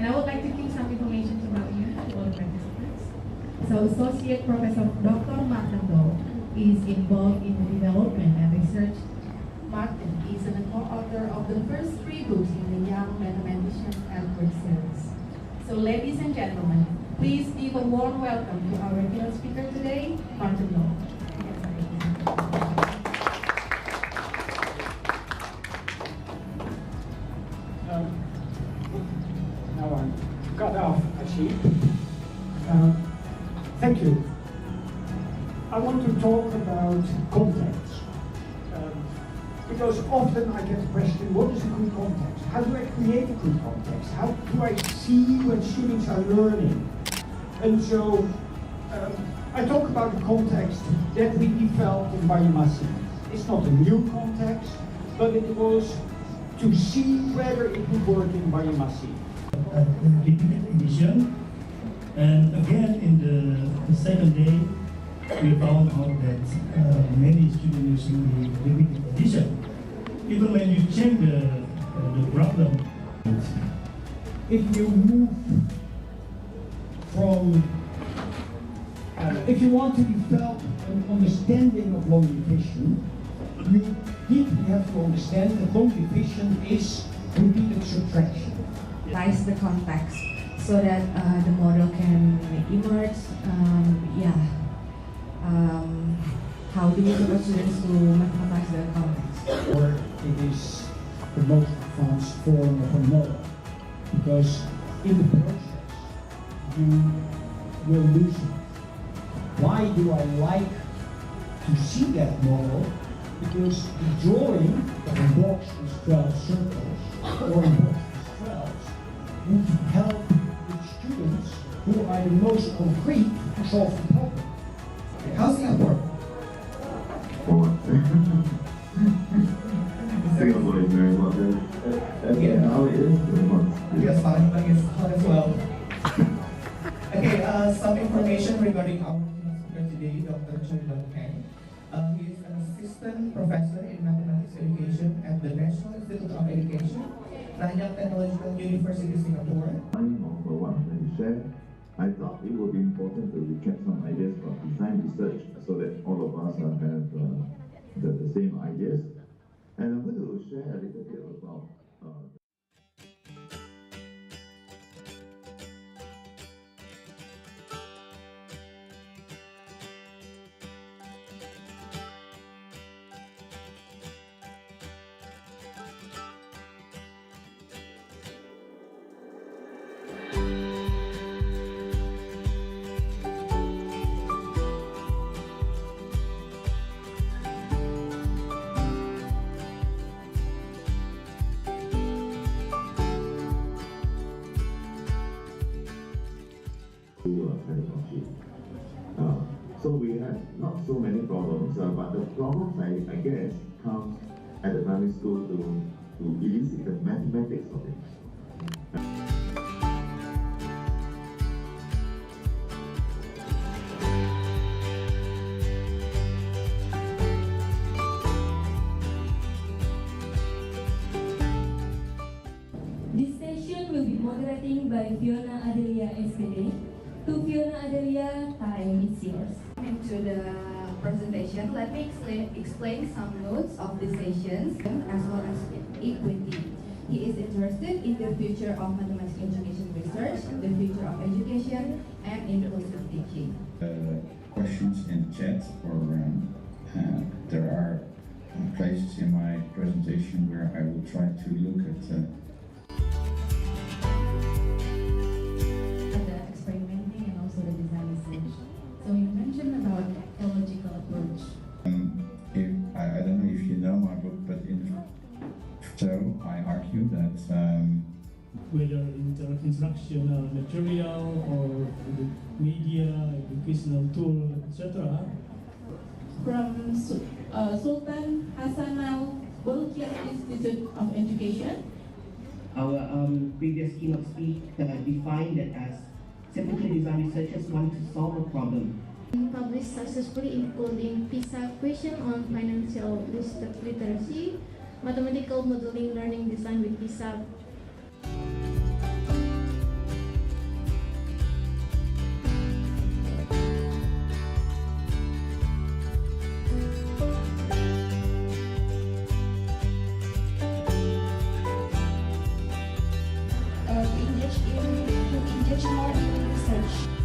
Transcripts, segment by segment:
And I would like to give some information about you to all the participants. So Associate Professor Dr. Martin is involved in the development and research. Martin is the co-author of the first 3 books in the Young Mathematician Edward series. So ladies and gentlemen, please give a warm welcome to our keynote speaker today, Martin Law. Now I'm cut off, I see. Thank you. I want to talk about context. Because often I get the question, what is a good context? How do I create a good context? How do I see when students are learning? And so I talk about the context that we developed in Banyumasi. It's not a new context, but it was to see whether it would work in Banyumasi. Limited edition, and again in the second day we found out that many students using the limited edition. Even when you check the problem, If you move from, if you want to develop an understanding of long division, you deeply have to understand that long division is repeated subtraction. Lies the context so that the model can emerge. How do we support students to mathematize the context? Or it is the most advanced form of a model, because in the process you will lose it. Why do I like to see that model? Because the drawing of a box with 12 circles or a box with 12 would help the students who are the most concrete to solve the problem. How's Singapore? Singapore is very hot. Yeah, how it is very hot. Yes, fine, but it's hot as well. Okay, some information regarding our speaker today, Dr. Kang. He is an assistant professor in mathematics education at the National Institute of Education, Nanyang Technological University, Singapore. For what I'm going to share, I thought it would be important to recap some ideas from design research so that all of us have the same ideas. And I'm going to share a little bit about pedagogy. So we have not so many problems, but the problems I guess come at the primary school to elicit the mathematics of it. This session will be moderating by Fiona Adelia SPD. To Fiona Adelia, time is yours. Into the presentation, let me explain some notes of the sessions as well as equity. He is interested in the future of mathematics education research, the future of education, and inclusive teaching. Questions in chat, or there are places in my presentation where I will try to look at The experimenting and also the design research. So you mentioned about a logical approach. I don't know if you know my book, but so I argue that whether instructional material or the media, educational tool, etc. From Sultan Hassanal Bolkiah Institute of Education. Our previous keynote speaker defined it as typically design researchers want to solve a problem. Published successfully, including PISA question on financial literacy, mathematical modeling, learning design with PISA. professional in research.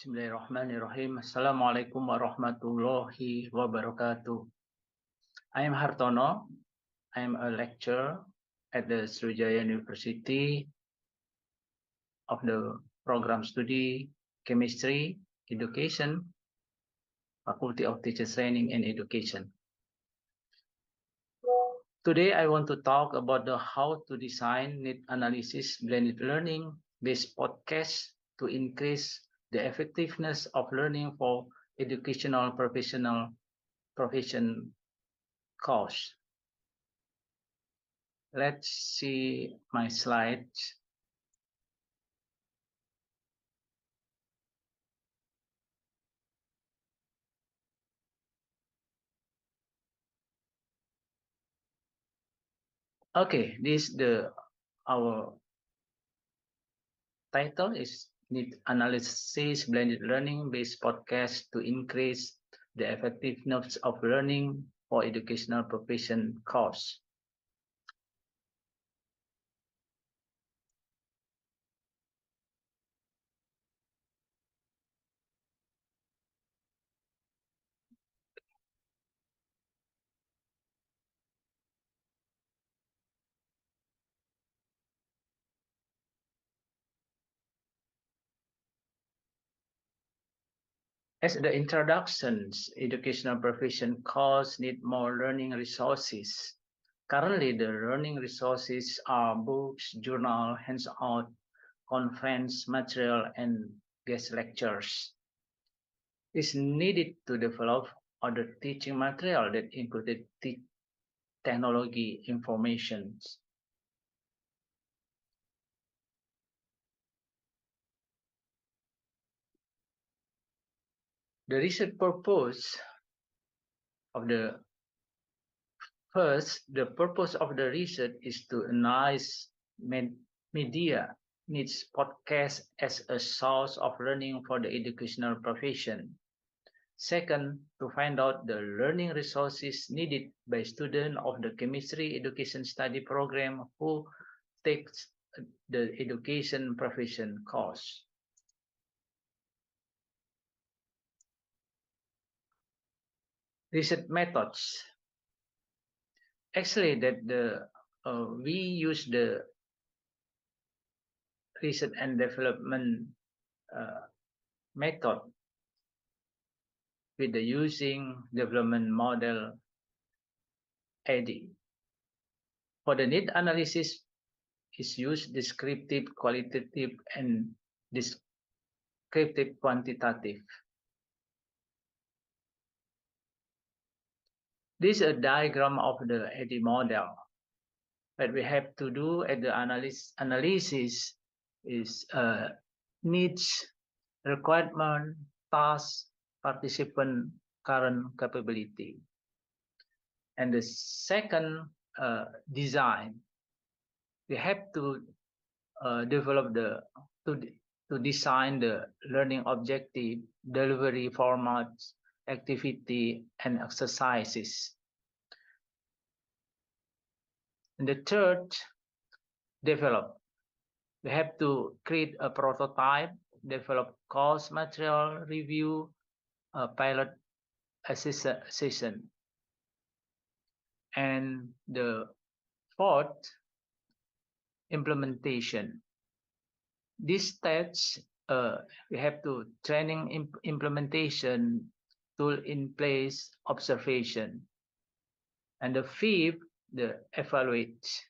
Bismillahirrahmanirrahim. Assalamualaikum warahmatullahi wabarakatuh. I am Hartono. I am a lecturer at the Sriwijaya University of the program study Chemistry Education, Faculty of Teacher Training and Education. Today I want to talk about the how to design need analysis blended learning based podcast to increase the effectiveness of learning for educational profession course. Let's see my slides. Okay, this our title is Need Analysis Blended Learning Based Podcast to Increase the Effectiveness of Learning for Educational Profession course. As the introductions, educational profession course need more learning resources Currently, the learning resources are books, journal, hands-on, conference material, and guest lectures. It's needed to develop other teaching material that included technology information. The research purpose of the purpose of the research is to analyze media needs podcast as a source of learning for the educational profession. Second, to find out the learning resources needed by students of the chemistry education study program who takes the education profession course. Research methods. Actually, we use the research and development method with the using development model AD. For the need analysis is used descriptive, qualitative, and descriptive quantitative. This is a diagram of the AD model. What we have to do at the analysis is needs, requirement, task, participant, current capability. And the second design, we have to develop to design the learning objective, delivery formats, activity, and exercises. And the third, develop. We have to create a prototype, develop course material, review, a pilot session. And the fourth, implementation. These steps, we have to training implementation, tool in place, observation. And the fifth, the evaluate.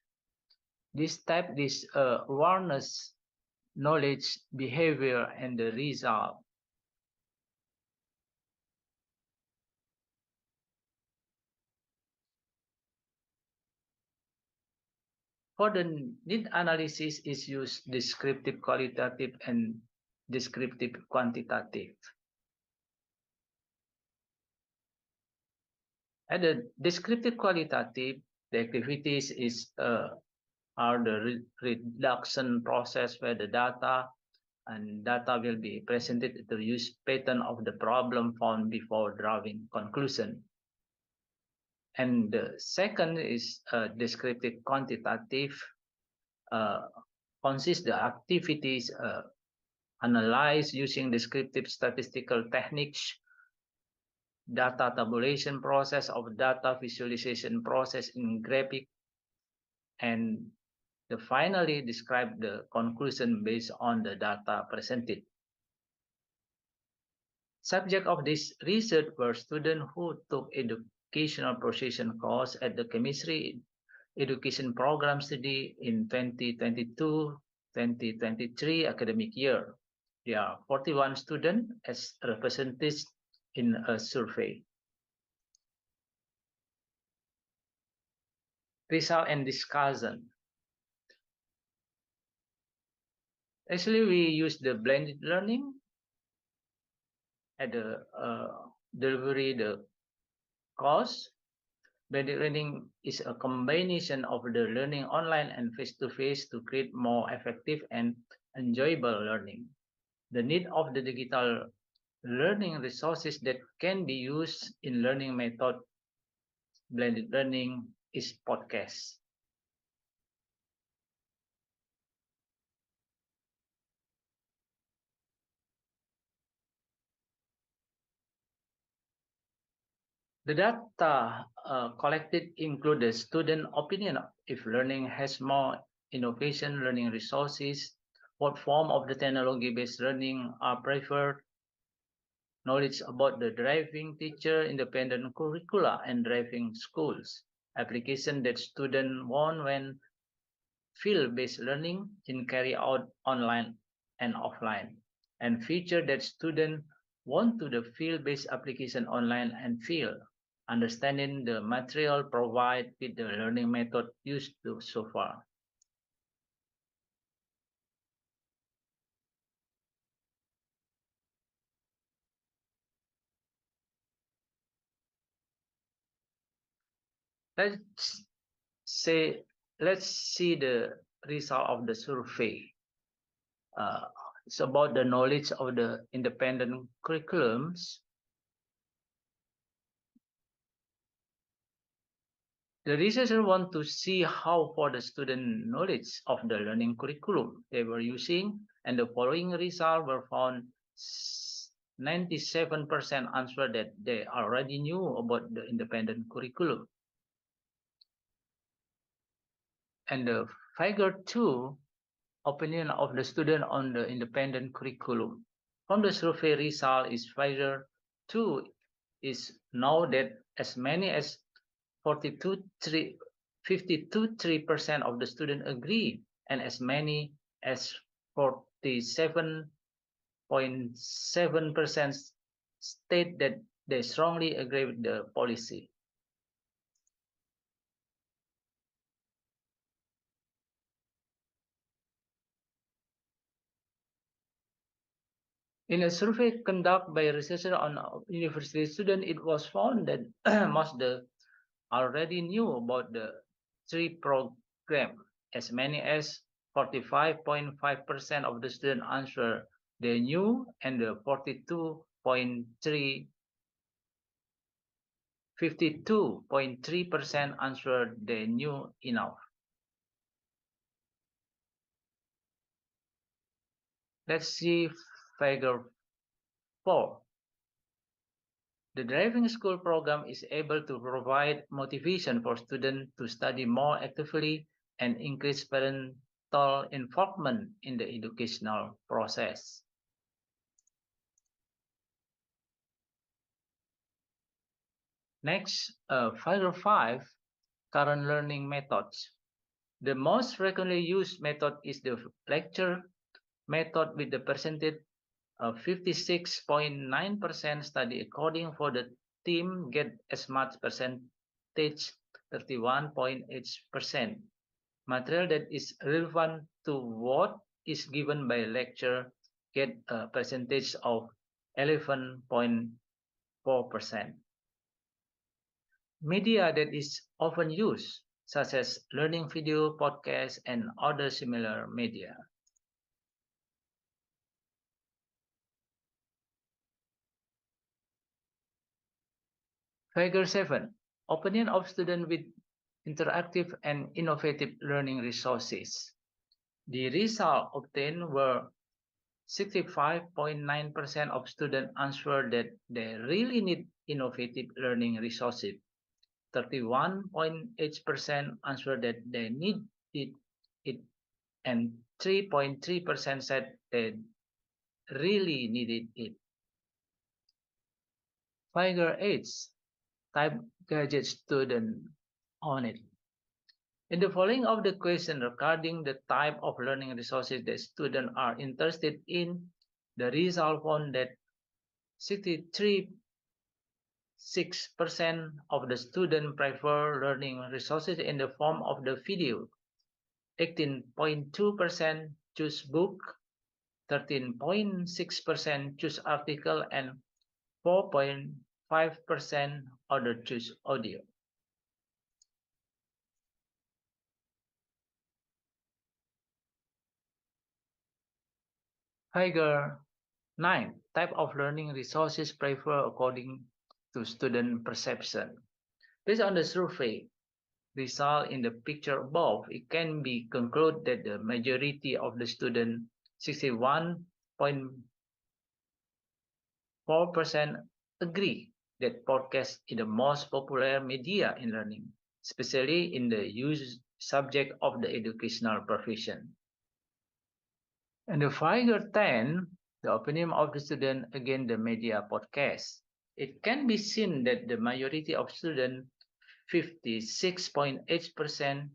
This type is awareness, knowledge, behavior, and the result. For the need analysis is used descriptive qualitative and descriptive quantitative. At the descriptive qualitative, the activities are the reduction process where the data will be presented to use pattern of the problem found before drawing conclusion. And the second is descriptive quantitative, consists the activities analyzed using descriptive statistical techniques, data tabulation process of data visualization process in graphic, and finally describe the conclusion based on the data presented. Subject of this research were students who took educational profession course at the chemistry education program study in 2022-2023 academic year. There are 41 students as represented in a survey. Result and discussion. Actually, we use the blended learning at the delivery the course. Blended learning is a combination of the learning online and face-to-face to create more effective and enjoyable learning. The need of the digital learning resources that can be used in learning method blended learning is podcast. The data collected include the student opinion if learning has more innovation learning resources, what form of the technology-based learning are preferred, knowledge about the driving teacher, independent curricula, and driving schools. application that students want when field-based learning is carried out online and offline, and feature that students want to the field-based application online and field, understanding the material provided with the learning method used so far. Let's see the result of the survey. It's about the knowledge of the independent curriculums. The researchers want to see how for the student knowledge of the learning curriculum they were using, and the following results were found. 97% answered that they already knew about the independent curriculum. And the figure 2, opinion of the student on the independent curriculum. From the survey result is figure 2 is now that as many as 52.3% of the students agree, and as many as 47.7% state that they strongly agree with the policy. In a survey conducted by researchers on university students, it was found that most already knew about the 3 program. As many as 45.5% of the students answered they knew, and the 52.3% answered they knew enough. Let's see figure 4. The driving school program is able to provide motivation for students to study more actively and increase parental involvement in the educational process. Next, figure 5, current learning methods. The most frequently used method is the lecture method with the percentage of 56.9% study according for the team get as much percentage 31.8%. Material that is relevant to what is given by lecture get a percentage of 11.4%. Media that is often used, such as learning video, podcasts, and other similar media. Figure 7. Opinion of students with interactive and innovative learning resources. The results obtained were 65.9% of students answered that they really need innovative learning resources. 31.8% answered that they need it, and 3.3% said they really needed it. Figure 8. Type gadget student on it. In the following of the question regarding the type of learning resources that students are interested in, the result found that 63.6% of the students prefer learning resources in the form of the video, 18.2% choose book, 13.6% choose article, and 4.5% other choose audio. Figure 9. Type of learning resources preferred according to student perception. Based on the survey result in the picture above, it can be concluded that the majority of the students, 61.4%, agree that podcast is the most popular media in learning, especially in the use subject of the educational profession. And the figure 10, the opinion of the student against the media podcast. It can be seen that the majority of students 56.8%.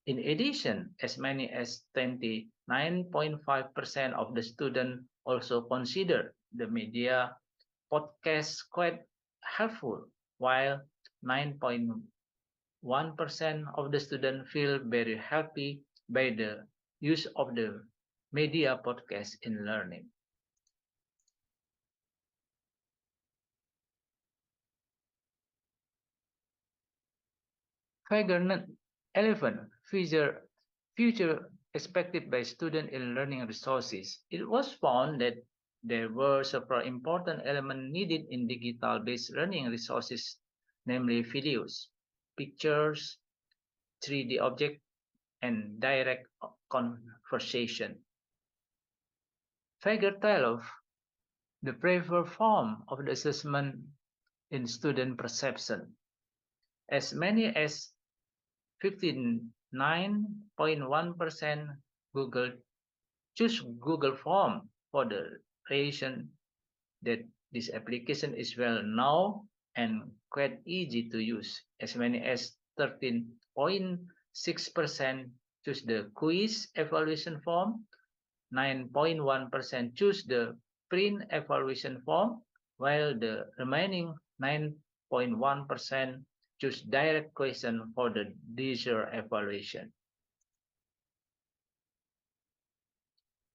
In addition, as many as 29.5% of the students also consider the media podcast quite helpful, while 9.1% of the students feel very happy by the use of the media podcast in learning. Figure 11, future expected by students in learning resources. It was found that there were several important elements needed in digital-based learning resources, namely videos, pictures, 3D objects, and direct conversation. Figure 12, the preferred form of the assessment in student perception. As many as 59.1% choose Google Form for the reason that this application is well known and quite easy to use. As many as 13.6% choose the quiz evaluation form, 9.1% choose the print evaluation form, while the remaining 9.1% choose direct question for the teacher evaluation.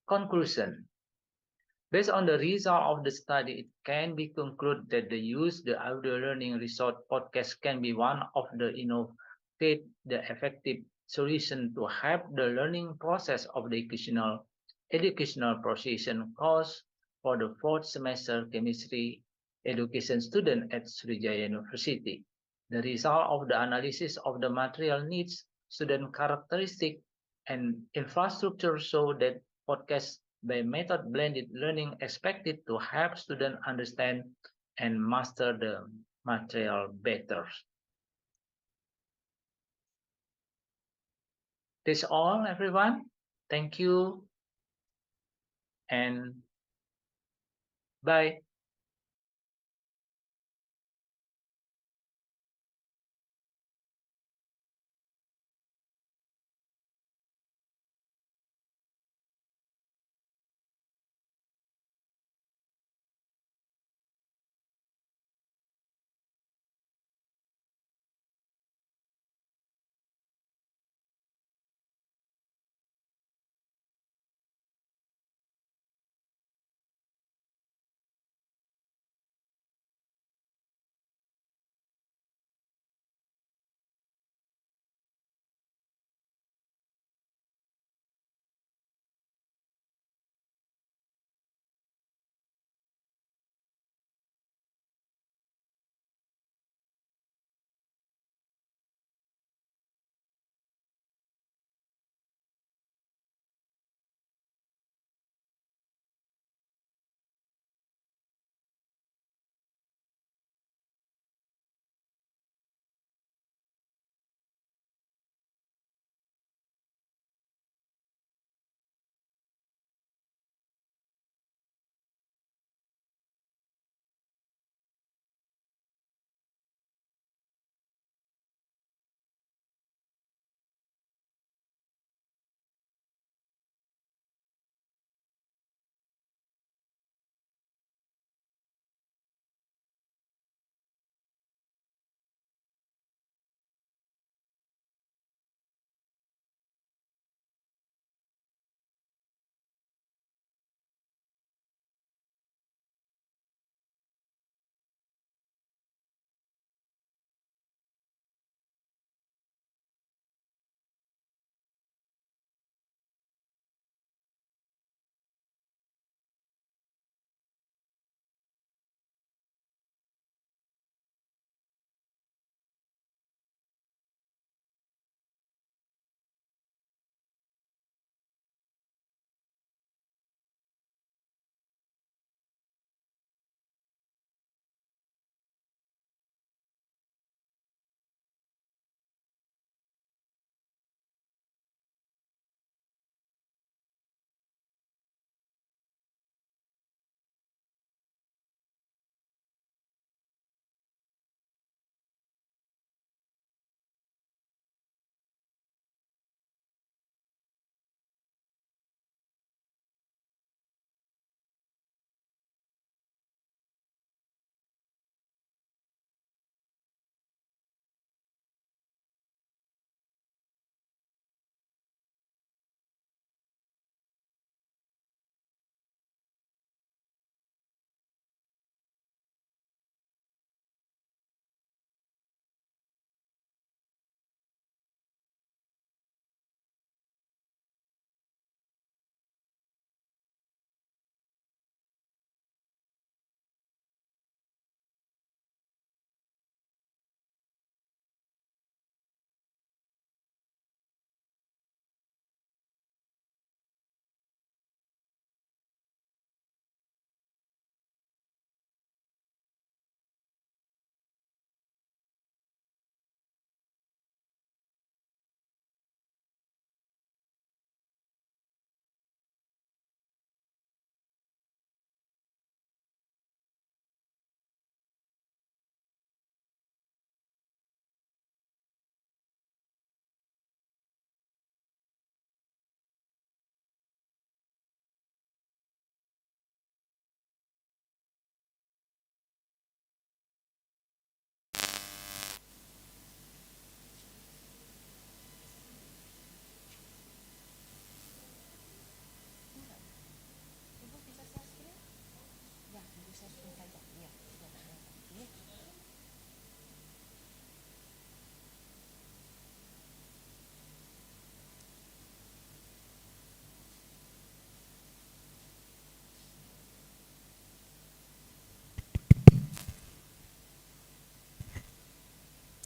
Conclusion. Based on the result of the study, it can be concluded that the use the audio learning resource podcast can be one of the innovative, the effective solution to help the learning process of the educational procession course for the fourth semester chemistry education student at Sriwijaya University. The result of the analysis of the material needs, student characteristic, and infrastructure show that podcast by method blended learning expected to help students understand and master the material better. That's all, everyone. Thank you and bye.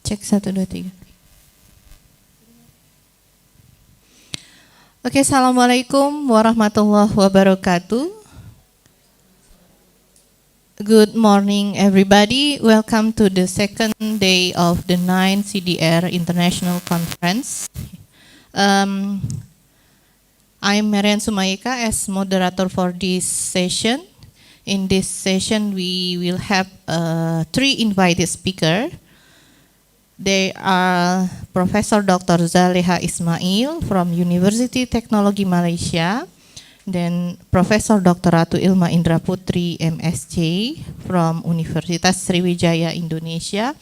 Cek 1, 2, 3. Oke, assalamualaikum warahmatullahi wabarakatuh. Good morning, everybody. Welcome to the second day of the 9th CDR International Conference. I'm Marian Sumayeka as moderator for this session. In this session, we will have 3 invited speakers. They are Professor Dr. Zaleha Ismail from University Technology Malaysia, then Professor Dr. Ratu Ilma Indra Putri MSc from Universitas Sriwijaya Indonesia,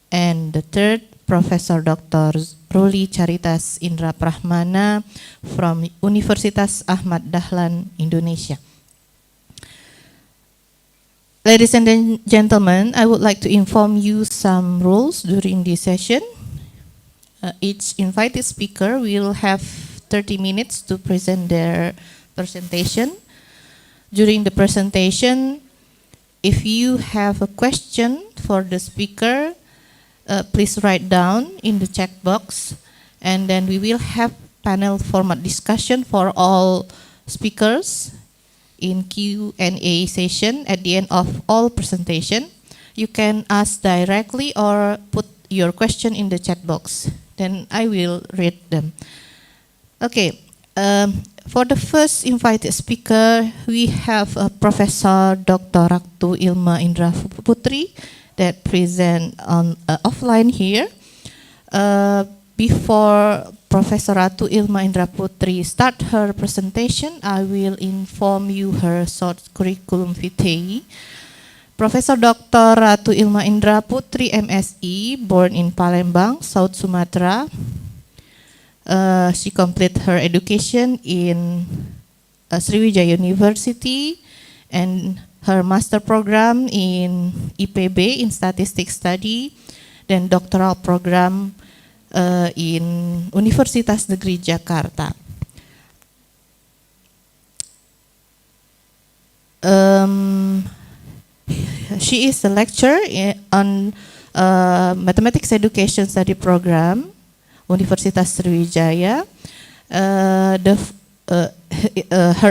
and the third Professor Dr. Ruli Charitas Indra Prahmana from Universitas Ahmad Dahlan Indonesia. Ladies and gentlemen, I would like to inform you some rules during this session. Each invited speaker will have 30 minutes to present their presentation. During the presentation, if you have a question for the speaker, please write down in the chat box, and then we will have panel format discussion for all speakers in Q&A session at the end of all presentation. You can ask directly or put your question in the chat box. Then I will read them. Okay, for the first invited speaker, we have Professor Dr. Ratu Ilma Indra Putri that present on offline here. Before Professor Ratu Ilma Indra Putri start her presentation, I will inform you her short curriculum vitae. Professor Dr. Ratu Ilma Indra Putri MSc, born in Palembang, South Sumatra. She completed her education in Sriwijaya University and her master program in IPB in Statistics Study, then doctoral program in Universitas Negeri Jakarta. She is a lecturer on Mathematics Education Study Program, Universitas Sriwijaya. Her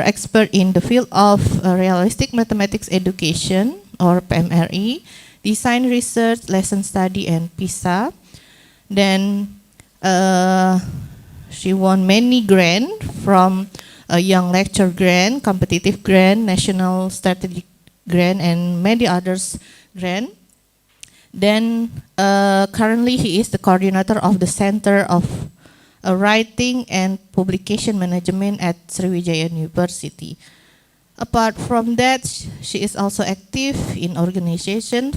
expert in the field of Realistic Mathematics Education, or PMRE, Design Research, Lesson Study, and PISA. Then she won many grants from a Young Lecturer Grant, Competitive Grant, National Strategic Grant, and many others grant. Then currently he is the coordinator of the Center of Writing and Publication Management at Sriwijaya University. Apart from that, she is also active in organizations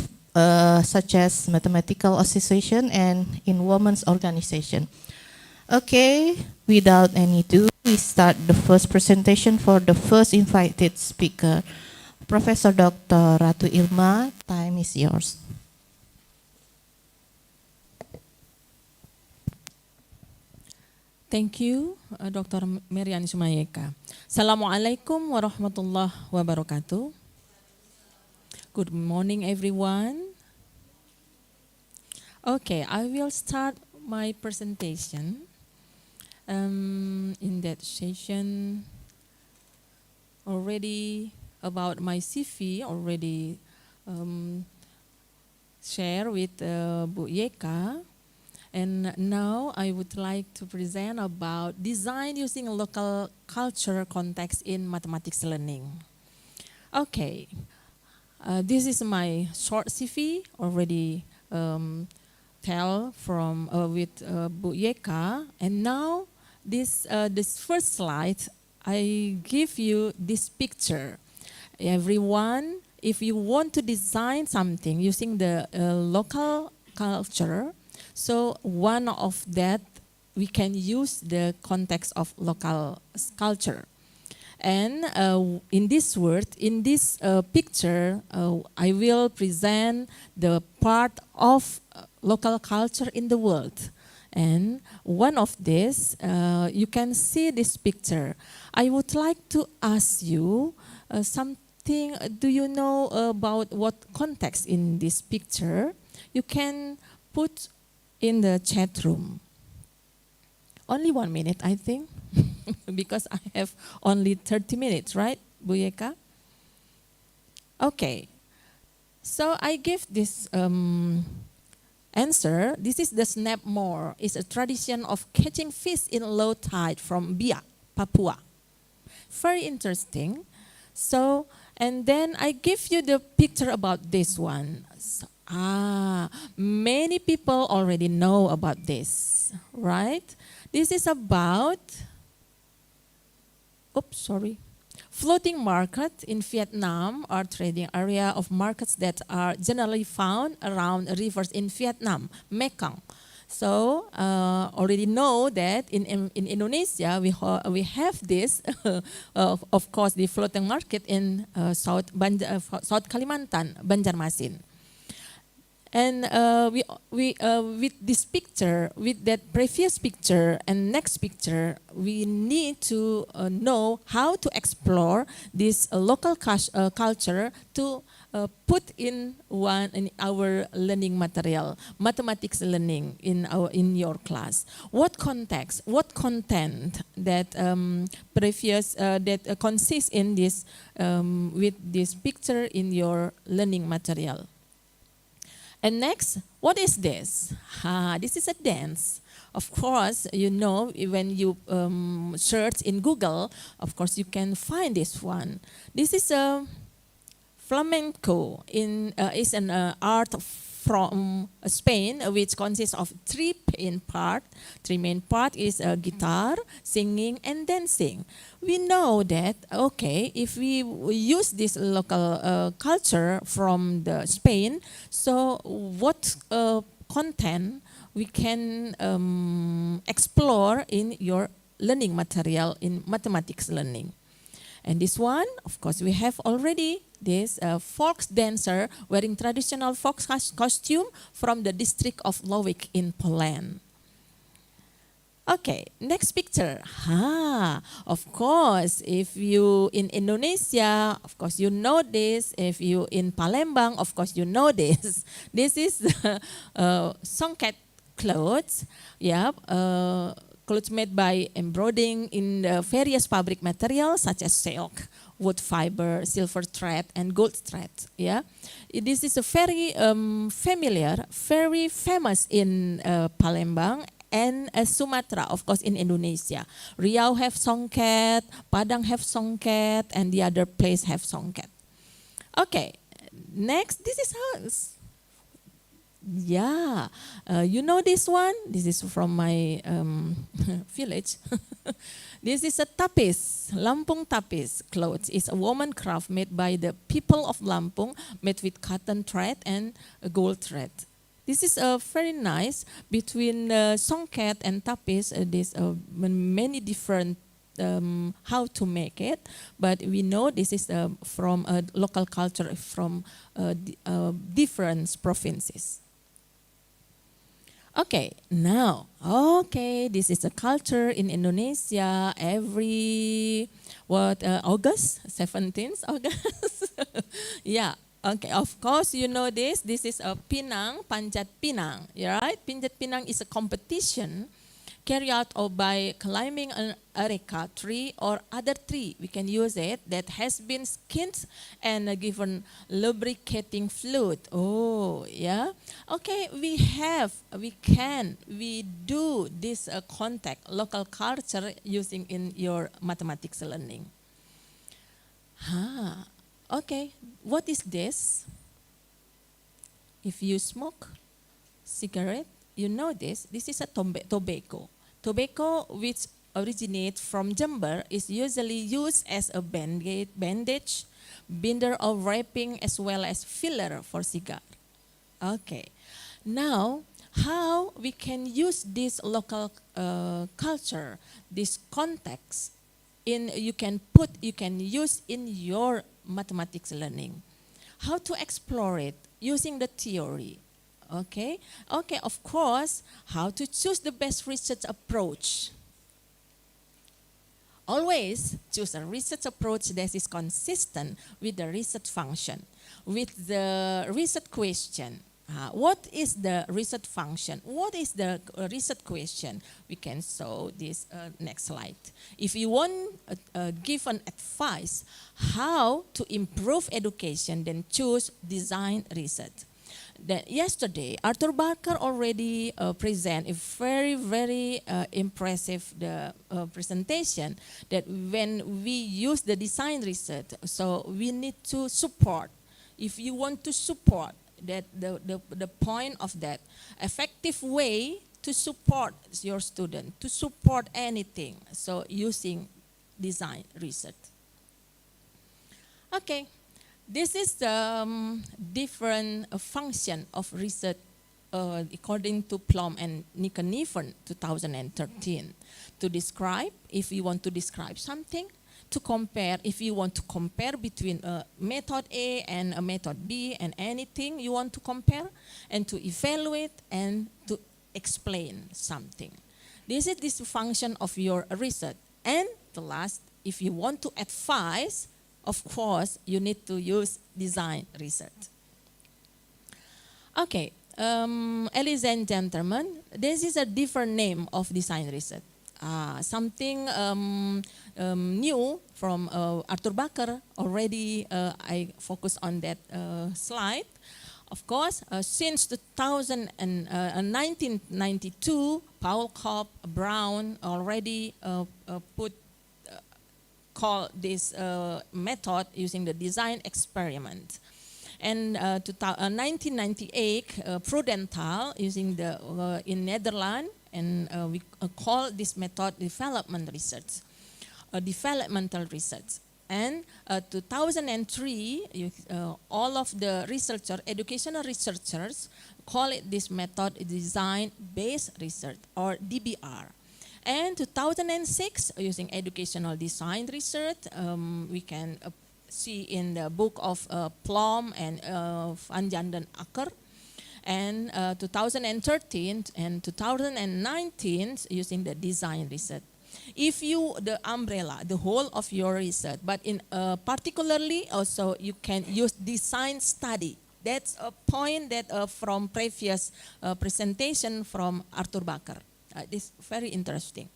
such as Mathematical Association and in Women's Organization. Okay, without any ado, we start the first presentation for the first invited speaker, Professor Dr. Ratu Ilma. Time is yours. Thank you, Dr. Marian Sumayeka. Assalamualaikum warahmatullahi wabarakatuh. Good morning, everyone. Okay, I will start my presentation. In that session, already about my CV, already share with Bu Yeka. And now I would like to present about design using local culture context in mathematics learning. Okay, this is my short CV, already tell from with Bu Yeka. And now this first slide, I give you this picture. Everyone, if you want to design something using the local culture, so one of that, we can use the context of local culture. And in this word, in this picture, I will present the part of local culture in the world. And one of this, you can see this picture. I would like to ask you something. Do you know about what context in this picture? You can put in the chat room. Only 1 minute, I think, because I have only 30 minutes, right, Bu Yeka? Okay, so I give this answer. This is the snap more. It's a tradition of catching fish in low tide from Biak, Papua. Very interesting. So, and then I give you the picture about this one. So, many people already know about this, right? This is about, floating market in Vietnam, or trading area of markets that are generally found around rivers in Vietnam, Mekong. So already know that in Indonesia we have this, of course, the floating market in South Kalimantan, Banjarmasin. And with this picture, with that previous picture and next picture, we need to know how to explore this local culture to put in our learning material, mathematics learning in your class. What context, what content that that consists in this with this picture in your learning material. And next, what is this? This is a dance. Of course, you know, when you search in Google, of course, you can find this one. This is a flamenco. Is an art from Spain, which consists of three main parts. Three main parts is guitar, singing, and dancing. We know that, okay, if we use this local culture from the Spain, so what content we can explore in your learning material in mathematics learning. And this one, of course, we have already this folk dancer wearing traditional folk costume from the district of Łowik in Poland. Okay, next picture. Of course, if you in Indonesia, of course you know this. If you in Palembang, of course you know this. This is songket clothes. Yeah. Clothes made by embroidering in various fabric materials such as silk, wood fiber, silver thread, and gold thread. Yeah, this is a very familiar, very famous in Palembang and Sumatra, of course, in Indonesia. Riau have songket, Padang have songket, and the other place have songket. Okay, next, this is how. Yeah, you know this one? This is from my village. This is a tapis, Lampung tapis clothes. It's a woman craft made by the people of Lampung, made with cotton thread and gold thread. This is very nice. Between songket and tapis, there's many different how to make it, but we know this is from a local culture from different provinces. Okay, now, this is a culture in Indonesia every, August, 17th August? Yeah, okay, of course you know this. This is a Pinang, Panjat Pinang, right? Panjat Pinang is a competition carried out by climbing an areca tree or other tree. We can use it that has been skinned and given lubricating fluid. Oh, yeah. Okay, we do this contact local culture using in your mathematics learning. Okay, what is this? If you smoke cigarette, you know this. This is a tobacco. Tobacco, which originates from Jember, is usually used as a bandage, binder or wrapping, as well as filler for cigar. Okay, now how we can use this local culture, this context, you can use in your mathematics learning. How to explore it using the theory. Okay, of course, how to choose the best research approach. Always choose a research approach that is consistent with the research function, with the research question. What is the research function? What is the research question? We can show this next slide. If you want give an advice how to improve education, then choose design research. Yesterday, Arthur Barker already present a very impressive presentation that when we use the design research, so we need to support. If you want to support that the point of that effective way to support your student, to support anything, so using design research. Okay. This is the different function of research according to Plum and Nikan 2013. To describe, if you want to describe something. To compare, if you want to compare between method A and a method B and anything you want to compare. And to evaluate and to explain something. This is this function of your research. And the last, if you want to advise, of course, you need to use design research. Okay, ladies and gentlemen, this is a different name of design research. Something new from Arthur Barker. Already I focus on that slide. Of course, since 1992, Paul Cobb, Brown already call this method using the design experiment. And 1998, Prudenthal using the in Netherlands, and we call this method development research, developmental research. And 2003, all of the educational researchers call it this method design-based research, or DBR. And 2006, using educational design research, we can see in the book of Plum and Van Janden Akker. And 2013 and 2019, using the design research. If you, the umbrella, the whole of your research, but in particularly also you can use design study. That's a point that from previous presentation from Arthur Barker. This is very interesting.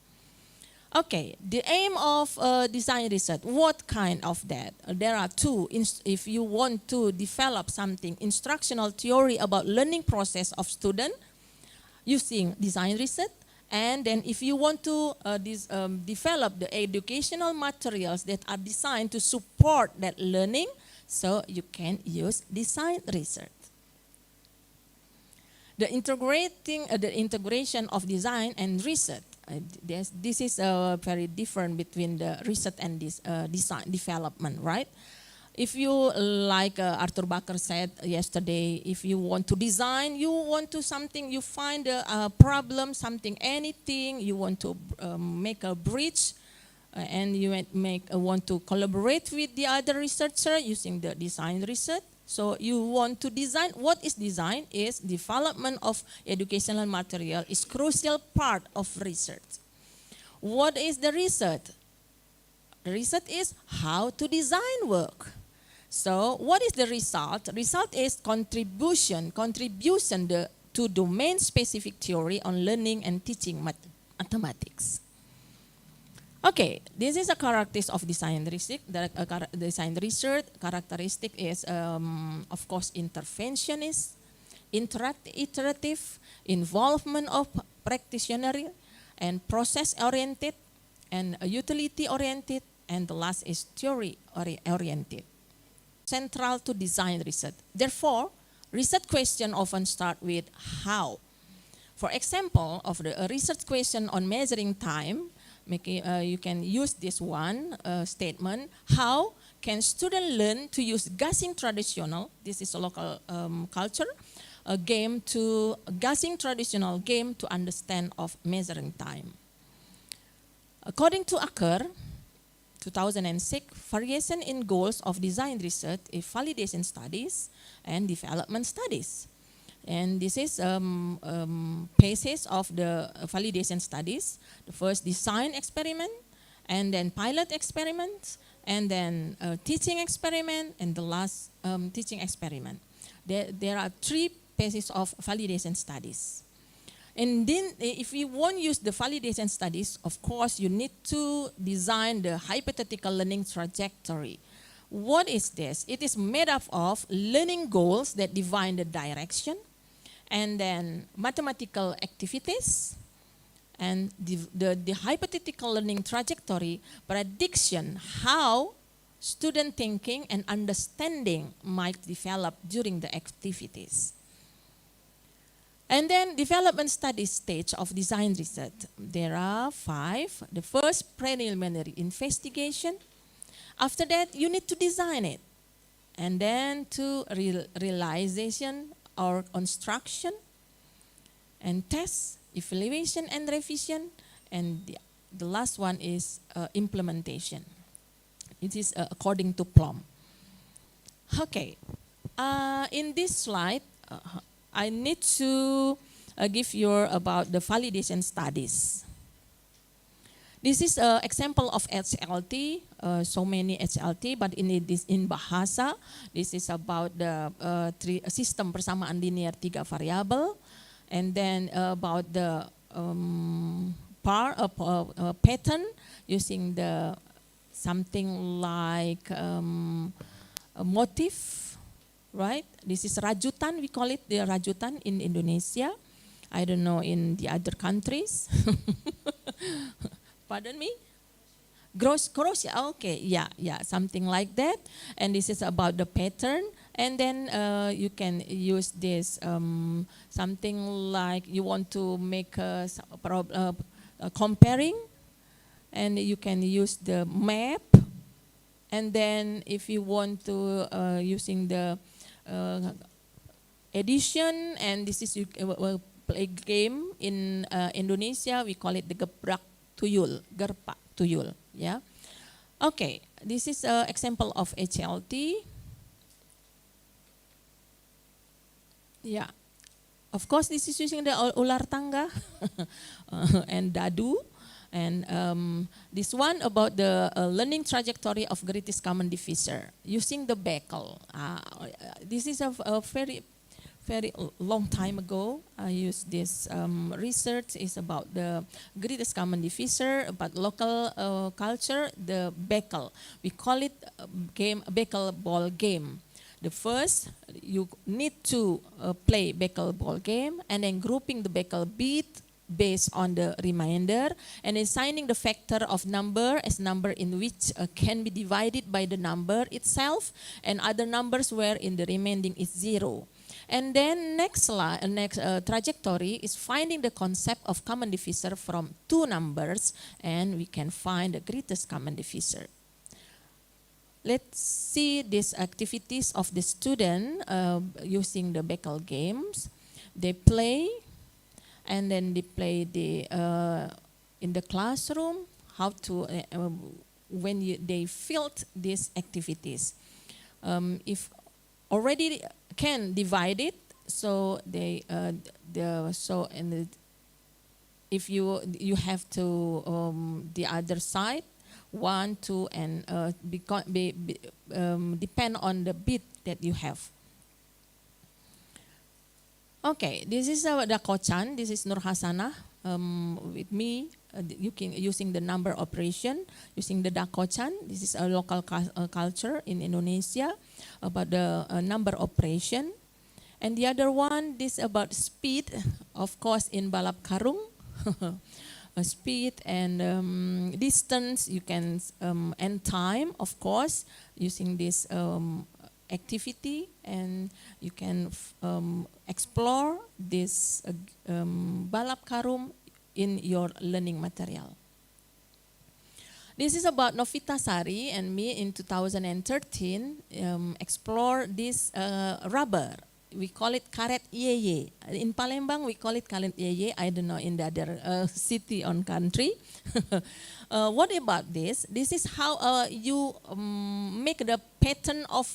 Okay, the aim of design research, what kind of that? There are two. If you want to develop something, instructional theory about learning process of student using design research, and then if you want to develop the educational materials that are designed to support that learning, so you can use design research. The integration of design and research. This is very different between the research and this design development, right? If you, like Arthur Barker said yesterday, if you want to design, you want to something, you find a problem, something, anything, you want to make a bridge, and you want to collaborate with the other researcher using the design research. So you want to design. What is design? Is development of educational material is crucial part of research. What is the research? The research is how to design work. So what is the result? Result is contribution to domain-specific theory on learning and teaching mathematics. Okay, this is a characteristic of design research. Design research characteristic is, of course, interventionist, iterative, involvement of practitioner, and process-oriented, and utility-oriented, and the last is theory-oriented. Central to design research. Therefore, research question often start with how. For example, of the research question on measuring time, you can use this one statement. How can students learn to use gassing traditional, this is a local culture, gassing traditional game to understand of measuring time. According to Akker, 2006, variation in goals of design research is validation studies and development studies. And this is phases of the validation studies. The first design experiment, and then pilot experiments, and then teaching experiment, and the last teaching experiment. There are three basis of validation studies. And then if you want to use the validation studies, of course, you need to design the hypothetical learning trajectory. What is this? It is made up of learning goals that define the direction, and then mathematical activities, and the hypothetical learning trajectory prediction how student thinking and understanding might develop during the activities. And then development studies stage of design research. There are 5. The first, preliminary investigation. After that, you need to design it. And then to realization or construction, and test, evaluation and revision. And the last one is implementation. It is according to Plum. Okay, in this slide, I need to give you about the validation studies. This is an example of HLT, so many HLT, but in Bahasa, this is about the sistem persamaan linear 3 variabel, and then about the pattern using the something like a motif. Right? This is rajutan, we call it the rajutan in Indonesia. I don't know in the other countries. Pardon me? Crochet, okay, yeah, something like that. And this is about the pattern. And then you can use this something like you want to make comparing, and you can use the map. And then if you want to using the edition, and this is play game in Indonesia, we call it the gebrak tuyul, gerpak tuyul, yeah. Okay, this is an example of HLT. Yeah, of course this is using the ular tangga and dadu. And this one about the learning trajectory of greatest common divisor using the Beckel. This is a very long time ago. I used this research is about the greatest common divisor, about local culture, the Beckel. We call it Beckel ball game. The first, you need to play Beckel ball game, and then grouping the Beckel beat based on the remainder, and assigning the factor of number as number in which can be divided by the number itself, and other numbers where in the remaining is 0. And then next trajectory is finding the concept of common divisor from 2 numbers, and we can find the greatest common divisor. Let's see these activities of the student using the Beckel games. They play, and then they play in the classroom, how to, they filled these activities. If already can divide it, so if you have to the other side, 1, 2, and depend on the bit that you have. Okay, this is Dakochan. This is Nur Hasanah with me using the number operation, using the Dakochan. This is a local culture in Indonesia about the number operation. And the other one, this about speed, of course, in balap karung. Speed and distance, you can, and time, of course, using this activity, and you can explore this balap karung in your learning material. This is about Novita Sari and me in 2013, explore this rubber. We call it karet yeye. In Palembang, we call it karet yeye. I don't know in the other city or country. What about this? This is how you make the pattern of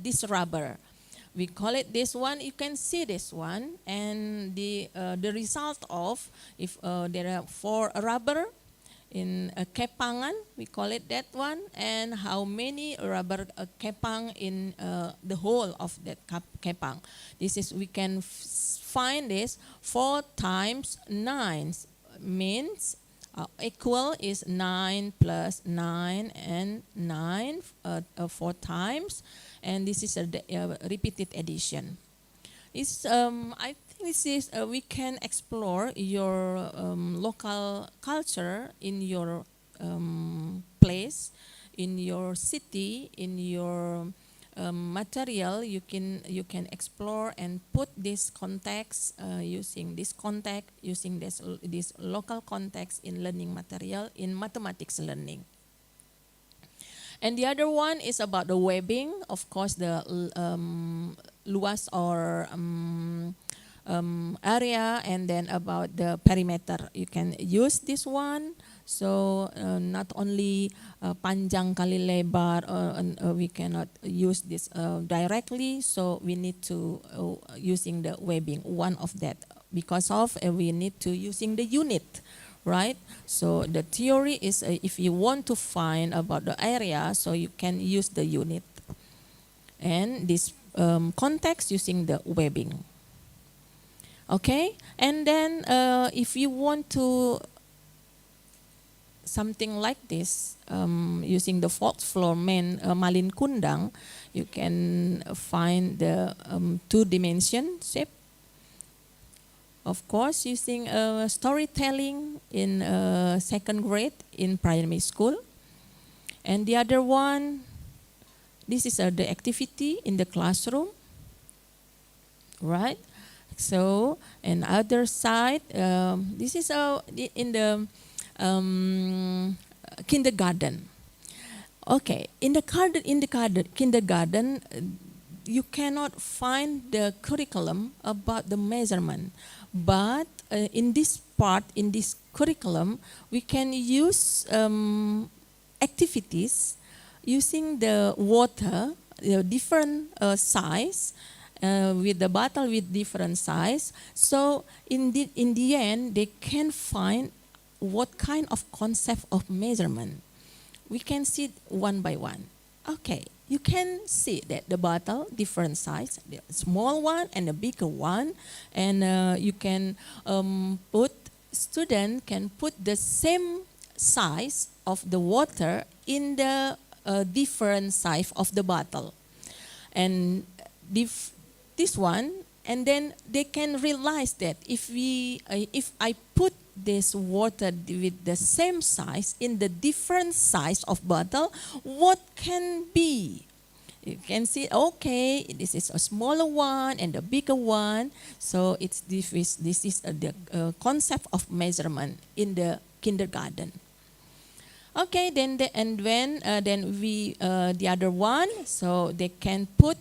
this rubber. We call it this one. You can see this one, and the result of if there are 4 rubber, in kepangan, we call it that one, and how many rubber kepang in the whole of that kepang. This is, we can find this 4 times 9 means equal is 9 plus 9 and 9 4 times, and this is a repeated addition. This I think this is we can explore your local culture in your place, in your city, in your material. You can explore and put this context using this local context in learning material in mathematics learning. And the other one is about the webbing. Of course, the luas or area, and then about the perimeter. You can use this one. So not only panjang kali lebar, we cannot use this directly. So we need to using the webbing, one of that, because of we need to using the unit. Right? So the theory is if you want to find about the area, so you can use the unit. And this context using the webbing. Okay? And then if you want to something like this, using the fourth floor malin kundang, you can find the 2-dimension shape. Of course, using storytelling in 2nd grade in primary school. And the other one, this is the activity in the classroom, right? So, and other side, this is in the kindergarten. Okay, in the kindergarten, you cannot find the curriculum about the measurement. But in this part, in this curriculum, we can use activities using the water, different size, with the bottle with different size. So in the end, they can find what kind of concept of measurement. We can see one by one. Okay. You can see that the bottle, different size, the small one and the bigger one, and you can student can put the same size of the water in the different size of the bottle, and this one, and then they can realize that if I put this water with the same size in the different size of bottle, what can be? You can see, okay, this is a smaller one and a bigger one. So this is the concept of measurement in the kindergarten. Okay, then the other one, so they can put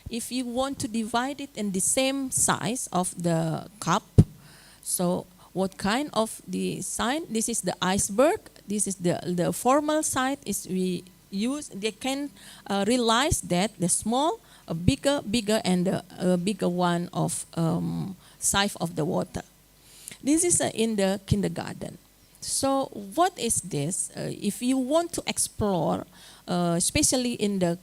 if you want to divide it in the same size of the cup. So what kind of the sign? This is the iceberg. This is the formal side is we use. They can realize that the small, bigger, and the bigger one of size of the water. This is in the kindergarten. So what is this? If you want to explore, especially in the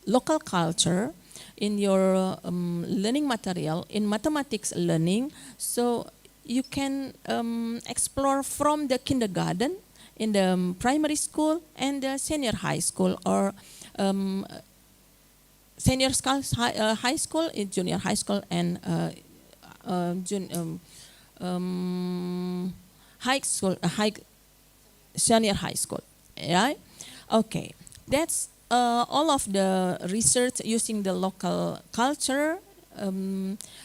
local culture, in your learning material, in mathematics learning, so you can explore from the kindergarten, in the primary school and the senior high school, or senior school, high school, junior high school, and high school, senior high school, right? Okay, that's all of the research using the local culture.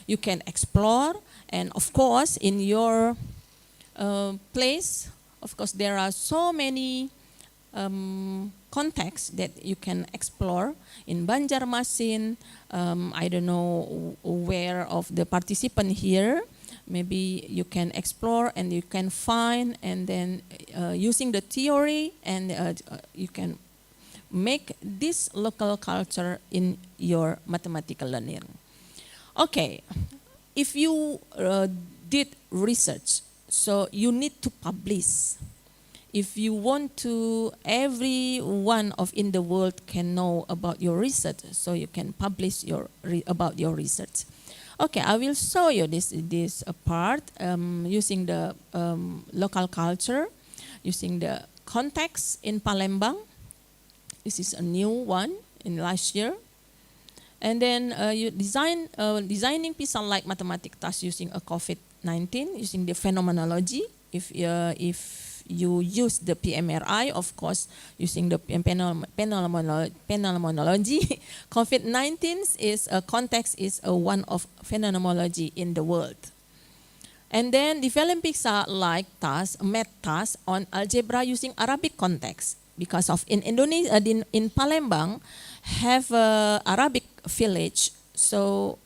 You can explore, and of course, in your place, of course, there are so many contexts that you can explore. In Banjarmasin, I don't know where of the participant here. Maybe you can explore and you can find, and then using the theory, and you can make this local culture in your mathematical learning. Okay, if you did research So you need to publish. If you want to, everyone in the world can know about your research, so you can publish about your research. Okay, I will show you this part using the local culture, using the context in Palembang. This is a new one in last year. And then you designing pisang-like mathematics task using a COVID-19, using the phenomenology. If you use the PMRI, of course, using the phenomenology. COVID-19 is a context is one of phenomenology in the world. And then developing pizza-like task, math task on algebra using Arabic context. Because of in Indonesia, in Palembang, have a Arabic village. So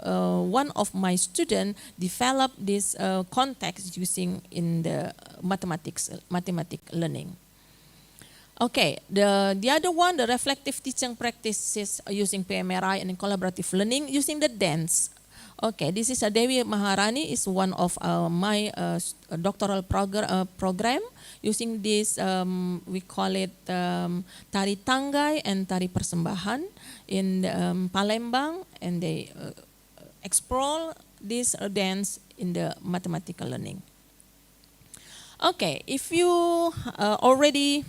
one of my students developed this context using in the mathematics learning. Okay, the other one, the reflective teaching practices using PMRI and collaborative learning using the dance. Okay, this is Dewi Maharani is one of my doctoral program using this, we call it Tari Tanggai and Tari Persembahan in Palembang, and they explore this dance in the mathematical learning. Okay, if you already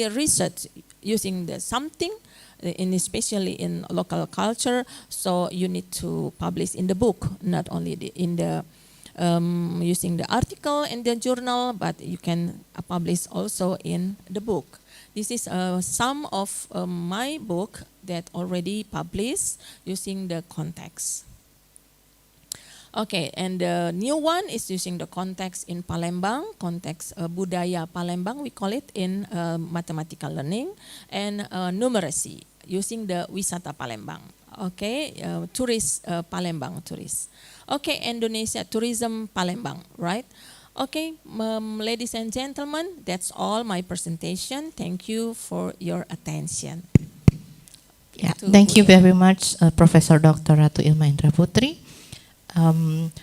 research using the something, especially in local culture, so you need to publish in the book, not only in the using the article in the journal, but you can publish also in the book. This is some of my book that already published using the context. Okay, and the new one is using the context in Palembang, context budaya Palembang, we call it in mathematical learning, and numeracy using the wisata Palembang. Okay, tourist Palembang tourist. Okay, Indonesia tourism Palembang, right? Okay, ladies and gentlemen, that's all my presentation. Thank you for your attention. Yeah, thank you very much, Professor Dr. Ratu Ilma Indra Putri.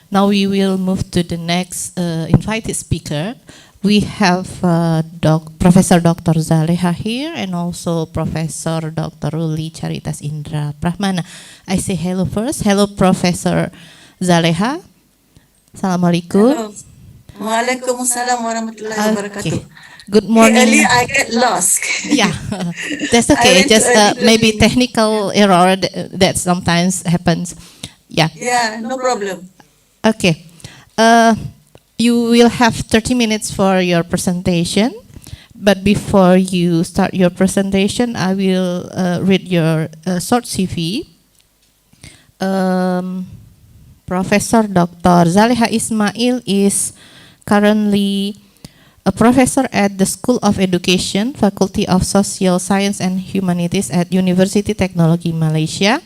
Now we will move to the next invited speaker. We have Professor Dr. Zaleha here and also Professor Dr. Ruli Charitas Indra Prahmana. I say hello first. Hello, Professor Zaleha. Assalamualaikum. Hello. Waalaikumsalam warahmatullahi wabarakatuh. Good morning. Earlier I get lost. Yeah, that's okay. Just maybe technical error that sometimes happens. Yeah. Yeah, no problem. Okay. You will have 30 minutes for your presentation. But before you start your presentation, I will read your short CV. Professor Dr. Zaleha Ismail is currently a professor at the School of Education, Faculty of Social Science and Humanities at University Technology Malaysia.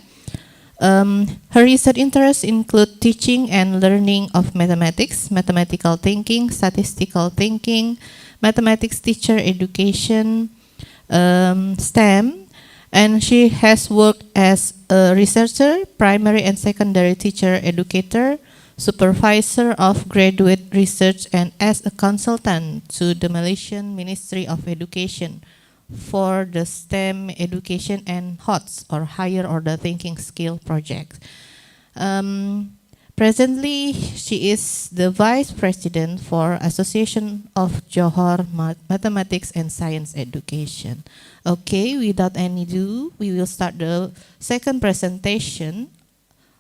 Her research interests include teaching and learning of mathematics, mathematical thinking, statistical thinking, mathematics teacher education, STEM, and she has worked as a researcher, primary and secondary teacher educator, supervisor of graduate research, and as a consultant to the Malaysian Ministry of Education for the STEM education and HOTS, or Higher Order Thinking Skill project. Presently, she is the Vice President for Association of Johor Mathematics and Science Education. Okay, without any ado, we will start the second presentation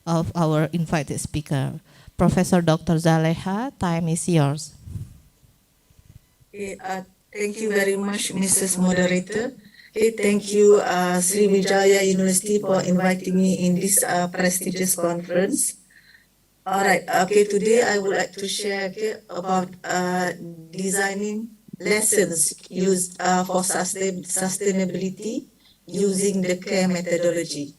of our invited speaker. Professor Dr. Zaleha, time is yours. Okay, thank you very much, Mrs. Moderator. Okay, thank you, Sriwijaya University, for inviting me in this prestigious conference. All right. Okay. Today I would like to share about designing lessons used for sustainability using the CARE methodology.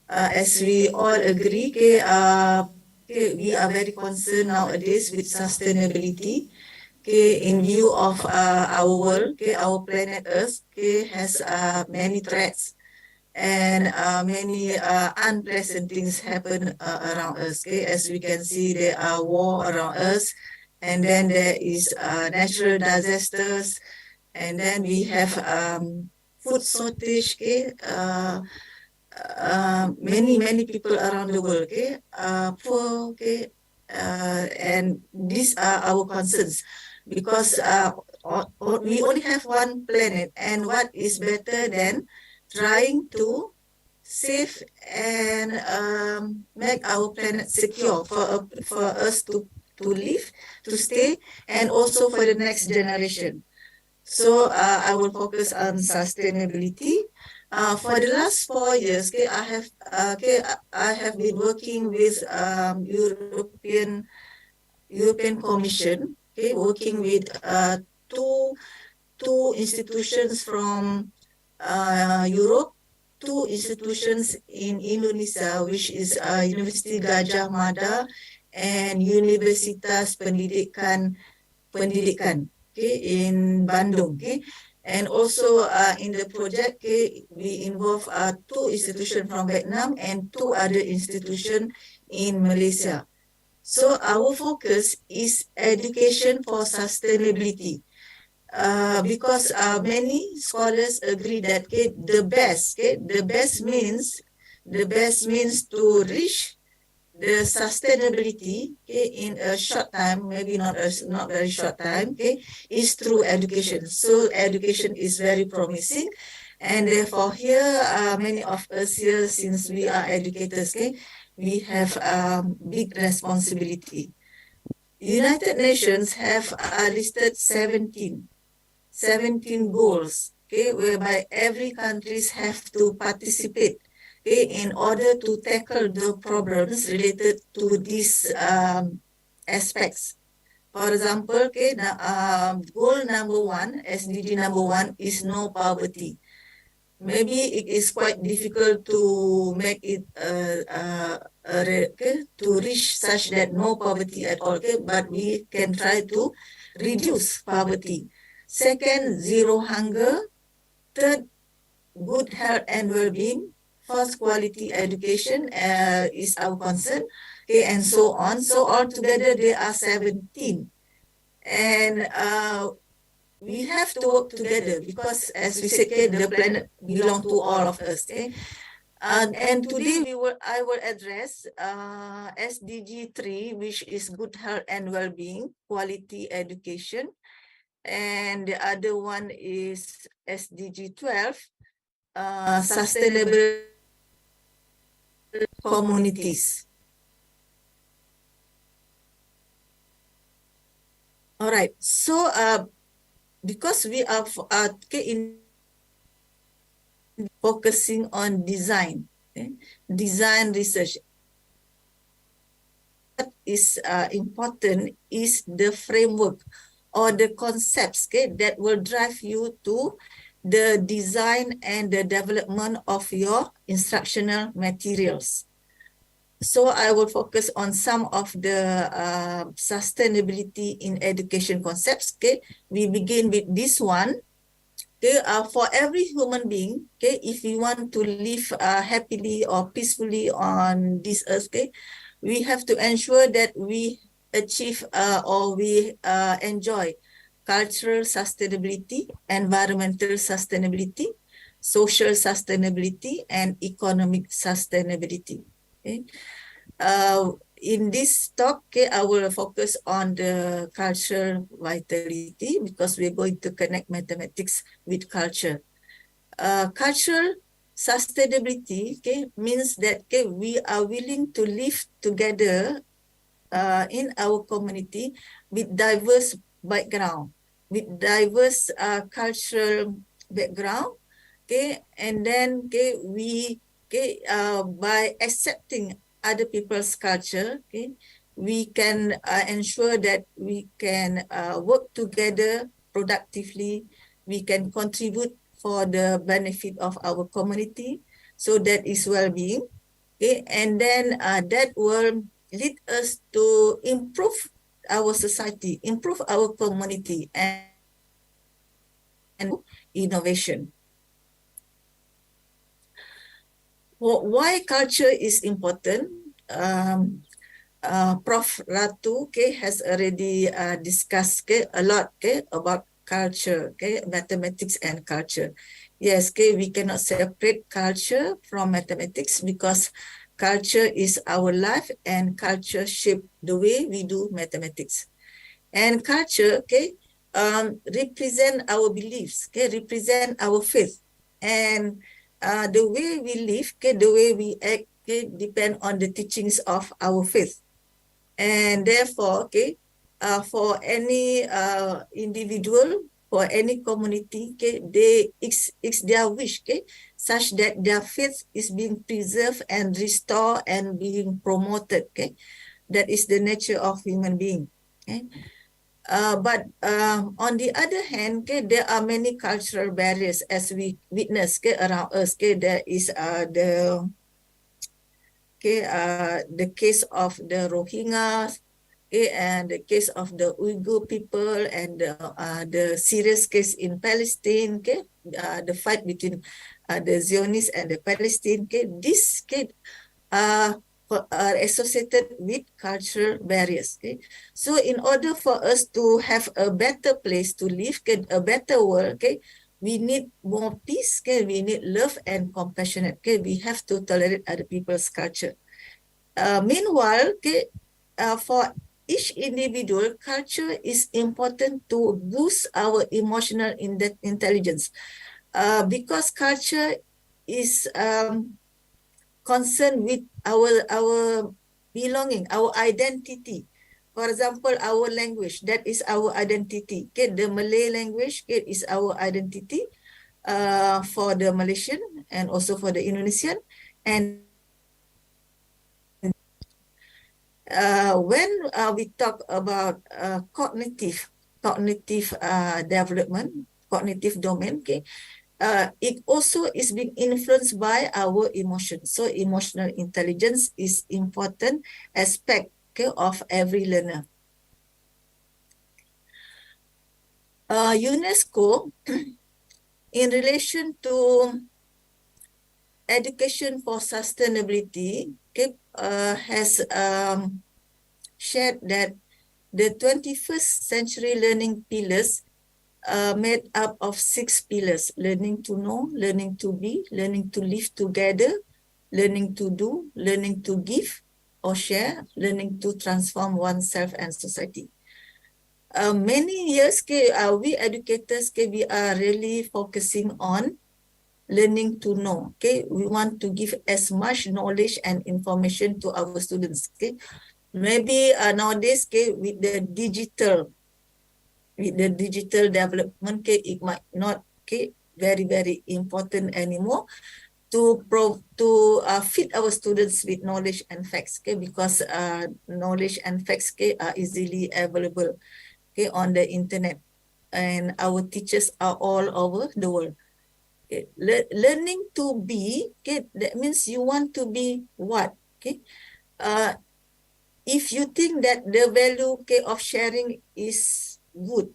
As we all agree, we are very concerned nowadays with sustainability. In view of our world, our planet Earth has many threats and many unpleasant things happen around us. Okay, as we can see, there are war around us, and then there is natural disasters, and then we have food shortage. Okay, many people around the world. Okay, poor. Okay, and these are our concerns because we only have one planet, and what is better than trying to save and make our planet secure for us to live, to stay, and also for the next generation. So I will focus on sustainability. For the last 4 years, I have been working with European Commission, working with two institutions from Europe, two institutions in Indonesia, which is University Gajah Mada and Universitas Pendidikan, in Bandung. And also in the project, we involve two institutions from Vietnam and two other institutions in Malaysia. So our focus is education for sustainability. Because many scholars agree that the best means to reach the sustainability in a short time, maybe not very short time, is through education. So education is very promising, and therefore here many of us here, since we are educators, we have big responsibility. United Nations have listed 17 goals, whereby every countries have to participate, in order to tackle the problems related to these aspects. For example, goal number 1, SDG number 1, is no poverty. Maybe it is quite difficult to make it to reach such that no poverty at all, but we can try to reduce poverty. Second, zero hunger. Third, good health and well-being. First, quality education is our concern, and so on. So altogether, there are 17. And we have to work together because, as we said, the planet belongs to all of us. And today I will address SDG 3, which is good health and well-being, quality education. And the other one is SDG 12, sustainable communities. All right, so because we are focusing on design, design research, what is important is the framework or the concepts that will drive you to the design and the development of your instructional materials. So I will focus on some of the sustainability in education concepts. We begin with this one. For every human being, if we want to live happily or peacefully on this earth, we have to ensure that we achieve or we enjoy cultural sustainability, environmental sustainability, social sustainability, and economic sustainability. In this talk, I will focus on the cultural vitality because we're going to connect mathematics with culture. Cultural sustainability means that we are willing to live together in our community with diverse background, with diverse cultural background, and then we by accepting other people's culture, we can ensure that we can work together productively, we can contribute for the benefit of our community, so that is well-being, and then that will lead us to improve our society, improve our community, and innovation. why culture is important? Prof. Ratu has already discussed a lot about culture, mathematics and culture. Yes, we cannot separate culture from mathematics because culture is our life and culture shape the way we do mathematics. And culture, represent our beliefs, represent our faith. And the way we live, the way we act, depend on the teachings of our faith. And therefore, for any individual, for any community, it's their wish, such that their faith is being preserved and restored and being promoted. That is the nature of human being. But on the other hand, there are many cultural barriers as we witness around us. There is the case of the Rohingyas, and the case of the Uyghur people, and the serious case in Palestine, the fight between the Zionists and the Palestine. This are associated with cultural barriers. So in order for us to have a better place to live, a better world, we need more peace, we need love and compassion. We have to tolerate other people's culture. Meanwhile, for each individual, culture is important to boost our emotional intelligence, because culture is concerned with our belonging, our identity. For example, our language, that is our identity. The Malay language is our identity for the Malaysian and also for the Indonesian. And when we talk about cognitive development, cognitive domain, it also is being influenced by our emotions. So emotional intelligence is important aspect of every learner. UNESCO, in relation to education for sustainability, has shared that the 21st century learning pillars made up of 6 pillars: learning to know, learning to be, learning to live together, learning to do, learning to give or share, learning to transform oneself and society. Many years, we educators, we are really focusing on learning to know. We want to give as much knowledge and information to our students. Maybe nowadays, with the digital development, it might not very, very important anymore to feed our students with knowledge and facts, because knowledge and facts are easily available on the internet, and our teachers are all over the world. Learning to be, that means you want to be what? If you think that the value of sharing is good,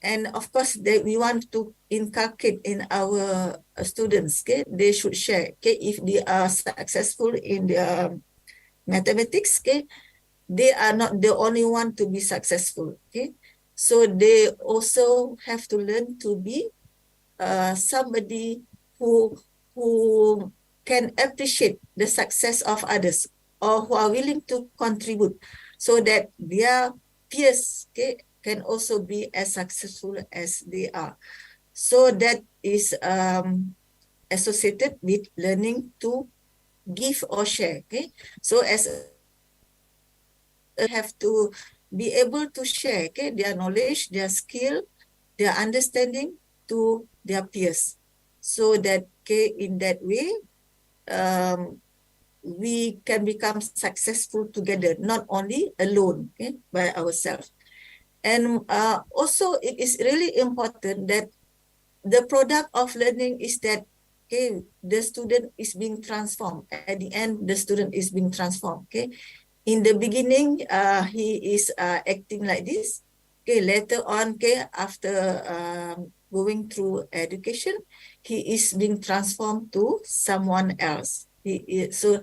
and of course we want to inculcate in our students, they should share. If they are successful in their mathematics, they are not the only one to be successful. So they also have to learn to be somebody who can appreciate the success of others, or who are willing to contribute, so that their peers can also be as successful as they are. So that is associated with learning to give or share. So as have to be able to share their knowledge, their skill, their understanding to their peers, so that in that way we can become successful together, not only alone by ourselves. And also it is really important that the product of learning is that the student is being transformed. At the end, the student is being transformed. In the beginning, he is acting like this. Later on, after going through education, he is being transformed to someone else. So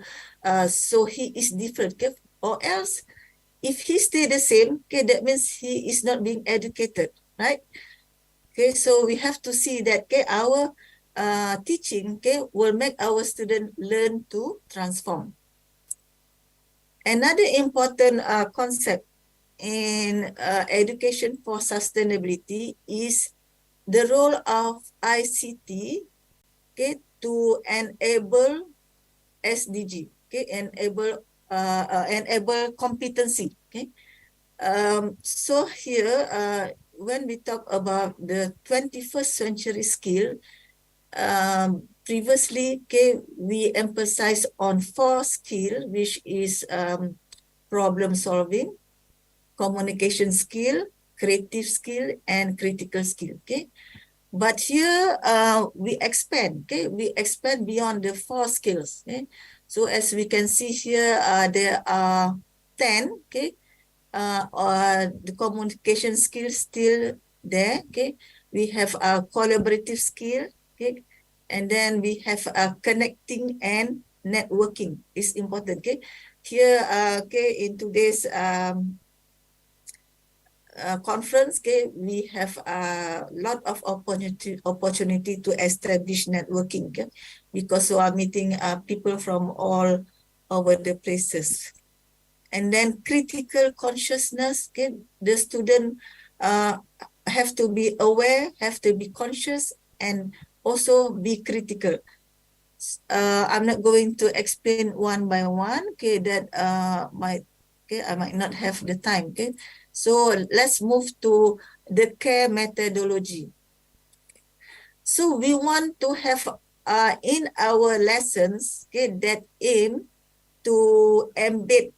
he is different, okay? Or else, if he stay the same, okay, that means he is not being educated, right? Okay, so we have to see that, okay, our teaching, okay, will make our student learn to transform. Another important concept in education for sustainability is the role of ICT, okay, to enable SDG, okay, enable competency, okay. So here, when we talk about the 21st century skill, previously, okay, we emphasize on 4 skills, which is problem solving, communication skill, creative skill, and critical skill, okay. But here we expand, okay, we expand beyond the 4 skills, okay. So as we can see here, there are 10, okay. The communication skill still there, okay. We have a collaborative skill, okay, and then we have connecting and networking is important, okay. Here, okay, in today's conference, okay, we have a lot of opportunity to establish networking, okay, because we are meeting people from all over the places. And then critical consciousness, okay, the student have to be aware, have to be conscious, and also be critical. I'm not going to explain one by one, okay, that I might not have the time, okay. So let's move to the care methodology. So we want to have in our lessons, okay, that aim to embed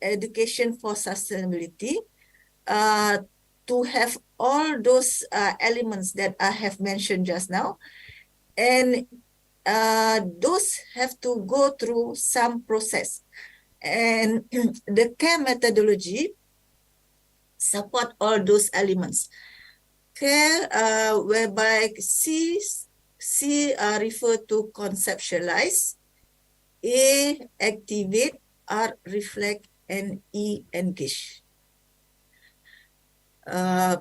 education for sustainability, to have all those elements that I have mentioned just now, and those have to go through some process. And the care methodology support all those elements. Care, whereby C refer to conceptualize, A activate, R reflect, and E engage.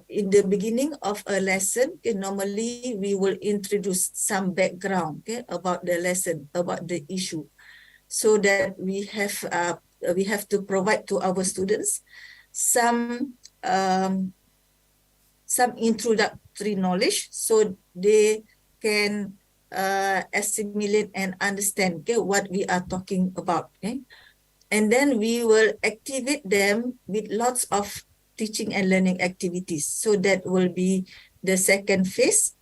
In the beginning of a lesson, okay, normally we will introduce some background, okay, about the lesson, about the issue, so that we have to provide to our students some introductory knowledge, so they can assimilate and understand, okay, what we are talking about, okay. And then we will activate them with lots of teaching and learning activities. So that will be the second phase.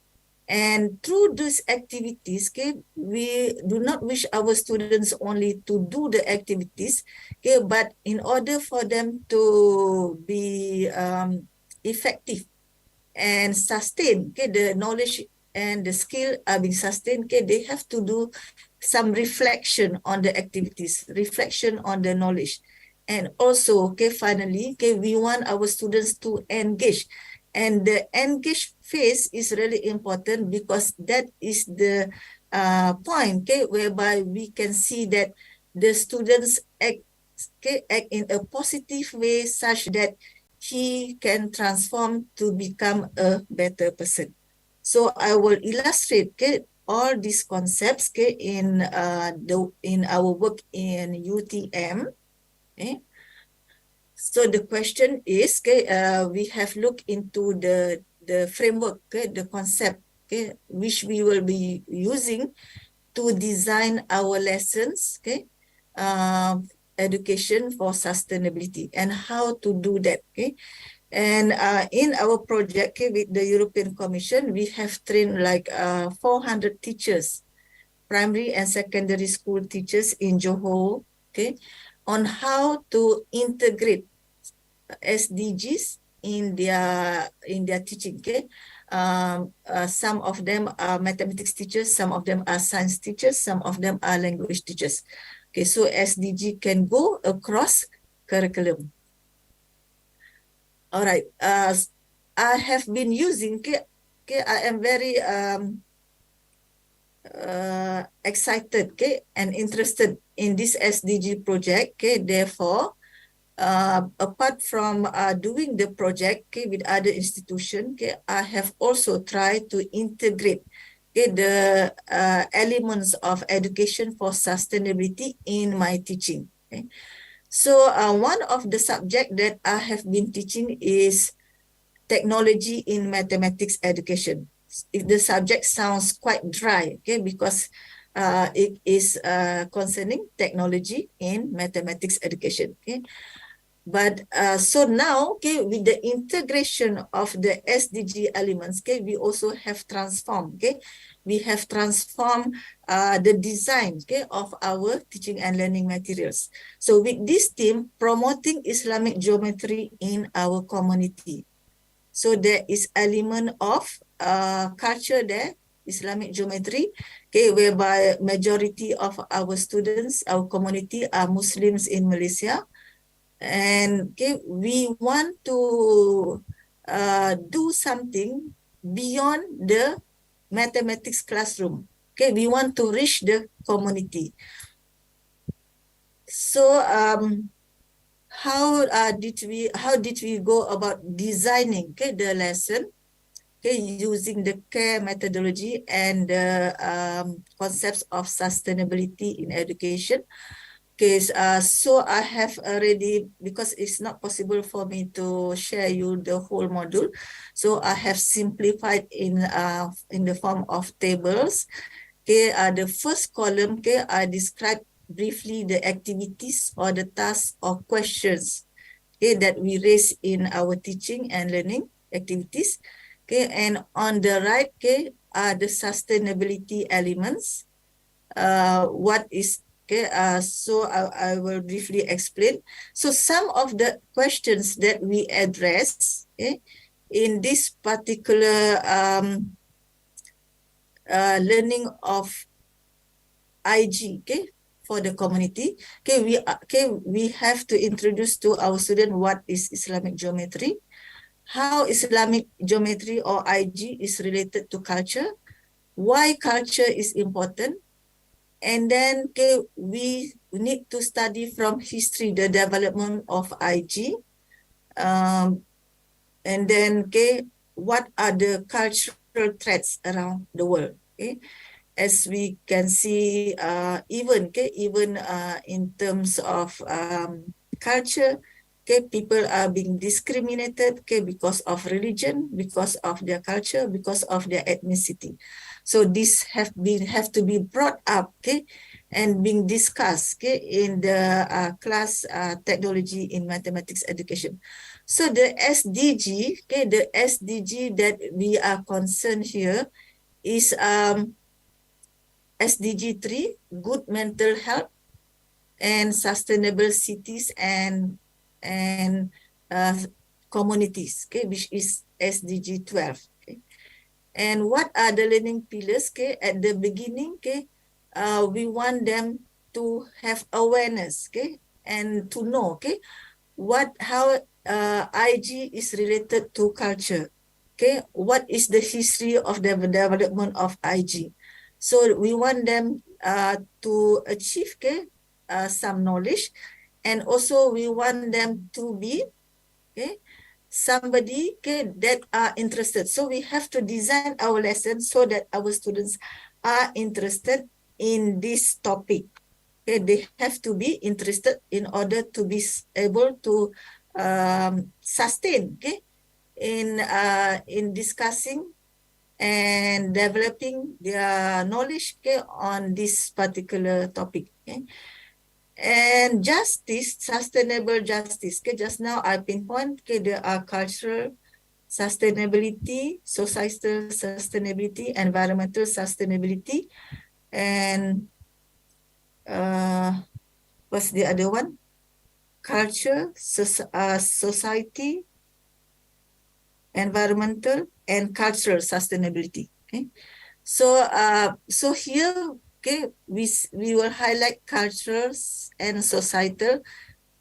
And through these activities, okay, we do not wish our students only to do the activities, okay, but in order for them to be effective and sustain, okay, the knowledge and the skill are being sustained, okay, they have to do some reflection on the activities, reflection on the knowledge. And also, okay, finally, okay, we want our students to engage. And the engage phase is really important because that is the point, okay, whereby we can see that the students act in a positive way such that he can transform to become a better person. So I will illustrate, okay, all these concepts, okay, in our work in UTM. Okay. So the question is, okay, we have looked into the framework, okay, the concept, okay, which we will be using to design our lessons, okay, education for sustainability, and how to do that, okay. And in our project, okay, with the European Commission, we have trained like 400 teachers, primary and secondary school teachers in Johor, okay, on how to integrate SDGs in their teaching, okay. Some of them are mathematics teachers, some of them are science teachers, some of them are language teachers. Okay, so SDG can go across curriculum. All right, I have been using, okay, okay, I am very excited, okay, and interested in this SDG project. Okay, therefore, apart from doing the project, okay, with other institutions, okay, I have also tried to integrate, okay, the elements of education for sustainability in my teaching. Okay. So one of the subject that I have been teaching is technology in mathematics education. If the subject sounds quite dry, okay, because it is concerning technology in mathematics education. Okay. But so now, okay, with the integration of the SDG elements, okay, we also have transformed, okay, we have transformed the design, okay, of our teaching and learning materials. So with this team, promoting Islamic geometry in our community. So there is element of culture there, Islamic geometry, okay, whereby majority of our students, our community are Muslims in Malaysia. And okay, we want to do something beyond the mathematics classroom. Okay, we want to reach the community. So how did we go about designing, okay, the lesson, okay, using the CARE methodology and the concepts of sustainability in education. Okay, so I have already, because it's not possible for me to share you the whole module, so I have simplified in the form of tables. Okay, the first column, okay, I describe briefly the activities or the tasks or questions, okay, that we raise in our teaching and learning activities. Okay, and on the right, okay, are the sustainability elements. What is, okay, so I will briefly explain. So some of the questions that we address, okay, in this particular learning of IG, okay, for the community, okay, we have to introduce to our student what is Islamic geometry, how Islamic geometry or IG is related to culture, why culture is important. And then, okay, we need to study from history the development of IG. And then, okay, what are the cultural threats around the world? Okay, as we can see, even in terms of culture, okay, people are being discriminated, okay, because of religion, because of their culture, because of their ethnicity. So this have to be brought up, okay, and being discussed, okay, in the class technology in mathematics education. So the SDG, okay, the SDG that we are concerned here is SDG 3, good mental health and sustainable cities and communities, okay, which is SDG 12. Okay. And what are the learning pillars? Okay, at the beginning, okay, we want them to have awareness, okay, and to know, okay, how IG is related to culture. Okay, what is the history of the development of IG? So we want them to achieve, okay, some knowledge, and also we want them to be, okay, somebody, okay, that are interested. So we have to design our lesson so that our students are interested in this topic. Okay, they have to be interested in order to be able to sustain, okay, in discussing and developing their knowledge, okay, on this particular topic. Okay. And justice, sustainable justice. Okay, just now I pinpoint, okay, there are cultural sustainability, societal sustainability, environmental sustainability, and what's the other one? Culture, society, environmental, and cultural sustainability. Okay, so so here, okay, we will highlight cultural and societal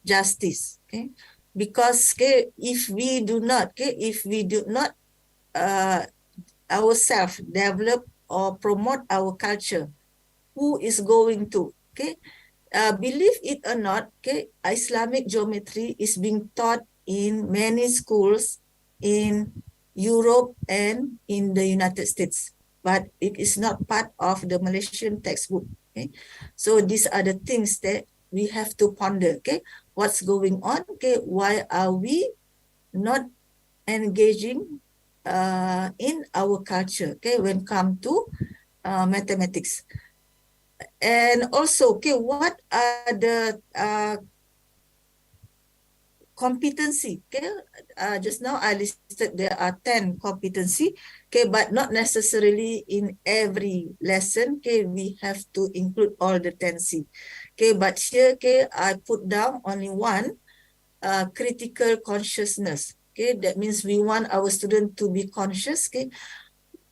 justice. Okay, because, okay, if we do not ourselves develop or promote our culture, who is going to, okay? Believe it or not, okay, Islamic geometry is being taught in many schools in Europe and in the United States, but it is not part of the Malaysian textbook. Okay, so these are the things that we have to ponder. Okay, what's going on? Okay, why are we not engaging in our culture? Okay, when come to mathematics. And also, okay, what are the competency? Okay, just now I listed there are 10 competency. Okay, but not necessarily in every lesson. Okay, we have to include all the 10C. Okay, but here, okay, I put down only one, critical consciousness. Okay, that means we want our student to be conscious. Okay,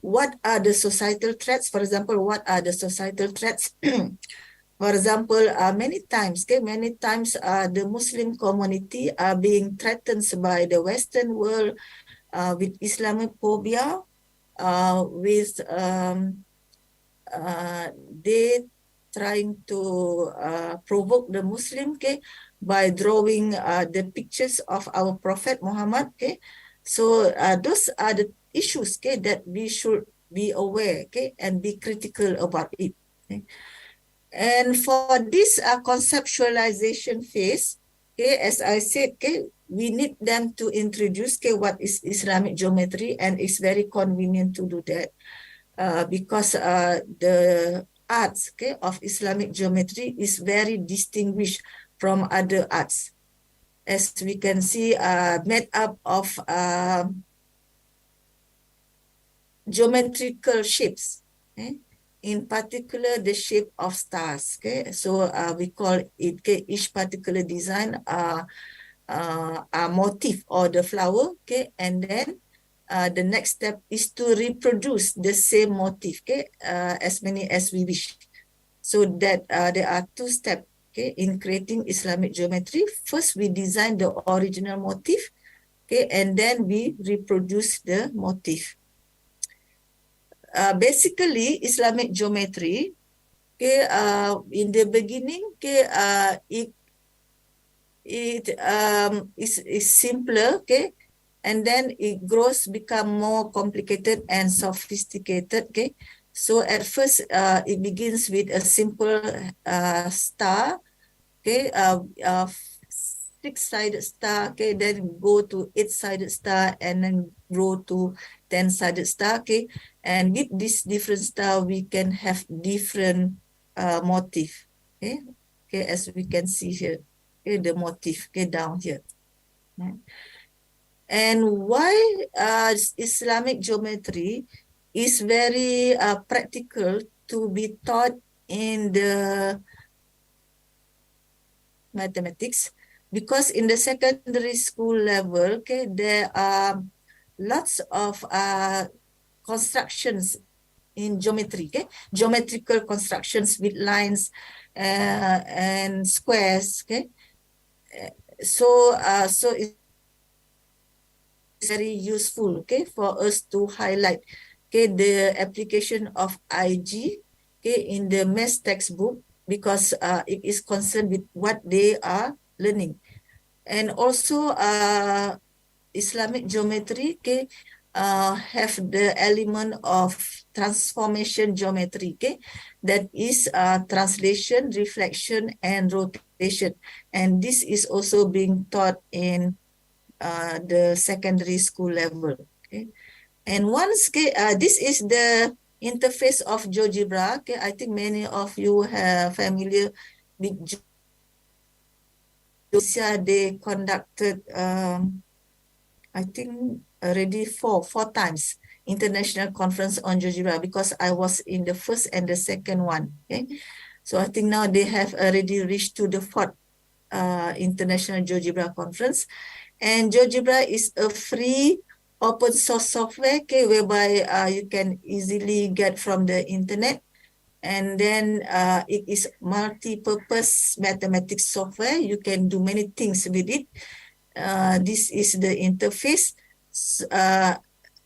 what are the societal threats? For example, what are the societal threats? For example, many times the Muslim community are being threatened by the Western world with Islamophobia, with they trying to provoke the Muslim, okay, by drawing the pictures of our Prophet Muhammad. Okay, so those are the issues, okay, that we should be aware, okay, and be critical about it. Okay. And for this conceptualization phase, okay, as I said, okay, we need them to introduce, okay, what is Islamic geometry, and it's very convenient to do that because the arts, okay, of Islamic geometry is very distinguished from other arts. As we can see, made up of geometrical shapes, okay? In particular the shape of stars. Okay, so we call it, okay, each particular design a motif or the flower. Okay, and then the next step is to reproduce the same motif, okay, as many as we wish. So that there are two steps, okay, in creating Islamic geometry. First, we design the original motif, okay, and then we reproduce the motif. Basically, Islamic geometry, okay, in the beginning, okay, it is simpler, okay, and then it grows, become more complicated and sophisticated. Okay, so at first, it begins with a simple star, okay, six-sided star, okay, then go to eight-sided star, and then grow to 10-sided star. Okay, and with this different star, we can have different motif. Okay, okay, as we can see here, okay, the motif, okay, down here. Right. And why Islamic geometry is very practical to be taught in the mathematics? Because in the secondary school level, okay, there are lots of constructions in geometry, okay, geometrical constructions with lines and squares. Okay, so it's very useful, okay, for us to highlight, okay, the application of IG, okay, in the math textbook, because it is concerned with what they are learning. And also Islamic geometry, okay, have the element of transformation geometry, okay, that is translation, reflection, and rotation. And this is also being taught in the secondary school level. Okay, and once, okay, this is the interface of GeoGebra. Okay, I think many of you are familiar with GeoGebra. They conducted, I think already four times international conference on GeoGebra, because I was in the first and the second one. Okay, so I think now they have already reached to the fourth international GeoGebra conference. And GeoGebra is a free open source software, okay, whereby you can easily get from the internet. And then it is multi-purpose mathematics software. You can do many things with it. This is the interface.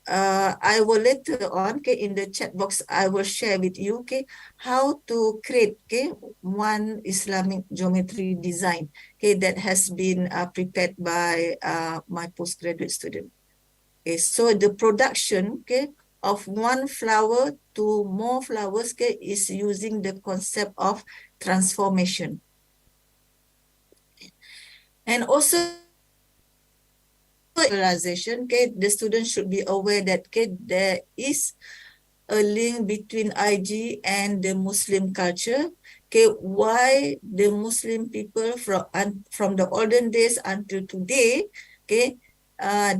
I will later on, okay, in the chat box, I will share with you, okay, how to create, okay, one Islamic geometry design, okay, that has been prepared by my postgraduate student. Okay, so the production, okay, of one flower to more flowers, okay, is using the concept of transformation. And also, realization, okay, the student should be aware that, okay, there is a link between IG and the Muslim culture. Okay, why the Muslim people from the olden days until today, okay,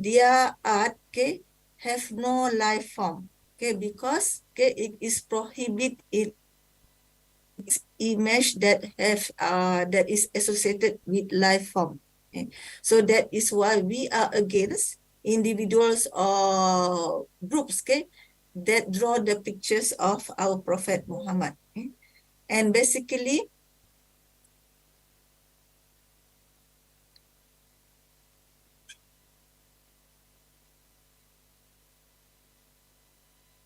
their art, okay, have no life form. Okay, because, okay, it is prohibited in image that is associated with life form. Okay. So that is why we are against individuals or groups, okay, that draw the pictures of our Prophet Muhammad. Okay. And basically,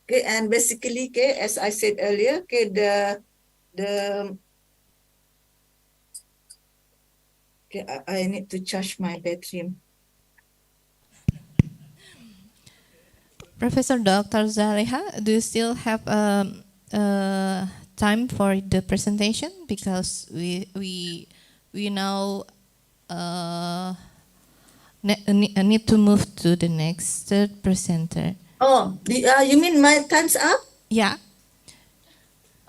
okay, as I said earlier, okay, I need to charge my battery. Professor Dr. Zaleha, do you still have time for the presentation? Because we now need to move to the next presenter. Oh, you mean my time's up? Yeah.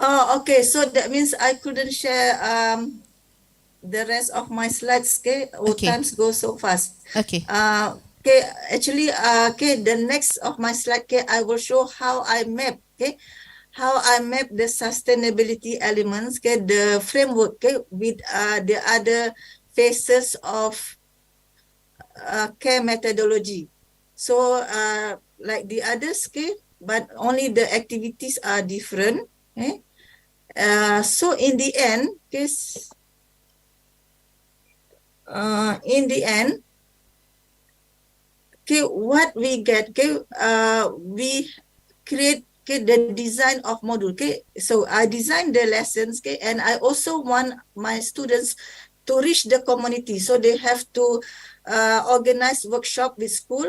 Oh, okay. So that means I couldn't share the rest of my slides. Okay, times go so fast. Okay. Okay, actually, okay, the next of my slide, okay, I will show how I map, okay, how I map the sustainability elements, okay, the framework, okay, with the other phases of care methodology. So, like the others, okay, but only the activities are different. Okay. So in the end, okay, okay, what we get, okay, we create, okay, the design of module. Okay, so I designed the lessons, okay, and I also want my students to reach the community. So they have to organize workshop with school,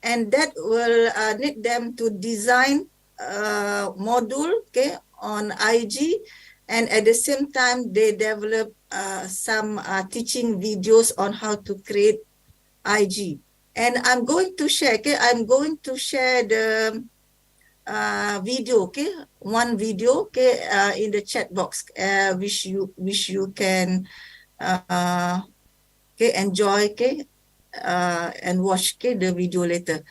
and that will need them to design module, okay, on IG, and at the same time they develop some teaching videos on how to create IG. And I'm going to share, okay, the video, okay, one video, okay, in the chat box, which you can okay, enjoy, okay, and watch, okay, the video later.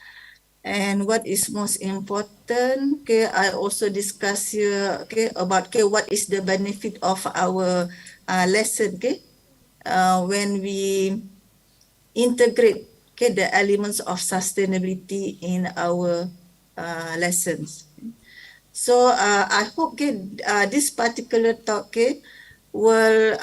And what is most important, okay, I also discuss here, okay, about, okay, what is the benefit of our lesson, okay, when we integrate, okay, the elements of sustainability in our lessons. So I hope, okay, this particular talk, okay, will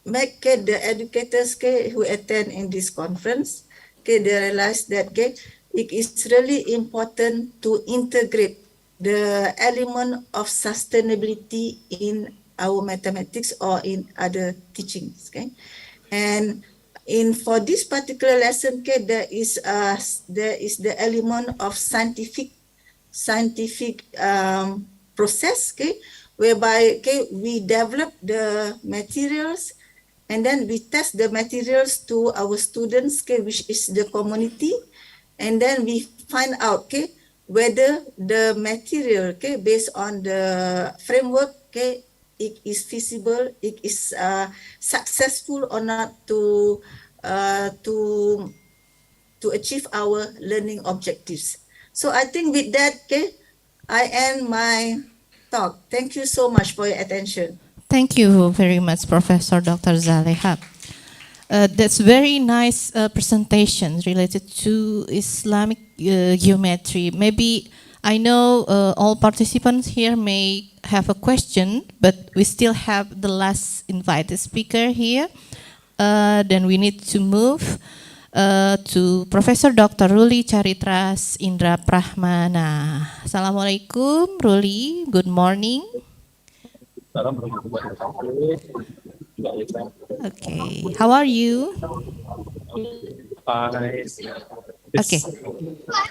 make, okay, the educators, okay, who attend in this conference, okay, they realize that, okay, it is really important to integrate the element of sustainability in our mathematics or in other teachings, okay. And for this particular lesson, okay, there is the element of scientific process, okay, whereby, okay, we develop the materials and then we test the materials to our students, okay, which is the community, and then we find out, okay, whether the material, okay, based on the framework, okay, it is feasible, it is successful or not to achieve our learning objectives. So I think with that, okay, I end my talk. Thank you so much for your attention. Thank you very much, Professor Dr. Zaleha. That's very nice presentation related to Islamic geometry. Maybe I know all participants here may have a question, but we still have the last invited speaker here. Then we need to move. to Professor Dr. Ruli Charitras Indra Prahmana. Assalamualaikum, Ruli. Good morning. Okay, how are you? Fine. Okay.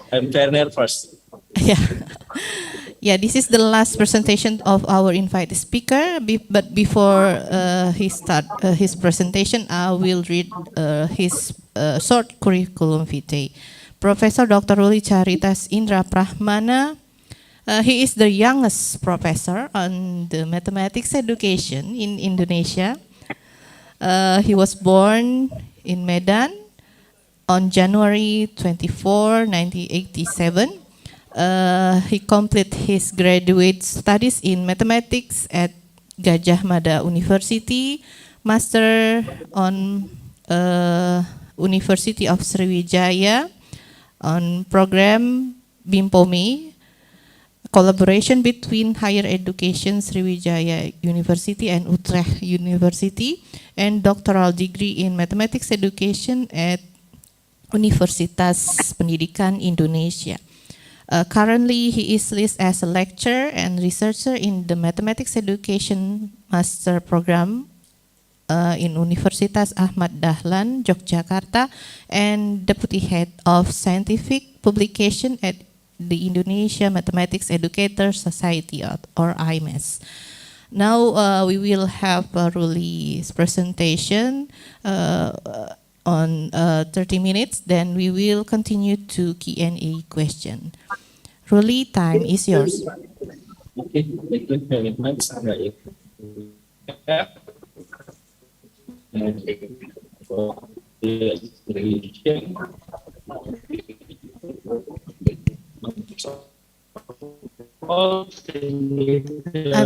I'm very nervous. Yeah. Yeah, this is the last presentation of our invited speaker. But before he start his presentation, I will read his short curriculum vitae. Professor Dr. Ruli Charitas Indra Prahmana. He is the youngest professor on the mathematics education in Indonesia. He was born in Medan on January 24, 1987. He completed his graduate studies in mathematics at Gajah Mada University, master on University of Sriwijaya on program BIMPOMI, collaboration between higher education Sriwijaya University and Utrecht University, and doctoral degree in mathematics education at Universitas Pendidikan Indonesia. Currently, he is listed as a lecturer and researcher in the Mathematics Education Master Program in Universitas Ahmad Dahlan, Yogyakarta, and Deputy Head of Scientific Publication at the Indonesia Mathematics Educators Society, or IMES. Now we will have Ruli's presentation on 30 minutes, then we will continue to Q&A question. Ruli, time is yours. Okay, thank you very much. I'm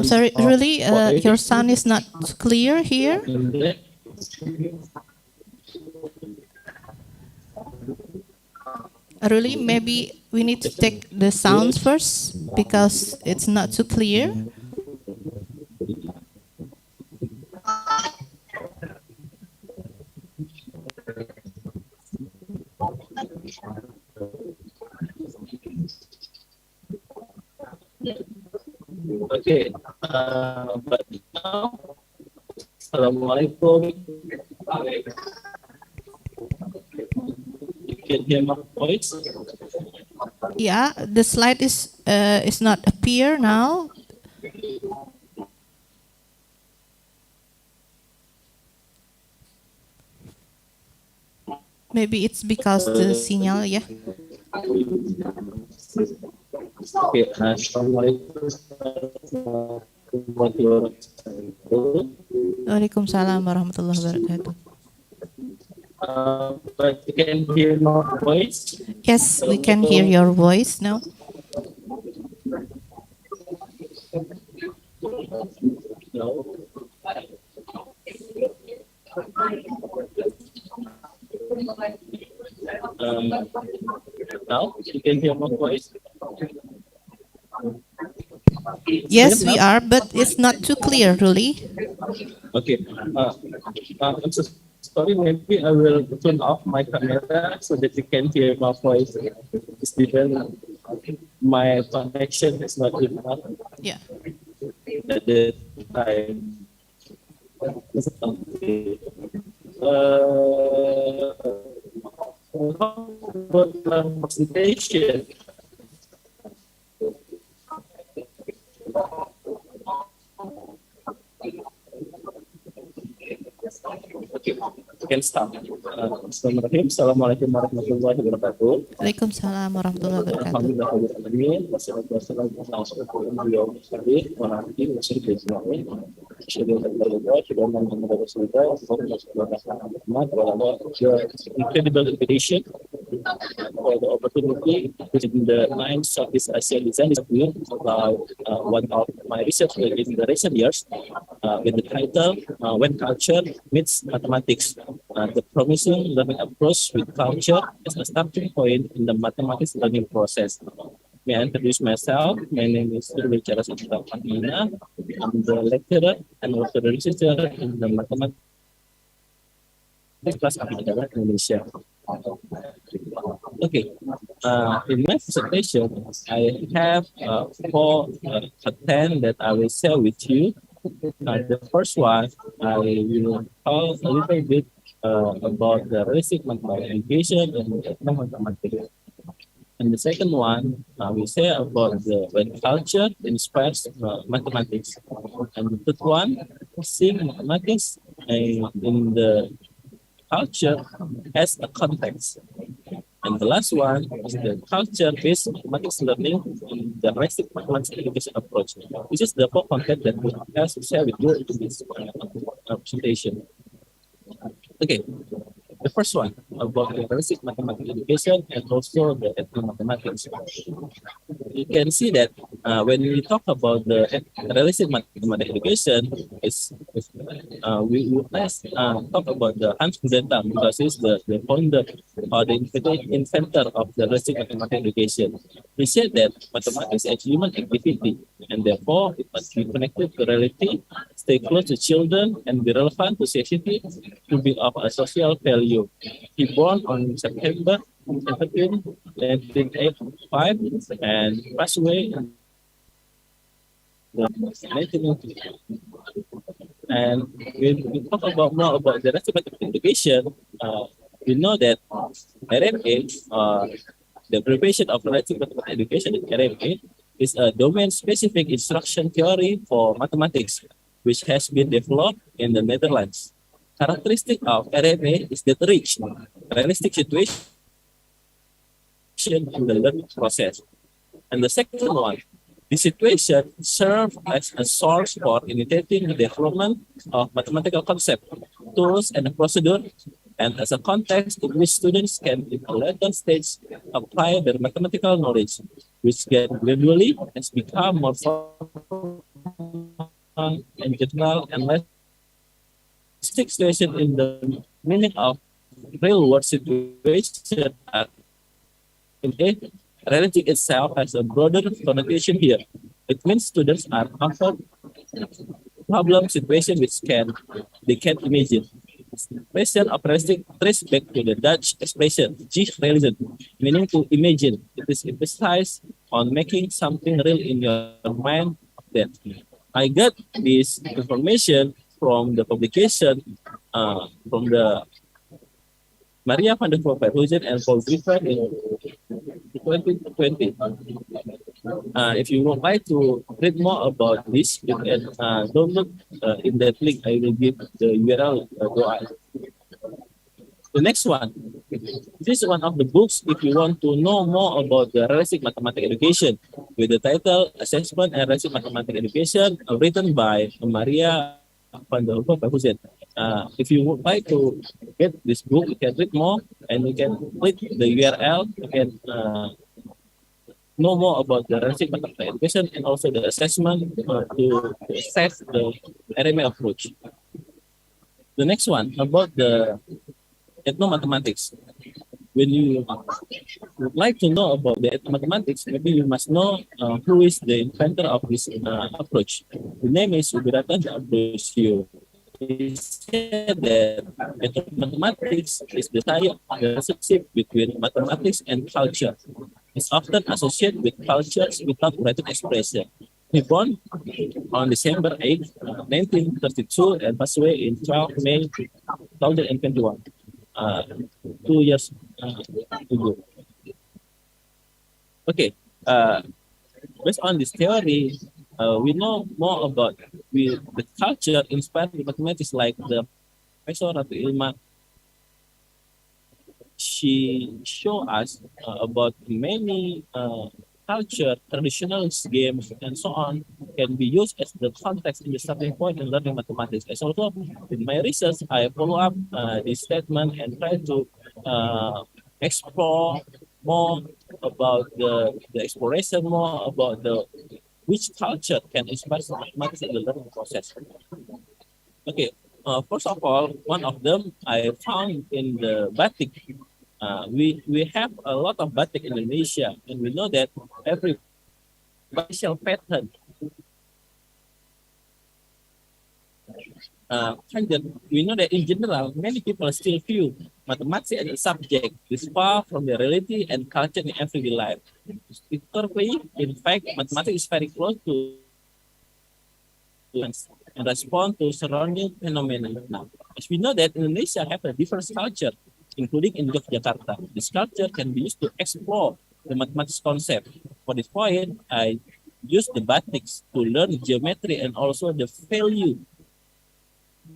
sorry, Ruli, your sound is not clear here. Really, maybe we need to take the sounds first because it's not too clear. Okay, but now, Assalamualaikum. You can hear my voice? Yeah, the slide is not appear now. Maybe it's because the signal, yeah. Okay, Assalamualaikum. Waalaikumsalam warahmatullahi wabarakatuh. But you can hear my voice? Yes, we can hear your voice now. No. Now you can hear my voice? Yes, we are, but it's not too clear, really. Okay. I'm so sorry. Maybe I will turn off my camera so that you can hear my voice. Even my connection is not enough. Yeah. At the time. About presentation. Okay, you can start. Assalamualaikum warahmatullahi wabarakatuh. Waalaikumsalam warahmatullahi wabarakatuh. Alhamdulillah, wassalatu wassalamu ala asyrofil anbiya'i wal mursalin wa ala alihi wa sahbihi ajma'in. Asyhadu an la ilaha illallah wa asyhadu anna Muhammadar Rasulullah incredible invitation for the opportunity in the 9th Southeast Asia Design Institute about one of my research in the recent years with the title When Culture Meets Mathematics, the promising learning approach with culture as a starting point in the mathematics learning process. May I introduce myself? My name is Sriwijaya. I'm the lecturer and also the researcher in the mathematics class of Indonesia. Okay, in my presentation, I have four content that I will share with you. The first one, I will talk a little bit about the basic mathematics education and mathematics. And the second one, we say about the when culture inspires mathematics. And the third one, seeing mathematics in the culture as a context. And the last one is the culture-based mathematics learning in the basic mathematics education approach. This is the four content that we have to share with you in this presentation. Okay, the first one about the basic mathematics education and also the mathematics. You can see that when we talk about the realistic mathematics education, we will first talk about the Hans Denta because he's the founder or the inventor of the realistic mathematics education. He said that mathematics is a human activity and therefore it must be connected to reality, stay close to children, and be relevant to society to be of a social value. He born on September 17, 1985 and passed away in 1990. And when we talk about more about the rest of education, we know that RMA, the preparation of relative mathematics education in RMA, is a domain-specific instruction theory for mathematics, which has been developed in the Netherlands. Characteristic of RMA is that rich, realistic situation in the learning process. And the second one, the situation serves as a source for initiating the development of mathematical concepts, tools, and procedure, and as a context in which students can, in a later stage, apply their mathematical knowledge, which can gradually has become more formal and general and less situation in the meaning of real-world situation. In reality itself has a broader connotation here. It means students are offered problem situation which they can imagine. Expression of realistic trace back to the Dutch expression realism, meaning to imagine. It is emphasized on making something real in your mind. That I got this information from the publication from the Maria van der Verheugen and Paul Griffin in 2020. If you would like to read more about this, you can download in that link. I will give the URL below. The next one. This is one of the books if you want to know more about the realistic mathematics education with the title Assessment and Realistic Mathematics Education written by Maria van der Verheugen. If you would like to get this book, you can read more and you can click the URL. You can know more about the realistic mathematics education and also the assessment to assess the RMA approach. The next one about the ethnomathematics. When you would like to know about the ethnomathematics, maybe you must know who is the inventor of this approach. The name is Ubiratan Ambrosio. He said that mathematics is the science of the relationship between mathematics and culture. It's often associated with cultures without written expression. He born on December 8, 1932 and passed away in 12 May 2021, 2 years ago. Okay, based on this theory, we know more about the culture inspired mathematics, like the Professor Ratu Ilma. She showed us about many culture, traditional games, and so on can be used as the context in the starting point in learning mathematics. As also in my research, I follow up this statement and try to explore more about the exploration, more about which culture can inspire mathematics in the learning process. Okay, first of all, one of them I found in the batik. We have a lot of batik in Indonesia, and we know that every facial pattern we know that in general, many people still view mathematics as a subject is far from the reality and culture in everyday life. Historically, in fact, mathematics is very close to and respond to surrounding phenomena. Now, as we know that Indonesia have a diverse culture, including in Yogyakarta. This culture can be used to explore the mathematics concept. For this point, I use the batiks to learn geometry and also the value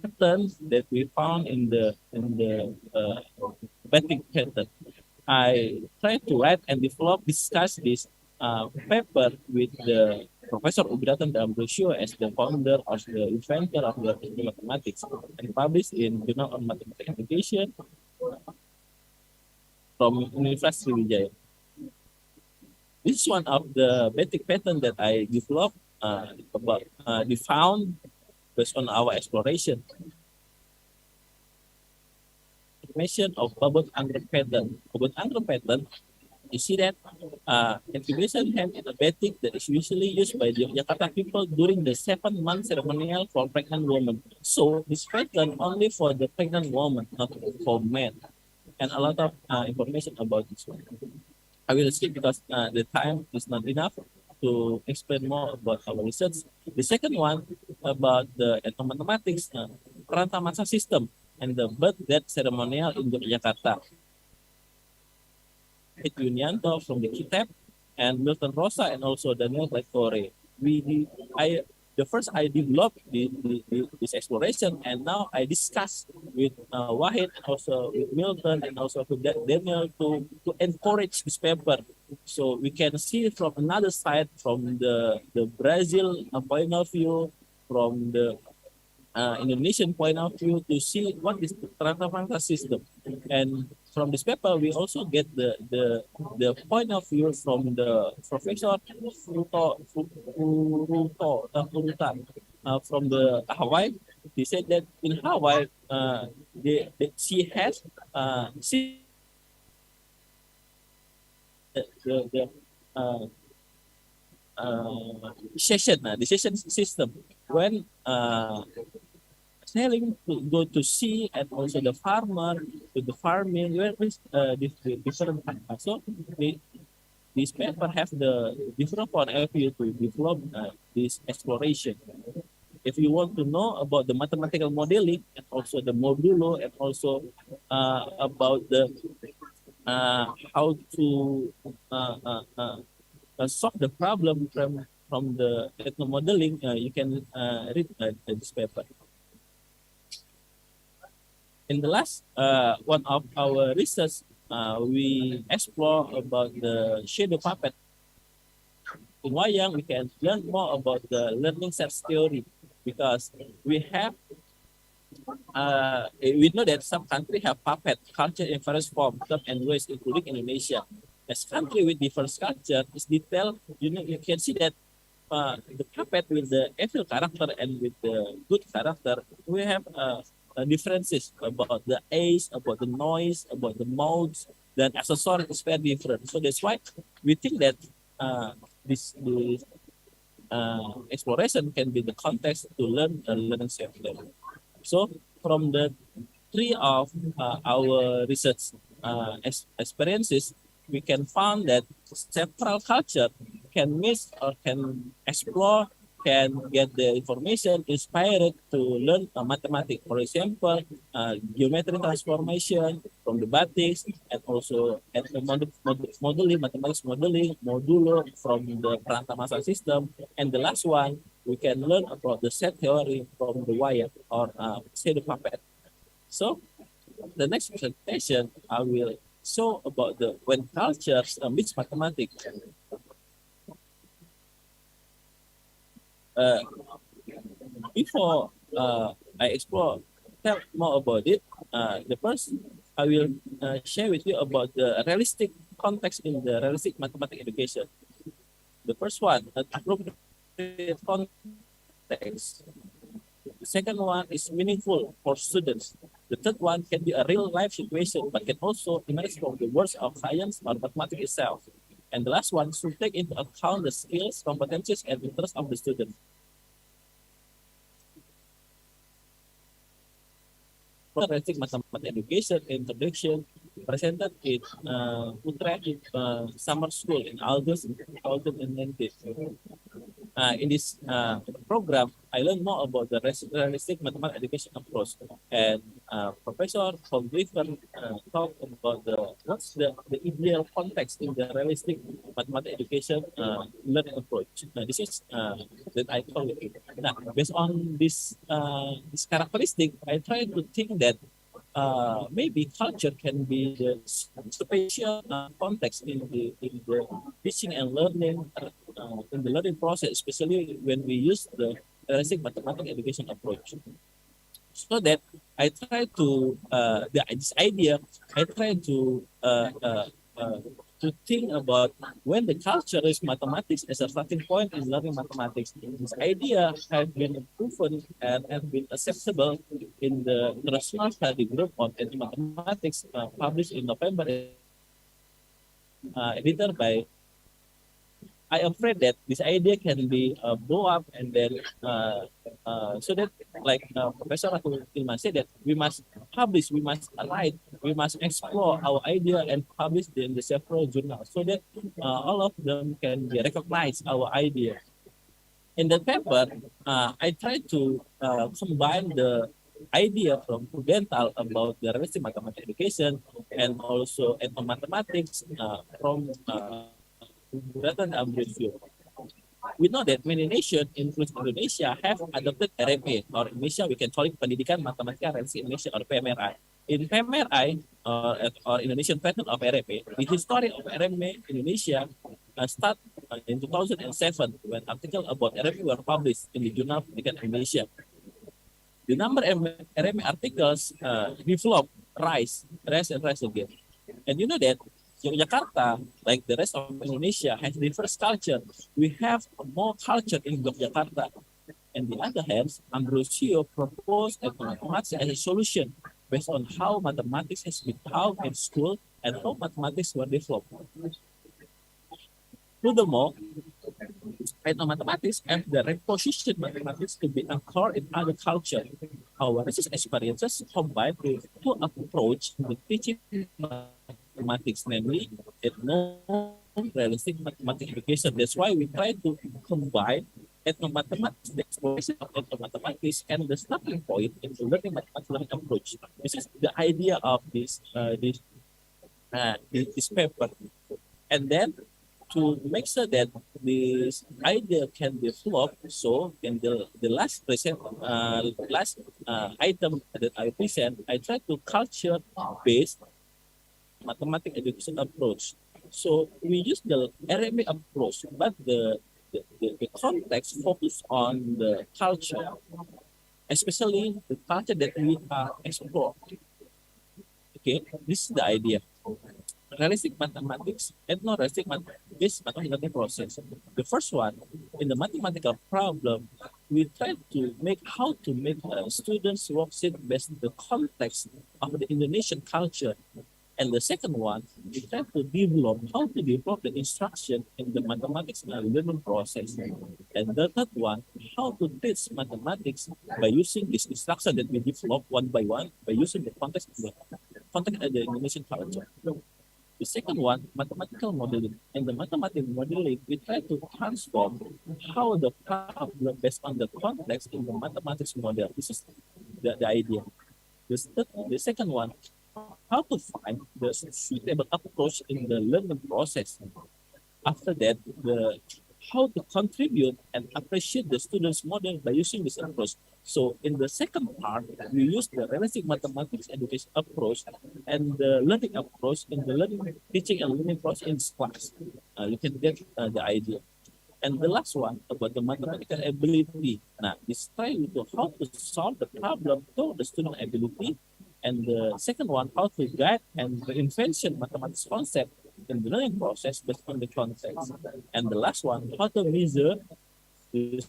patterns that we found in the batik pattern. I try to write and discuss this paper with the Professor Ugratan D'Ambrosio as the founder or the inventor of the mathematics and published in Journal on Mathematics Education from Universitas Sriwijaya. This is one of the basic pattern that I developed we found based on our exploration. Information of Babot Anggrek pattern. Babot Anggrek pattern, you see that incubation hem is a batik that is usually used by the Jakarta people during the 7-month ceremonial for pregnant women. So this pattern only for the pregnant woman, not for men. And a lot of information about this one. I will skip because the time is not enough to explain more about our research. The second one about the mathematics Prantamasa system and the birth death ceremonial in Yogyakarta. Yunianto from the Telp and Milton Rosa and also Daniel Leccore. The first I developed this exploration, and now I discuss with Wahid, also with Milton, and also with Daniel to encourage this paper, so we can see from another side, from the Brazil point of view, from the Indonesian point of view, to see what is the Prantamasa system. And from this paper, we also get the point of view from the Professor from the Hawaii. He said that in Hawaii, she has the session system when selling to go to sea, and also the farmer to the farming, where is different. So this paper have the different point of view to develop this exploration. If you want to know about the mathematical modeling and also the modulo, and also about the how to solve the problem from the ethno modeling, you can read this paper. In the last one of our research, we explore about the shadow puppet. In Wayang, we can learn more about the learning sets theory, because we know that some countries have puppet culture in various forms and ways, including Indonesia. As country with diverse culture is detailed, you can see that the puppet with the evil character and with the good character, we have differences about the age, about the noise, about the modes. Then accessory is very different. So that's why we think that this exploration can be the context to learn learning self-learning. So from the three of our research experiences, we can find that several culture can mix or can explore, can get the information inspired to learn mathematics. For example, geometry transformation from the batiks, and also modeling, mathematics modeling, modulo from the Prantamasa system. And the last one, we can learn about the set theory from the wire or shadow puppet. So the next presentation, I will show about the when cultures mix mathematics. Before I explore, tell more about it, the first I will share with you about the realistic context in the realistic mathematics education. The first one, an appropriate context. The second one is meaningful for students. The third one can be a real life situation, but can also emerge from the words of science or mathematics itself. And the last one should take into account the skills, competencies, and interests of the student. Realistic Mathematics Education Introduction presented in Utrecht Summer School in August 2019. In this program, I learned more about the realistic mathematics education approach, and Professor von Griffen talked about what's the ideal context in the realistic mathematics education learning approach. This is that I call it. Now, based on this characteristic, I try to think that maybe culture can be the spatial context in the teaching and learning in the learning process, especially when we use the realistic mathematics education approach. So that I try to this idea, I try to think about when the culture is mathematics as a starting point in learning mathematics. This idea has been proven and has been acceptable in the International Study Group on Mathematics published in November, edited by. I afraid that this idea can be blow up, and then so that like Professor Rahul Ilman said that we must publish, we must write, we must explore our idea and publish in the several journals so that all of them can be recognized our idea. In the paper, I tried to combine the idea from Prudental about the realistic mathematics education and also mathematics from rather than Ambrosio. We know that many nations, including Indonesia, have adopted RMA, or in Indonesia we can call it Pendidikan Matematika Realistik Indonesia, or PMRI. In PMRI, or Indonesian version of RMA, the history of RMA in Indonesia start in 2007 when articles about RMA were published in the journal Pendidikan Indonesia. The number of RMA articles develop, rise again. And you know that Yogyakarta, like the rest of Indonesia, has diverse culture. We have more culture in Yogyakarta. On the other hand, Ambrosio proposed mathematics as a solution based on how mathematics has been taught in school and how mathematics were developed. Furthermore, mathematics and the reposition mathematics to be anchored in other culture. Our research experiences combine with two approach to teaching mathematics, namely ethno-realistic mathematics education. That's why we try to combine ethno-mathematics, the exploration of ethno-mathematics, and the starting point in the learning mathematics learning approach. This is the idea of this paper. And then to make sure that this idea can develop, so in the last item that I present, I try to culture-based mathematics education approach. So we use the RMA approach, but the context focus on the culture, especially the culture that we are exploring. Okay, this is the idea. Realistic mathematics, ethno-realistic mathematics learning process. The first one, in the mathematical problem, we try to make how to make students worksheet based on the context of the Indonesian culture. And the second one, we try to develop how to develop the instruction in the mathematics learning process. And the third one, how to teach mathematics by using this instruction that we develop one by one by using the context of the Indonesian culture. The second one, mathematical modeling. In the mathematical modeling, we try to transform how the problem based on the context in the mathematics model. This is the idea. The second one, how to find the suitable approach in the learning process. After that, how to contribute and appreciate the students' model by using this approach. So in the second part, we use the realistic mathematics education approach and the learning approach in the teaching and learning process in class. You can get the idea. And the last one about the mathematical ability. Now, this try to how to solve the problem to the student ability. And the second one, how to guide and reinvention mathematics concept in the learning process based on the context. And the last one, how to measure the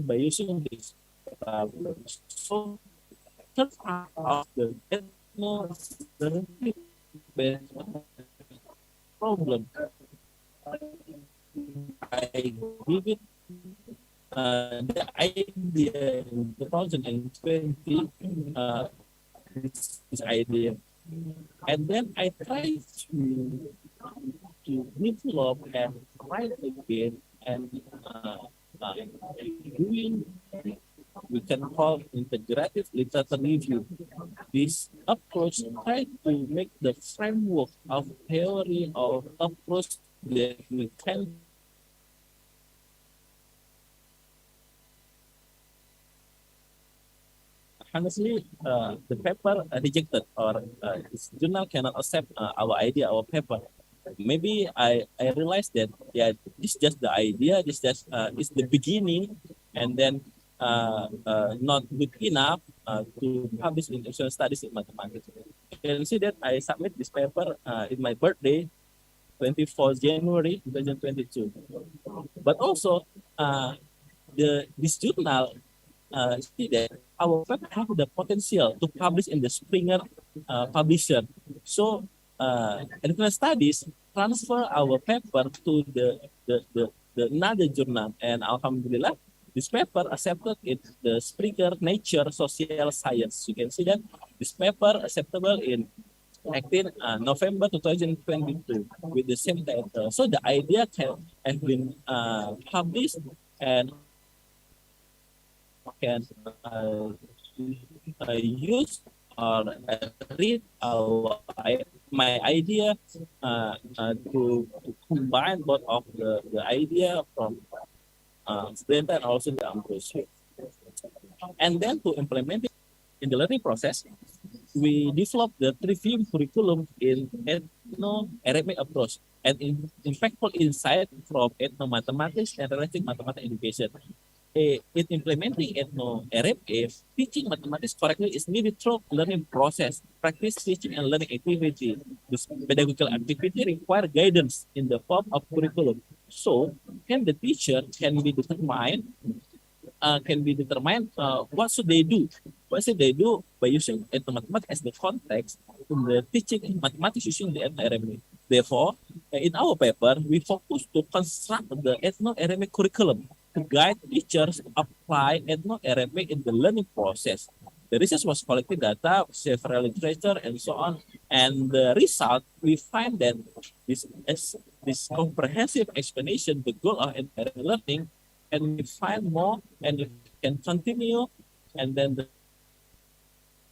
by using this problem. So, third part of the problem, I give it the idea in 2020, this idea, and then I try to develop and write again and uh, doing, we can call integrative literature review. This approach try to make the framework of theory of approach that we can honestly, the paper rejected or this journal cannot accept our idea, our paper. Maybe I realized that this just the idea, this just is the beginning, and then not good enough to publish in International Studies in Mathematics. You can see that I submit this paper in my birthday, 24th January 2022. But also, this journal see that our paper have the potential to publish in the Springer publisher. So, International Studies transfer our paper to the another journal, and Alhamdulillah, this paper accepted in the Springer Nature Social Science. You can see that this paper acceptable in 18 November 2022 with the same title. So the idea has been published and can use or read my idea to combine both of the idea from student and also the approach. And then to implement it in the learning process, we developed the trivium curriculum in ethno-arithmetic approach and impactful insight from ethno-mathematics and relative mathematics education. In implementing ethno-arithmetic, teaching mathematics correctly is needed through learning process, practice, teaching, and learning activity. This pedagogical activity require guidance in the form of curriculum. So, the teacher can be determined what should they do. What should they do by using ethno-mathematics as the context in the teaching mathematics using the ethno-arithmetic. Therefore, in our paper, we focus to construct the ethno-arithmetic curriculum to guide teachers apply ethno-arithmetic in the learning process. The research was collecting data, several literature, and so on. And the result, we find that this comprehensive explanation, the goal of ethno-arithmetic learning, and we find more, and we can continue, and then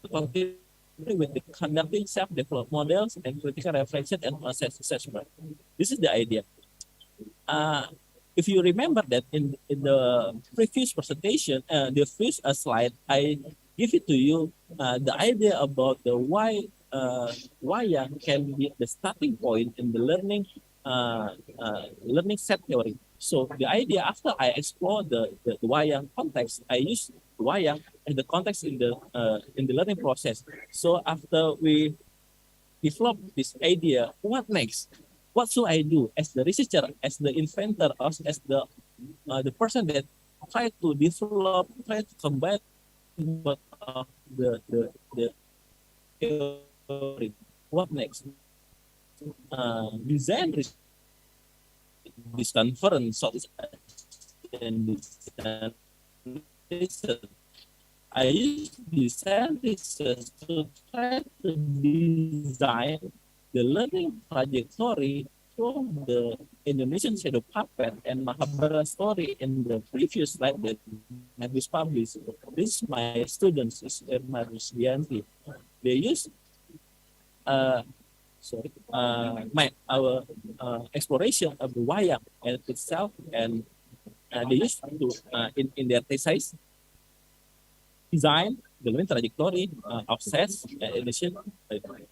continue with the conducting self-developed models and critical reflection and process assessment. This is the idea. If you remember that in the previous presentation, the first slide, I give it to you the idea about the why can be the starting point in the learning set theory. So the idea after I explore the wayang context, I use wayang in the context in the learning process. So after we develop this idea, what next? What should I do as the researcher, as the inventor, or as the person that try to develop, try to combine the theory? What next? Design this conference, so and research. I use design research to try to design the learning trajectory from the Indonesian shadow puppet and Mahabharata story in the previous slide that was published. This my students is Irma Rusdianti. They use our exploration of the wayang and itself, and they used to in their thesis design the learning trajectory of SES edition,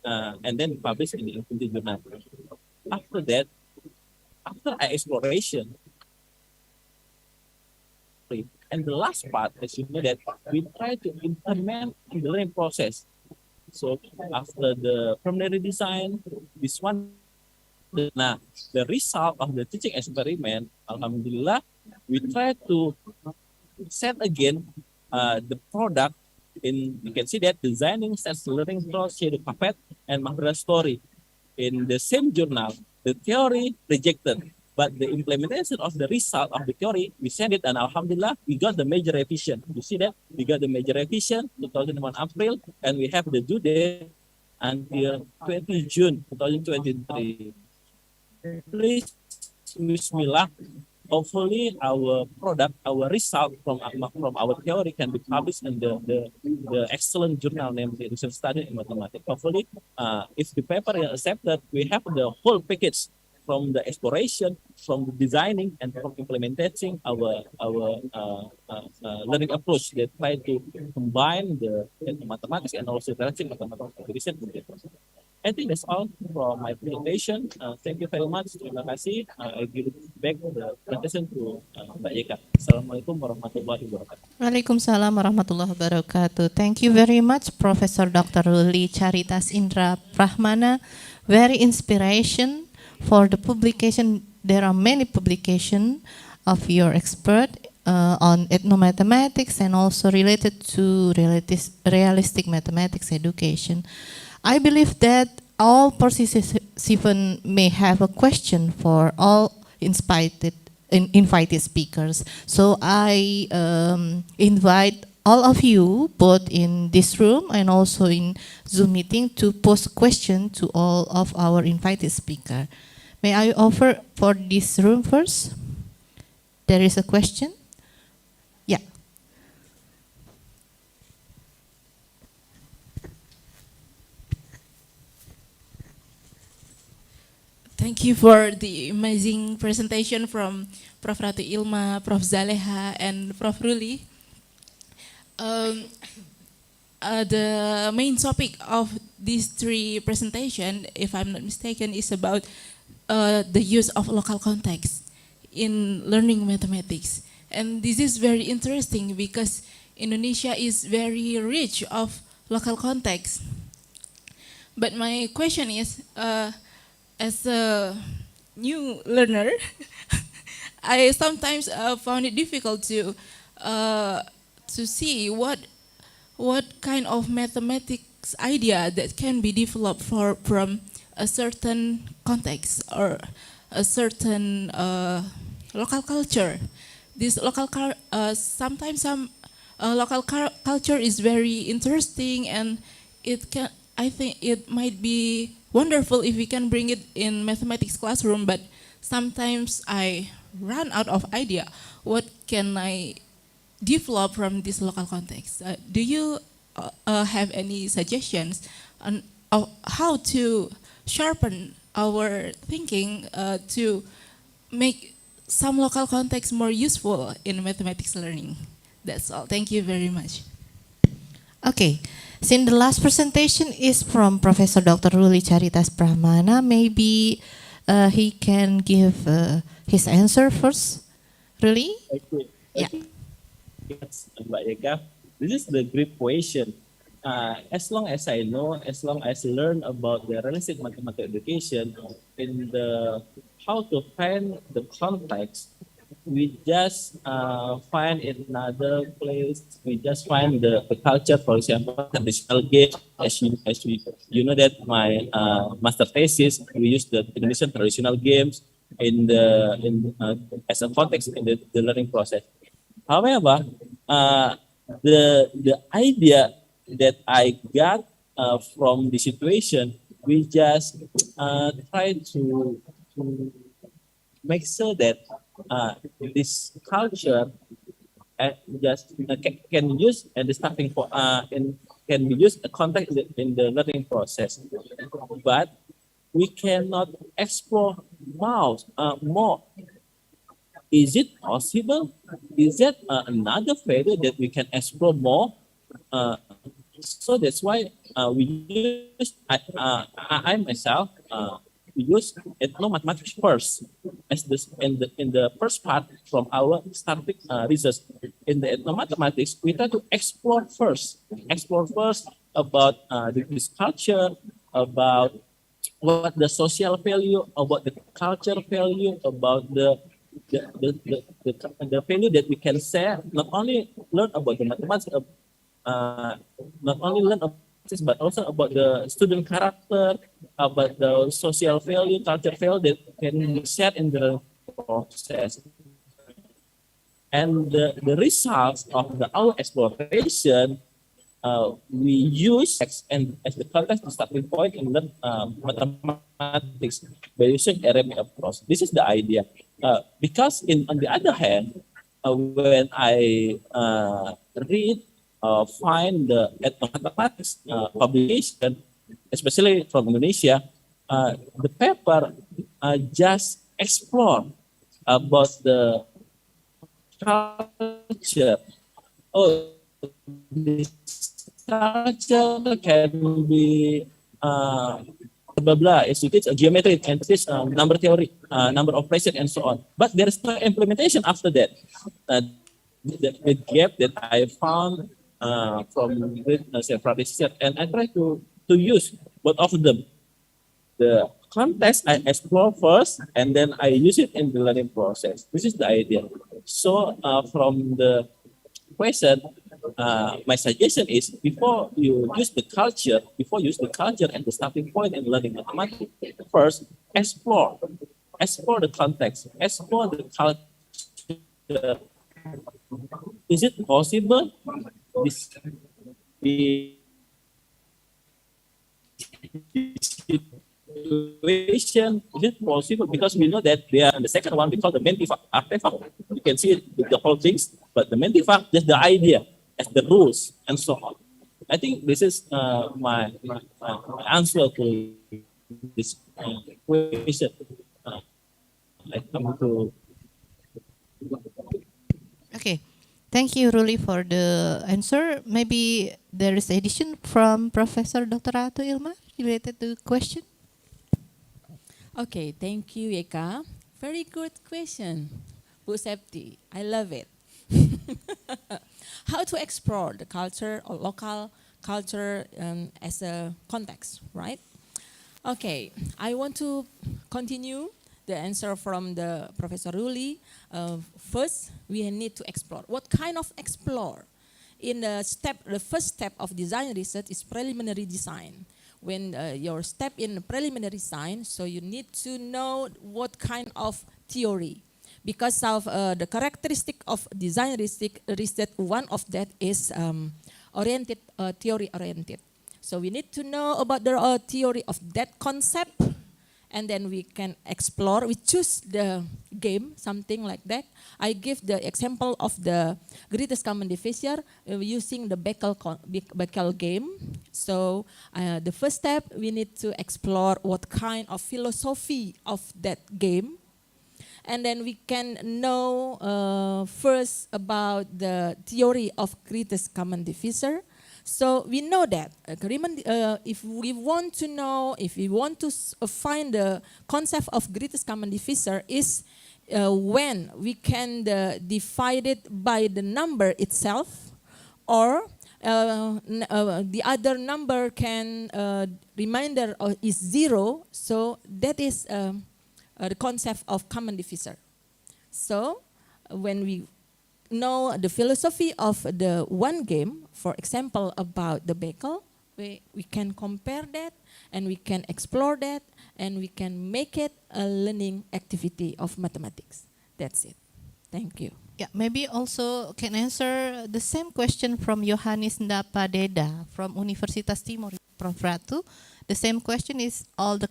and then published in the Ilmu journal. After that, after exploration, and the last part, as you know, that we try to implement in the learning process. So after the preliminary design, this one, now the result of the teaching experiment, alhamdulillah, we try to set again the product in, you can see that designing sense learning through shadow puppet and Mahabharata story in the same journal. The theory rejected, but the implementation of the result of the theory, we send it, and alhamdulillah, we got the major revision. You see that? We got the major revision 2001 April, and we have the due date until 20 June 2023. Please wish me luck. Hopefully, our product, our result from our theory can be published in the excellent journal named Research Study in Mathematics. Hopefully, if the paper is accepted, we have the whole package from the exploration, from the designing, and from implementing our learning approach that try to combine the mathematics and also relative mathematics research. I think that's all for my presentation. Thank you very much. Terima kasih. I give back the presentation to Mbak Yeka. Assalamualaikum warahmatullahi wabarakatuh. Waalaikumsalam warahmatullahi wabarakatuh. Thank you very much, Professor Dr. Ruli Charitas Indra Prahmana. Very inspiration for the publication. There are many publications of your expert on ethnomathematics and also related to realistic mathematics education. I believe that all participants may have a question for all invited speakers. So I invite all of you, both in this room and also in Zoom meeting, to pose question to all of our invited speaker. May I offer for this room first? There is a question? Yeah. Thank you for the amazing presentation from Prof. Ratu Ilma, Prof. Zaleha, and Prof. Ruli. The main topic of these three presentations, if I'm not mistaken, is about the use of local context in learning mathematics. And this is very interesting because Indonesia is very rich of local context. But my question is, as a new learner, I sometimes found it difficult to see what kind of mathematics idea that can be developed from a certain context or a certain local culture. This local sometimes some local culture is very interesting, and I think it might be wonderful if we can bring it in mathematics classroom, but sometimes I run out of idea. What can I develop from this local context? Do you have any suggestions on how to sharpen our thinking to make some local context more useful in mathematics learning? That's all. Thank you very much. Okay. Since the last presentation is from Professor Dr. Ruli Charitas Prahmana, maybe he can give his answer first. Ruli? Okay. Yeah. Yes, Mbak Yeka. This is the great question. As long as I know, as long as I learn about the realistic mathematics education, in the how to find the context, we just find in another place. We just find the culture, for example, traditional game. As you know that my master thesis, we use the Indonesian traditional games as a context in the learning process. However, the idea that I got from the situation, we just try to make sure that this culture just can use and the starting for and can be used a context in the learning process, but we cannot explore more. Is it possible? Is that another value that we can explore more? So that's why we use I myself we use ethnomathematics first as this in the first part from our starting research. In the ethnomathematics, we try to explore first about this culture, about what the social value, about the cultural value, about the value that we can share. Not only learn about the mathematics, not only learn about this, but also about the student character, about the social value, cultural value that can be shared in the process. And the results of our exploration, we use X and as the context to starting point in the mathematics by using arithmetic approach. This is the idea. Because on the other hand, when I read find the mathematics publication, especially from Indonesia, the paper just explore about the culture. Oh, this culture can be blah blah. As you teach geometry and teach number theory, number operation, and so on. But there is no implementation after that. The gap that I found from several research, and I try to use both of them. The context I explore first, and then I use it in the learning process. This is the idea. So from the question, my suggestion is before you use the culture and the starting point in learning mathematics, first explore the context, explore the culture. Is it possible this situation? Is it possible? Because we know that they are the second one, we call the mentifact artifact. You can see the whole things, but the mentifact is the idea as the rules and so on. I think this is my answer to this question. I come to. Okay, thank you, Ruli, for the answer. Maybe there is addition from Professor Dr. Ratu Ilma related to the question. Okay, thank you, Eka. Very good question, Bu Septi. I love it. How to explore the culture or local culture as a context, right? Okay, I want to continue the answer from the Professor Ruli. First, we need to explore. What kind of explore? In the first step of design research is preliminary design. When your step in preliminary design, so you need to know what kind of theory. Because of the characteristic of design research, one of that is theory oriented. So we need to know about the theory of that concept, and then we can explore. We choose the game, something like that. I give the example of the greatest common divisor using the Beckel game. So the first step, we need to explore what kind of philosophy of that game. And then we can know first about the theory of greatest common divisor. So we know that if we want to know, if we want to find the concept of greatest common divisor is when we can divide it by the number itself, or the other number can remainder is 0. So that is the concept of common divisor. So when we know the philosophy of the one game, for example, about the Beckel, we can compare that and we can explore that and we can make it a learning activity of mathematics. That's it. Thank you. Yeah, maybe also can answer the same question from Yohanes Ndapadeda from Universitas Timur, Prof. Ratu. The same question is all the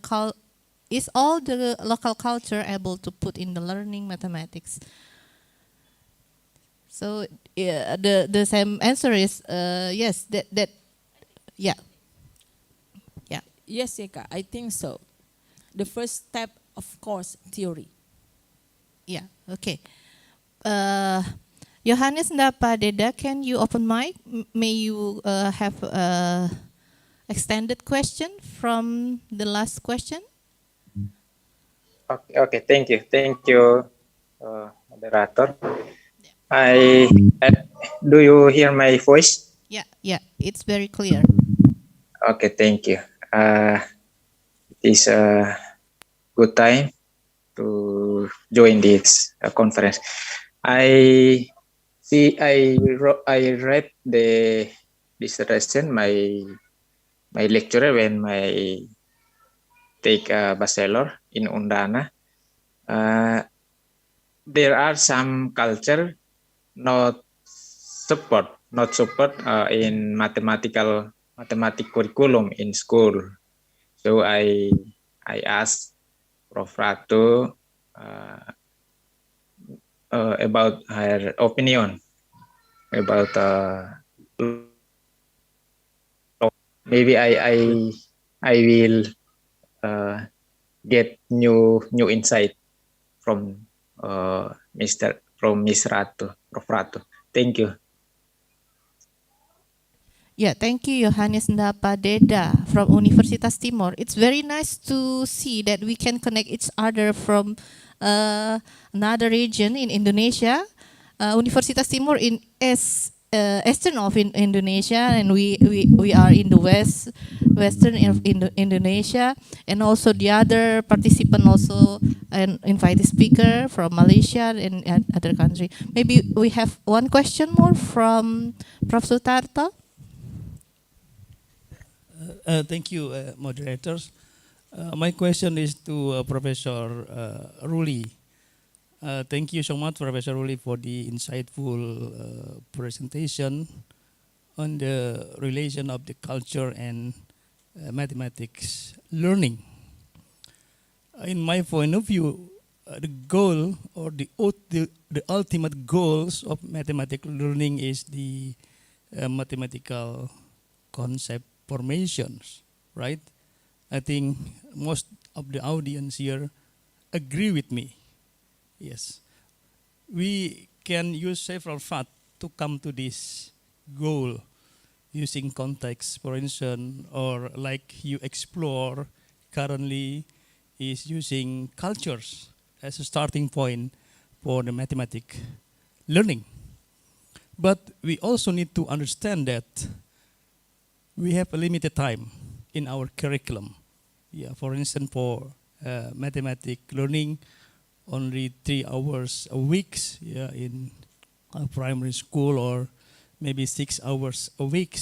local culture able to put in the learning mathematics? So the same answer is yes. Yeah. Yes, Eka, I think so. The first step, of course, theory. Yeah. Okay. Yohanes Ndapadeda, can you open mic? May you have extended question from the last question? Okay, thank you, moderator. Do you hear my voice? Yeah, it's very clear. Okay, thank you. It is a good time to join this conference. I read the dissertation my lecturer when take a bachelor in Undana. there are some culture not support in mathematic curriculum in school. So I asked Prof. Ratu about her opinion about maybe I will get new insight from Miss Ratu, Prof. Ratu. Thank you. Yeah, thank you, Yohanes Ndapa Deda from Universitas Timor. It's very nice to see that we can connect each other from another region in Indonesia. Universitas Timor is eastern of Indonesia, and we are in the western of Indonesia, and also the other participant also an invited speaker from Malaysia and other country. Maybe we have one question more from Prof. Sutarto. Thank you, moderators. My question is to Professor Ruli. Thank you so much, Professor Ruli, for the insightful presentation on the relation of the culture and mathematics learning. In my point of view, the goal or the ultimate goals of mathematical learning is the mathematical concept formations, right? I think most of the audience here agree with me. Yes. We can use several facts to come to this goal using context, for instance, or like you explore currently is using cultures as a starting point for the mathematics learning. But we also need to understand that we have a limited time in our curriculum. Yeah, for instance, for mathematics learning, only 3 hours a week, yeah, in primary school, or maybe 6 hours a week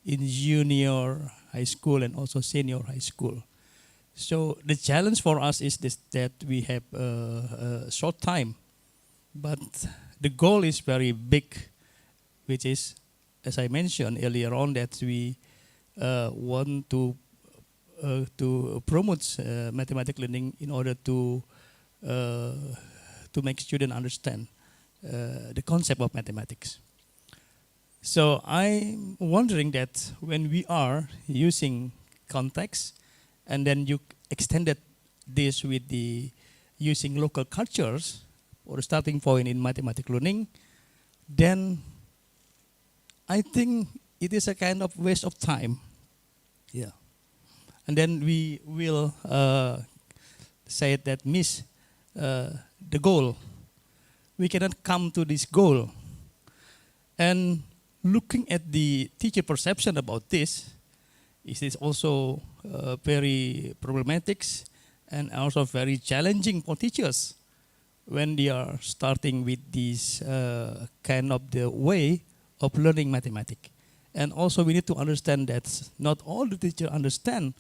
in junior high school and also senior high school. So the challenge for us is that we have a short time, but the goal is very big, which is, as I mentioned earlier on, that we want to promote mathematics learning in order to make students understand the concept of mathematics. So I'm wondering that when we are using context, and then you extended this with the using local cultures or starting point in mathematics learning, then I think it is a kind of waste of time. Yeah. And then we will say that miss the goal. We cannot come to this goal. And looking at the teacher perception about this, it is also very problematic and also very challenging for teachers when they are starting with this kind of the way of learning mathematics. And also we need to understand that not all the teachers understand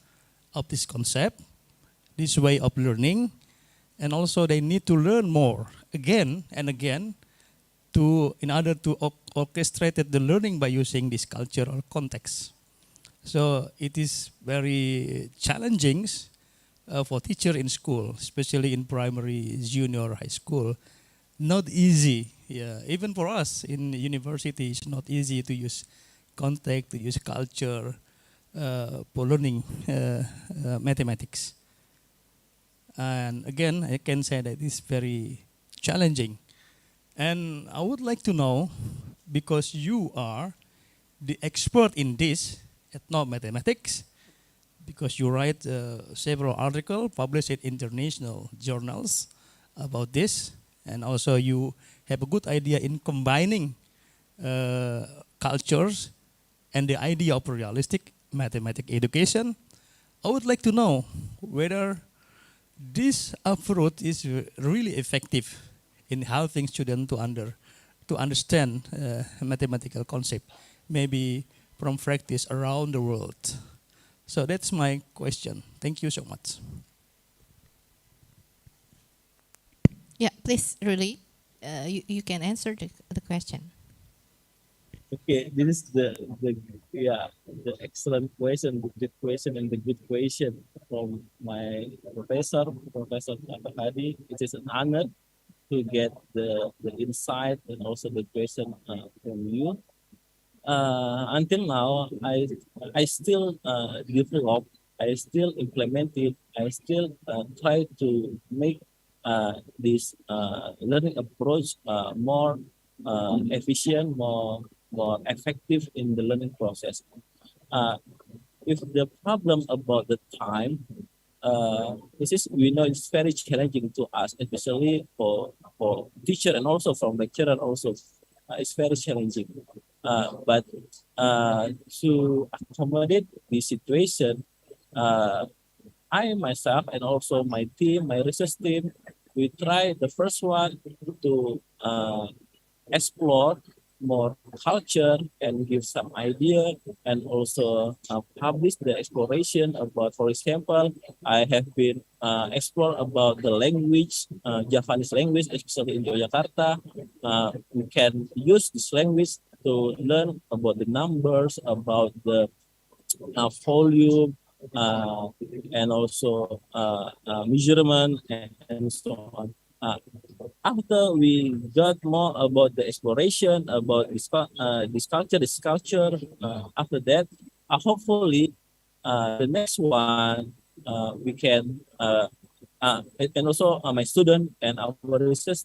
of this concept, this way of learning, and also they need to learn more again and again in order to orchestrate the learning by using this cultural context. So it is very challenging for teacher in school, especially in primary, junior, high school. Not easy, yeah. Even for us in university, it's not easy to use context, to use culture for learning mathematics. And again, I can say that it's very challenging. And I would like to know, because you are the expert in this, ethnomathematics, because you write several articles published in international journals about this, and also you have a good idea in combining cultures and the idea of realistic mathematics education. I would like to know whether this approach is really effective in helping students to understand mathematical concept, maybe from practice around the world. So that's my question. Thank you so much. Yeah, please, Ruli. you can answer the question. Okay, this is the excellent question, the good question, and the good question from my Professor Hadi. It is an honor to get the insight and also the question from you. Until now, I still develop, I still implement it, I still try to make this learning approach more efficient, more effective in the learning process. If the problem about the time, this is, we know it's very challenging to us, especially for teacher and also from lecturer also. It's very challenging. But to accommodate this situation, I myself and also my team, my research team, we try the first one to explore more culture and give some idea and also publish the exploration about, for example, I have been explore about the language, Javanese language, especially in Yogyakarta. We can use this language to learn about the numbers, about the volume, and also measurement and so on. After we got more about the exploration, about this culture, after that, hopefully, the next one we can, and also my student and our research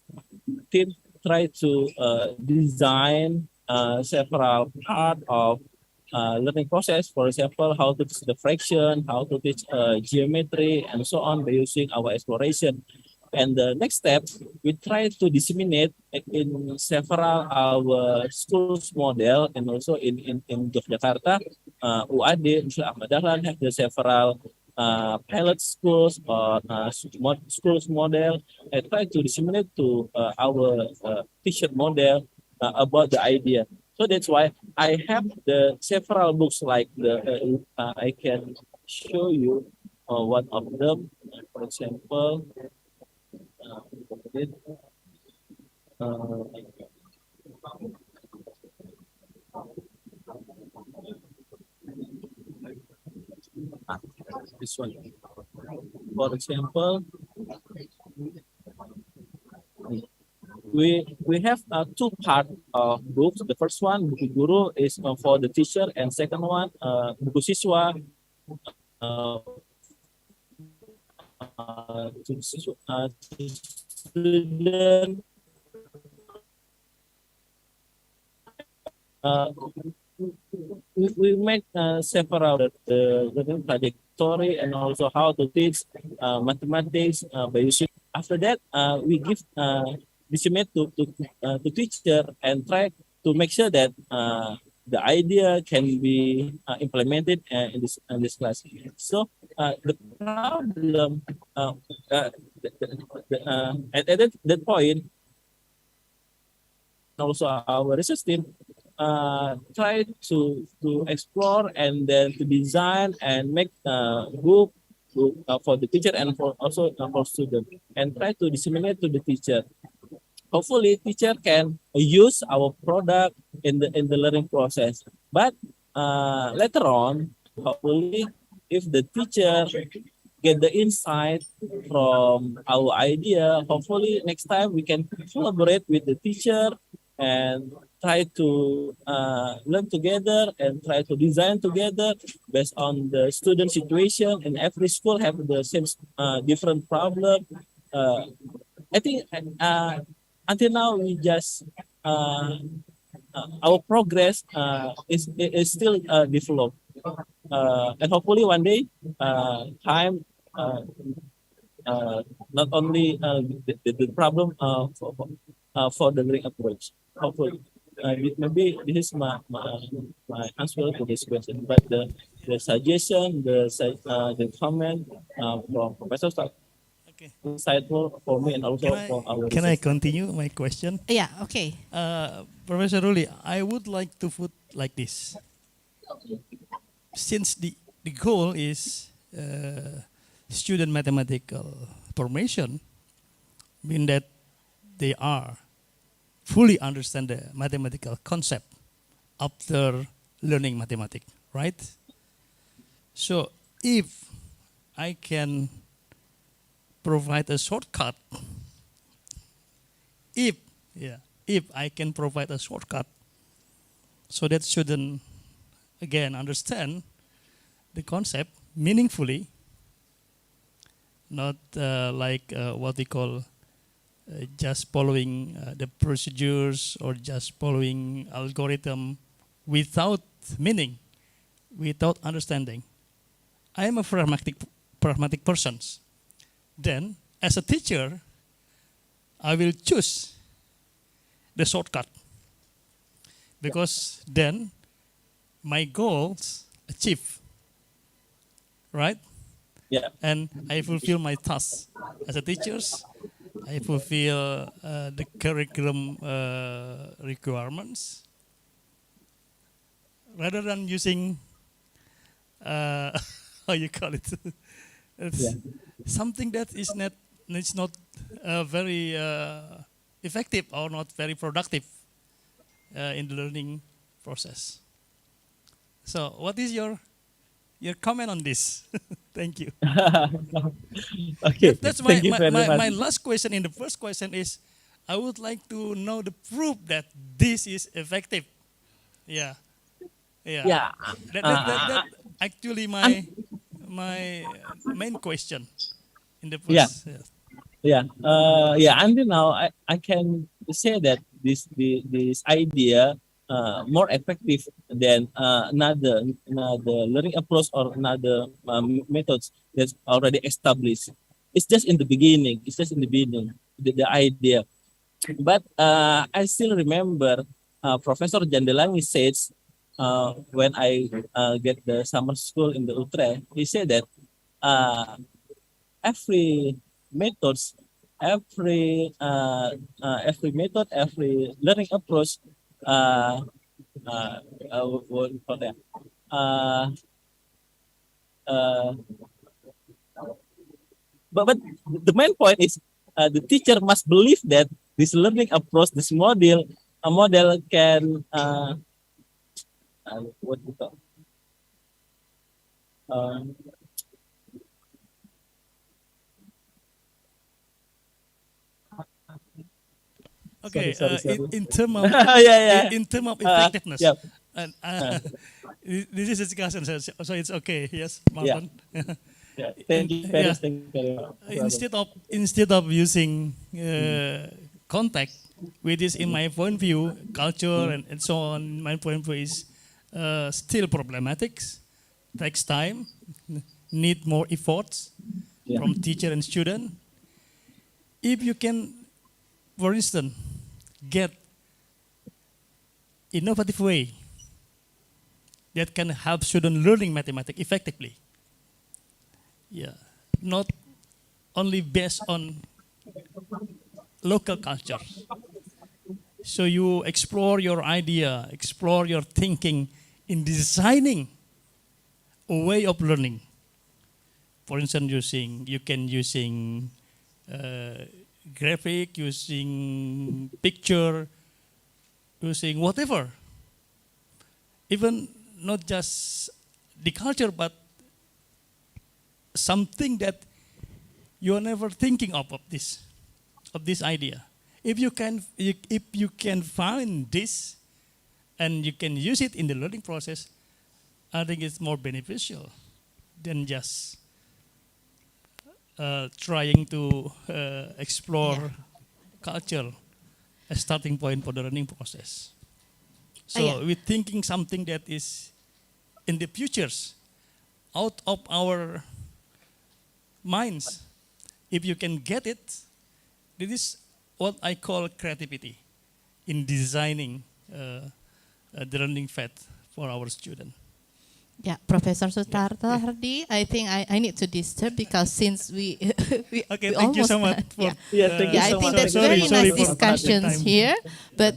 team try to design several part of learning process. For example, how to teach the fraction, how to teach geometry, and so on by using our exploration. And the next step, we try to disseminate in several our schools model and also in Yogyakarta, UAD, Ahmad Dahlan have the several pilot schools or schools model. I try to disseminate to our teacher model about the idea. So that's why I have the several books like the I can show you one of them. For example, this one. For example, we have two part of books. The first one, buku guru, is for the teacher, and second one, buku siswa, to student. We make several the learning trajectory and also how to teach mathematics by using. After that, we give disseminate to teacher and try to make sure that the idea can be implemented in this class. So the problem at that point, also our research team try to explore and then to design and make book for the teacher and for also for student, and try to disseminate to the teacher. Hopefully, teacher can use our product in the learning process. But later on, hopefully, if the teacher get the insight from our idea, hopefully next time we can collaborate with the teacher and try to learn together and try to design together based on the student situation. And every school have the same different problem. I think until now we just our progress is still developed, and hopefully one day time not only the problem for the learning approach. Hopefully, maybe this is my answer to this question. But the suggestion, the comment from Professor Stark, insightful for me and also for our. Can I continue my question? Yeah. Okay. Professor Ruli, I would like to put like this. Since the goal is student mathematical formation, mean that they are fully understand the mathematical concept after learning mathematics, right? So if I can provide a shortcut, if I can provide a shortcut so that students again understand the concept meaningfully, not like what we call just following the procedures or just following algorithm without meaning, without understanding. I am a pragmatic person. Then, as a teacher, I will choose the shortcut because then my goals achieve, right? Yeah. And I fulfill my tasks as a teacher. I fulfill the curriculum requirements rather than using how you call it. It's something that is not very effective or not very productive in the learning process. So, what is your comment on this? Thank you. Okay. That's Thank you very my much. last question in the first question is, I would like to know the proof that this is effective. Yeah. Yeah. That actually my main question in the Yeah. first. Until now, I can say that this idea more effective than another learning approach or another methods that's already established. It's just in the beginning. The idea. But I still remember Professor Jandelangi says when I get the summer school in the Utrecht, he said that every methods, every method, every learning approach, what do you call that? But the main point is the teacher must believe that this learning approach, this model, a model can what do you call? Okay, Sorry. in terms of in terms of effectiveness, yeah. and this is a discussion, so it's okay. Yes, Yeah. Martin. Thank you very much. Instead of using contact, which is in my point of view, culture and so on, my point of view is still problematic, takes time, need more efforts from teacher and student. If you can, for instance, get innovative way that can help student learning mathematics effectively. Yeah, not only based on local culture. So you explore your idea, explore your thinking in designing a way of learning. For instance, you can using graphic, using picture, using whatever. Even not just the culture, but something that you are never thinking of this idea. If you can find this and you can use it in the learning process, I think it's more beneficial than just trying to explore culture as starting point for the learning process. So we're thinking something that is in the futures, out of our minds. If you can get it, this is what I call creativity in designing the learning path for our student. Yeah, Professor Sutarto Hardi, I think I need to disturb because since we okay, we thank you so much. I So think much. that's Sorry very nice for discussions time. here, but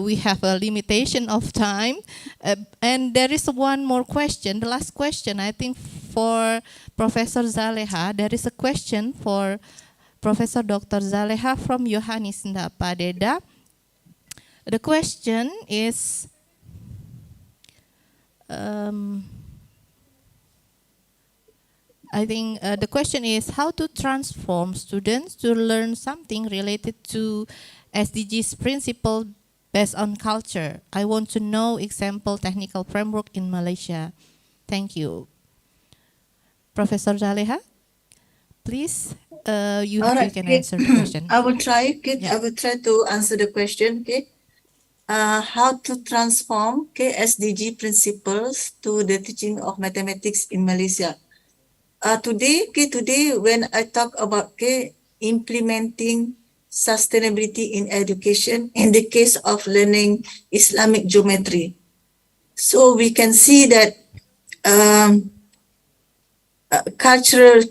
we have a limitation of time, and there is one more question. The last question, I think, for Professor Zaleha. There is a question for Professor Dr. Zaleha from Yohanis Ndapadeda. The question is, I think the question is how to transform students to learn something related to SDGs principle based on culture. I want to know example technical framework in Malaysia. Thank you. Professor Zaleha, please, you can answer the question. I will try. Okay, Yeah. I will try to answer the question. Okay, how to transform SDG principles to the teaching of mathematics in Malaysia. Today when I talk about implementing sustainability in education in the case of learning Islamic geometry, so we can see that cultural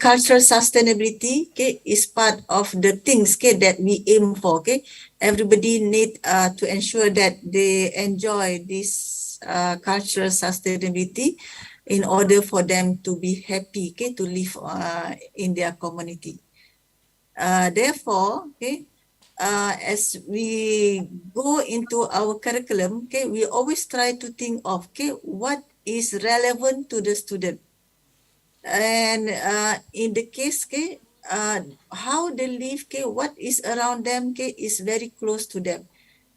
sustainability is part of the things that we aim for. Everybody need to ensure that they enjoy this cultural sustainability in order for them to be happy to live in their community. Therefore, as we go into our curriculum, we always try to think of what is relevant to the student. And in the case, how they live, what is around them is very close to them.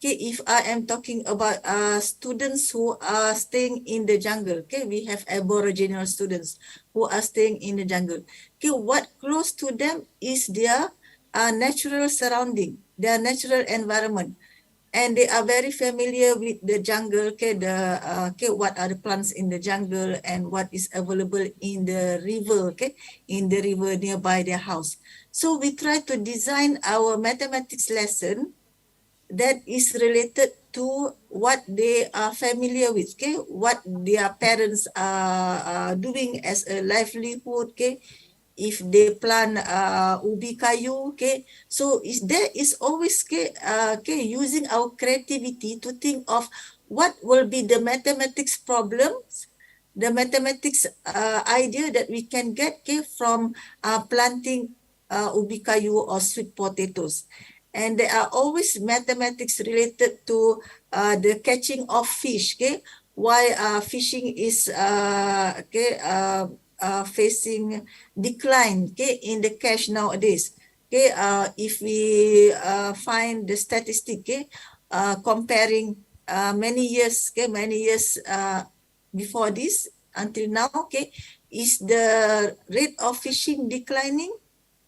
If I am talking about students who are staying in the jungle, we have Aboriginal students who are staying in the jungle. What close to them is their natural surrounding, their natural environment. And they are very familiar with the jungle, what are the plants in the jungle and what is available in the river, in the river nearby their house. So we try to design our mathematics lesson that is related to what they are familiar with, what their parents are doing as a livelihood, if they plant ubi kayu, so there is always using our creativity to think of what will be the mathematics problems, the mathematics idea that we can get from planting ubi kayu or sweet potatoes. And there are always mathematics related to the catching of fish, why fishing is facing decline in the catch nowadays. If we find the statistic comparing many years before this until now, is the rate of fishing declining?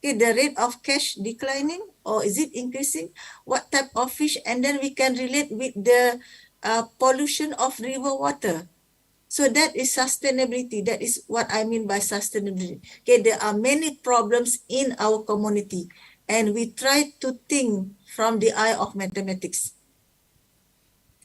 The rate of catch declining, or is it increasing? What type of fish? And then we can relate with the pollution of river water. So that is sustainability. That is what I mean by sustainability. There are many problems in our community, and we try to think from the eye of mathematics.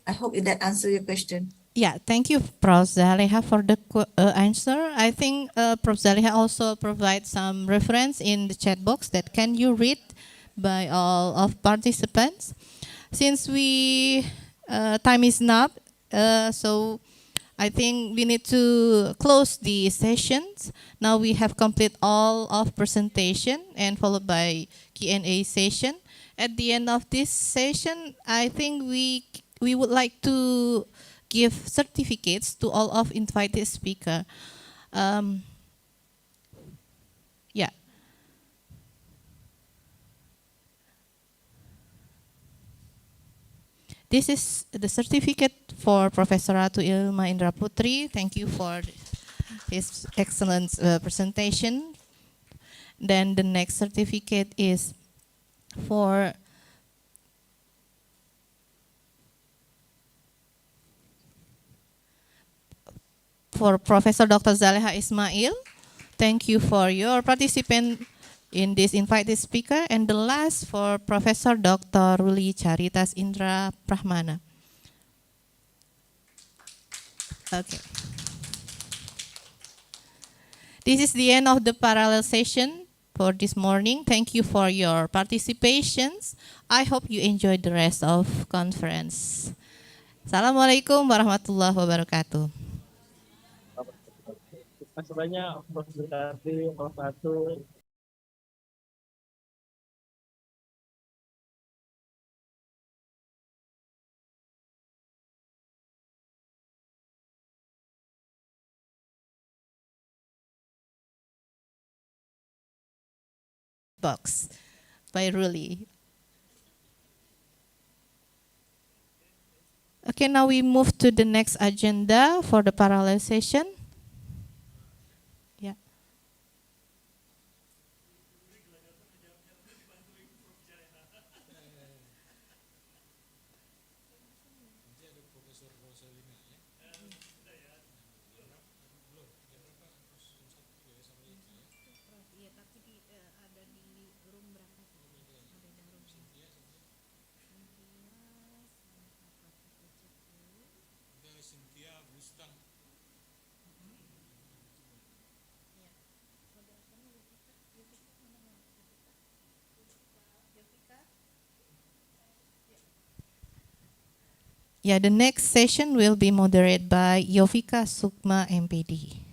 I hope that answers your question. Yeah, thank you, Prof. Zaleha, for the answer. I think Prof. Zaleha also provides some reference in the chat box that can you read by all of participants. Since time is up, so I think we need to close the sessions. Now we have completed all of presentation and followed by Q&A session. At the end of this session, I think we would like to give certificates to all of invited speaker. Yeah. This is the certificate for Professor Ratu Ilma Indra Putri. Thank you for his excellent presentation. Then the next certificate is for Professor Dr. Zaleha Ismail. Thank you for your participation in this invited speaker. And the last for Professor Dr. Ruli Charitas Indra Prahmana. Okay. This is the end of the parallel session for this morning. Thank you for your participations. I hope you enjoyed the rest of conference. Assalamualaikum warahmatullahi wabarakatuh. Terima kasih banyak, Prof. Zulkardi, Prof. Ratu. box by Ruli. Okay, now we move to the next agenda for the parallel session. Yeah. Yeah, the next session will be moderated by Yovika Sukma, MPD.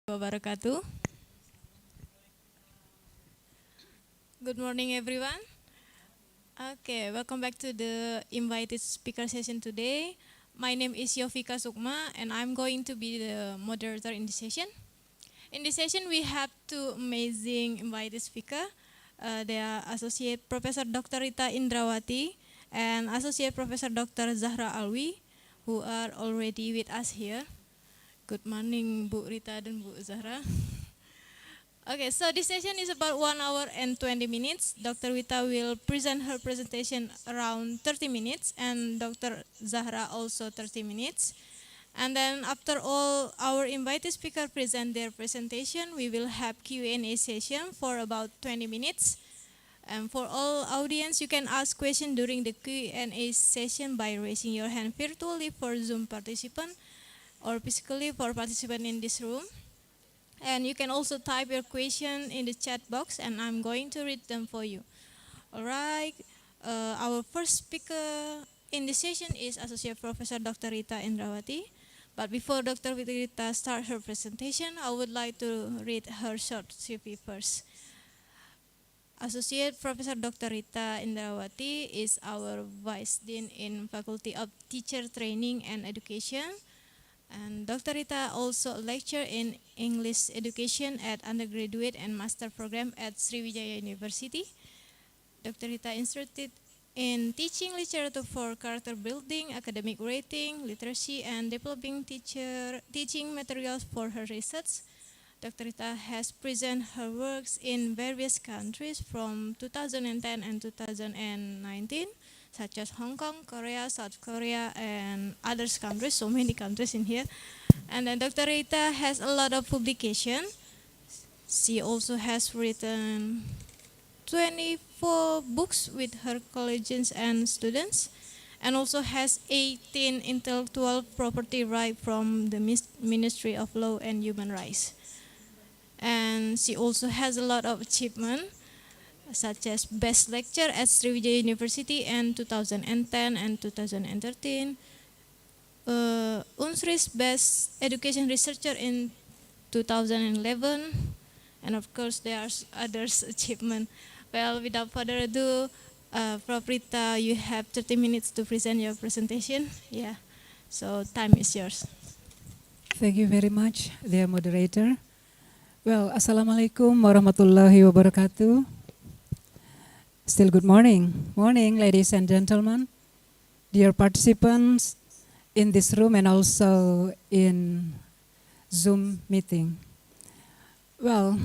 Wabarakatuh. Good morning, everyone. Okay, welcome back to the invited speaker session today. My name is Yovika Sukma, and I'm going to be the moderator in this session. In this session, we have two amazing invited speakers. They are Associate Professor Dr. Rita Indrawati and Associate Professor Dr. Zahra Alwi, who are already with us here. Good morning, Bu Rita dan Bu Zahra. Okay, so this session is about 1 hour and 20 minutes. Dr. Rita will present her presentation around 30 minutes, and Dr. Zahra also 30 minutes. And then after all our invited speakers present their presentation, we will have Q&A session for about 20 minutes. And for all audience, you can ask questions during the Q&A session by raising your hand virtually for Zoom participant or physically for participant in this room. And you can also type your question in the chat box, and I'm going to read them for you. All right, our first speaker in this session is Associate Professor Dr. Rita Indrawati. But before Dr. Rita starts her presentation, I would like to read her short CV first. Associate Professor Dr. Rita Indrawati is our Vice Dean in Faculty of Teacher Training and Education. And Dr. Rita also lectures in English education at undergraduate and master program at Sriwijaya University. Dr. Rita instructed in teaching literature for character building, academic rating, literacy, and developing teaching materials for her research. Dr. Rita has presented her works in various countries from 2010 and 2019, such as Hong Kong, Korea, South Korea, and other countries, so many countries in here. And then Dr. Rita has a lot of publications. She also has written 24 books with her colleagues and students, and also has 18 intellectual property rights from the Ministry of Law and Human Rights. And she also has a lot of achievements, such as Best Lecture at Sriwijaya University in 2010 and 2013, UNSRI's Best Education Researcher in 2011, and of course there are others achievements. Well, without further ado, Prof. Rita, you have 30 minutes to present your presentation. Yeah, so time is yours. Thank you very much, dear moderator. Well, Assalamualaikum warahmatullahi wabarakatuh. Still good morning. Morning, ladies and gentlemen, dear participants in this room and also in Zoom meeting. Well,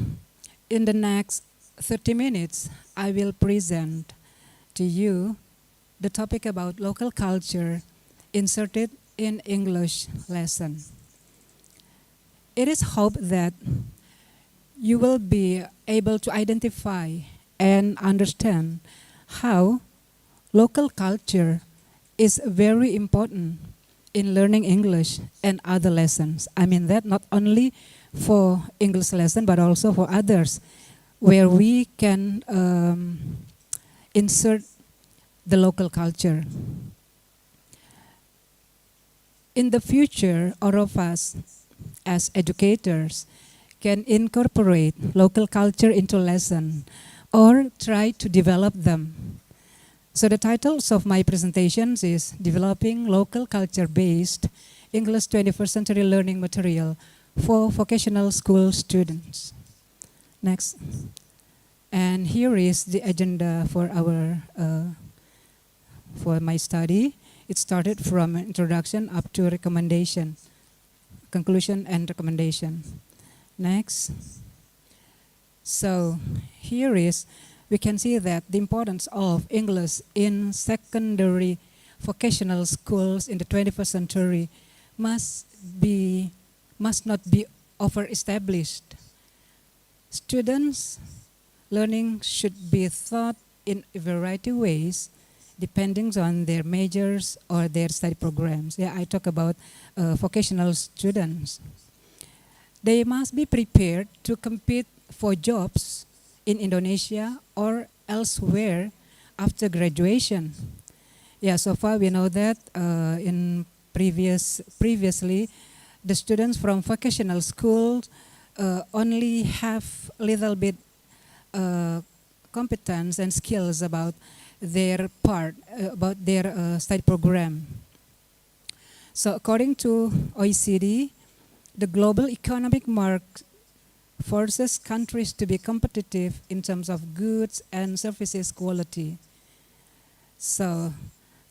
in the next 30 minutes, I will present to you the topic about local culture inserted in English lesson. It is hoped that you will be able to identify and understand how local culture is very important in learning English and other lessons. I mean that not only for English lesson but also for others, where we can insert the local culture. In the future, all of us as educators can incorporate local culture into lesson or try to develop them. So the titles of my presentations is Developing Local Culture-Based English 21st Century Learning Material for Vocational School Students. Next. And here is the agenda for our for my study. It started from introduction up to recommendation, conclusion and recommendation. Next. So here is, we can see that the importance of English in secondary vocational schools in the 21st century must not be over-established. Students' learning should be taught in a variety of ways depending on their majors or their study programs. Yeah, I talk about vocational students. They must be prepared to compete for jobs in Indonesia or elsewhere after graduation. Yeah, so far we know that previously the students from vocational schools only have a little bit competence and skills about their part, about their study program. So according to OECD, the global economic market forces countries to be competitive in terms of goods and services quality. So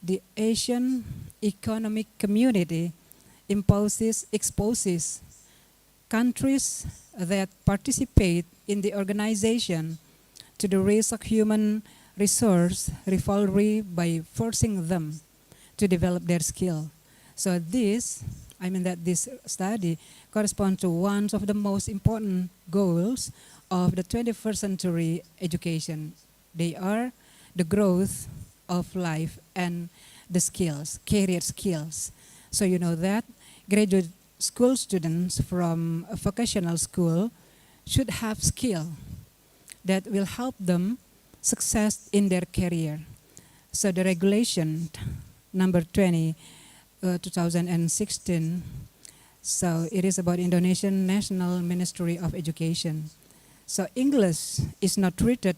the Asian Economic Community exposes countries that participate in the organization to the risk of human resource rivalry by forcing them to develop their skill. So this study corresponds to one of the most important goals of the 21st century education. They are the growth of life and the skills, career skills. So you know that graduate school students from a vocational school should have skill that will help them success in their career. So the regulation number 20, 2016, so it is about Indonesian National Ministry of Education. So English is not treated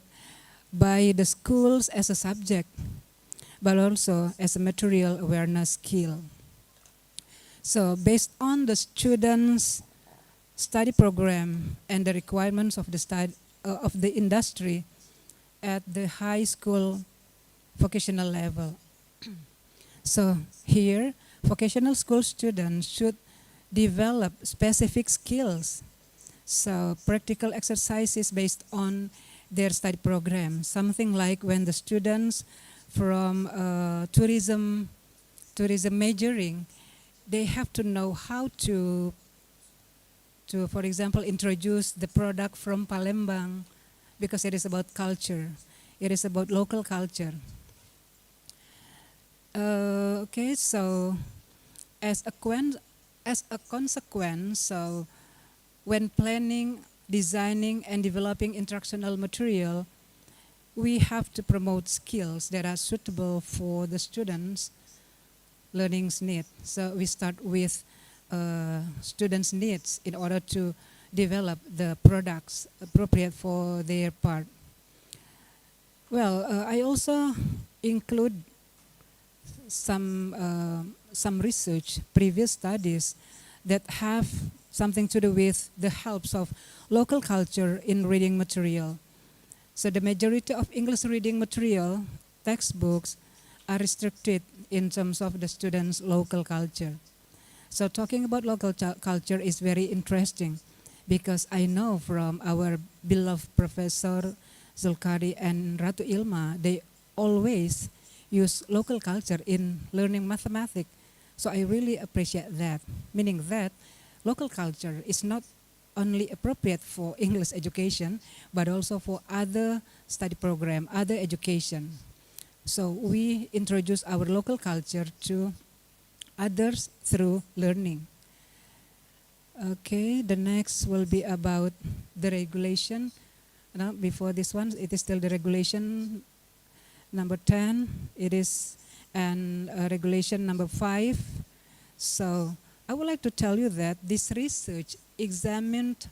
by the schools as a subject, but also as a material awareness skill. So based on the students' study program and the requirements of the industry at the high school vocational level. So here, vocational school students should develop specific skills. So practical exercises based on their study program. Something like when the students from tourism majoring, they have to know how to, for example, introduce the product from Palembang, because it is about culture. It is about local culture. Okay, so as a consequence, so when planning, designing, and developing instructional material, we have to promote skills that are suitable for the students' learning needs. So we start with students' needs in order to develop the products appropriate for their part. Well, I also include some research, previous studies that have something to do with the helps of local culture in reading material. So the majority of English reading material, textbooks, are restricted in terms of the students' local culture. So talking about local culture is very interesting, because I know from our beloved Professor Zulkari and Ratu Ilma, they always use local culture in learning mathematics. So I really appreciate that, meaning that local culture is not only appropriate for English education, but also for other study program, other education. So we introduce our local culture to others through learning. Okay, the next will be about the regulation. Now, before this one, it is still the regulation number 10. It is regulation number 5. So I would like to tell you that this research examined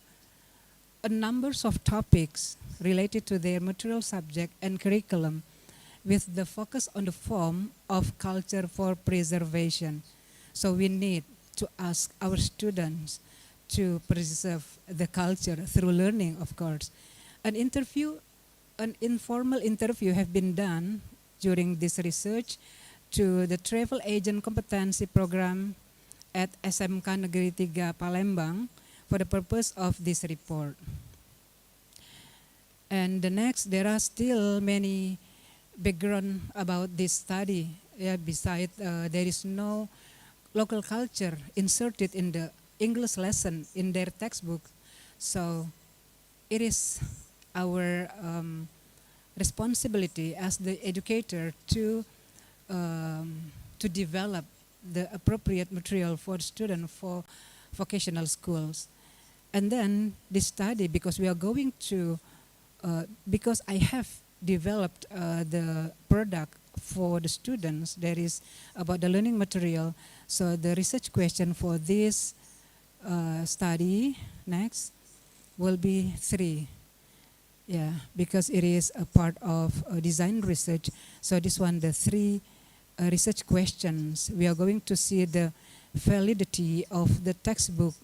a number of topics related to their material subject and curriculum, with the focus on the form of culture for preservation. So we need to ask our students to preserve the culture through learning, of course. An informal interview have been done during this research to the travel agent competency program at SMK Negeri 3 Palembang for the purpose of this report. And the next, there are still many background about this study. Yeah, besides, there is no local culture inserted in the English lesson in their textbook. So it is our responsibility as the educator to develop the appropriate material for students for vocational schools. And then this study, because we are going to, because I have developed the product for the students, that is about the learning material. So the research question for this study, next, will be 3. Yeah, because it is a part of design research. So this one, the 3 research questions, we are going to see the validity of the textbook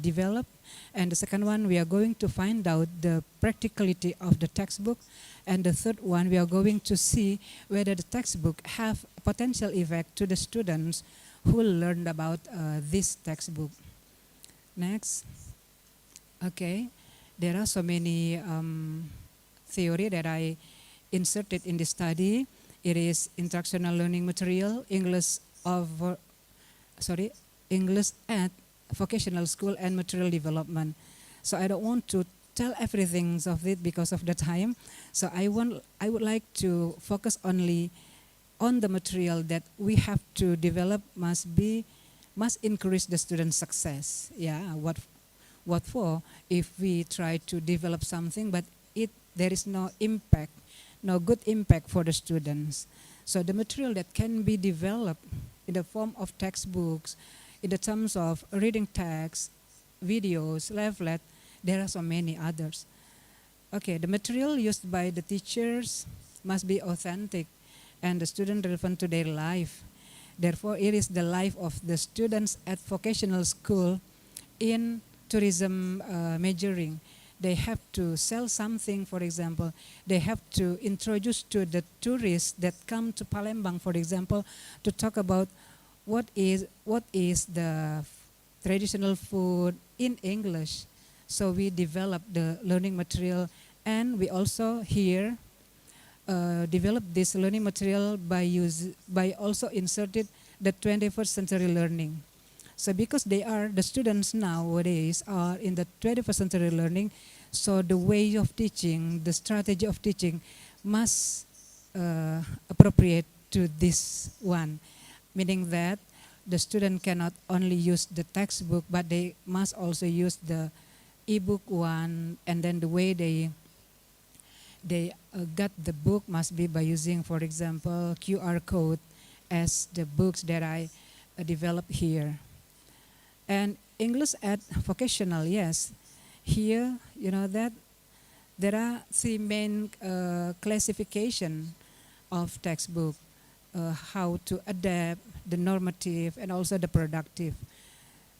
developed. And the second one, we are going to find out the practicality of the textbook. And the third one, we are going to see whether the textbook have potential effect to the students who learned about this textbook. Next. Okay, there are so many theory that I inserted in the study. It is instructional learning material, English at vocational school and material development. So I don't want to tell everything of it because of the time. So I would like to focus only on the material that we have to develop must increase the student success. Yeah, what for? If we try to develop something, but there is no impact, no good impact for the students. So the material that can be developed in the form of textbooks, in the terms of reading text, videos, leaflet, there are so many others. Okay, the material used by the teachers must be authentic and the student relevant to their life. Therefore, it is the life of the students at vocational school in tourism majoring. They have to sell something, for example. They have to introduce to the tourists that come to Palembang, for example, to talk about what is the traditional food in English. So we develop the learning material, and we also here develop this learning material by also inserted the 21st century learning. So because the students nowadays are in the 21st century learning, so the way of teaching, the strategy of teaching must appropriate to this one, meaning that the student cannot only use the textbook, but they must also use the ebook one, and then the way they got the book must be by using, for example, QR code as the books that I developed here. And English at vocational, yes. Here, you know that there are 3 main classification of textbook, how to adapt, the normative, and also the productive.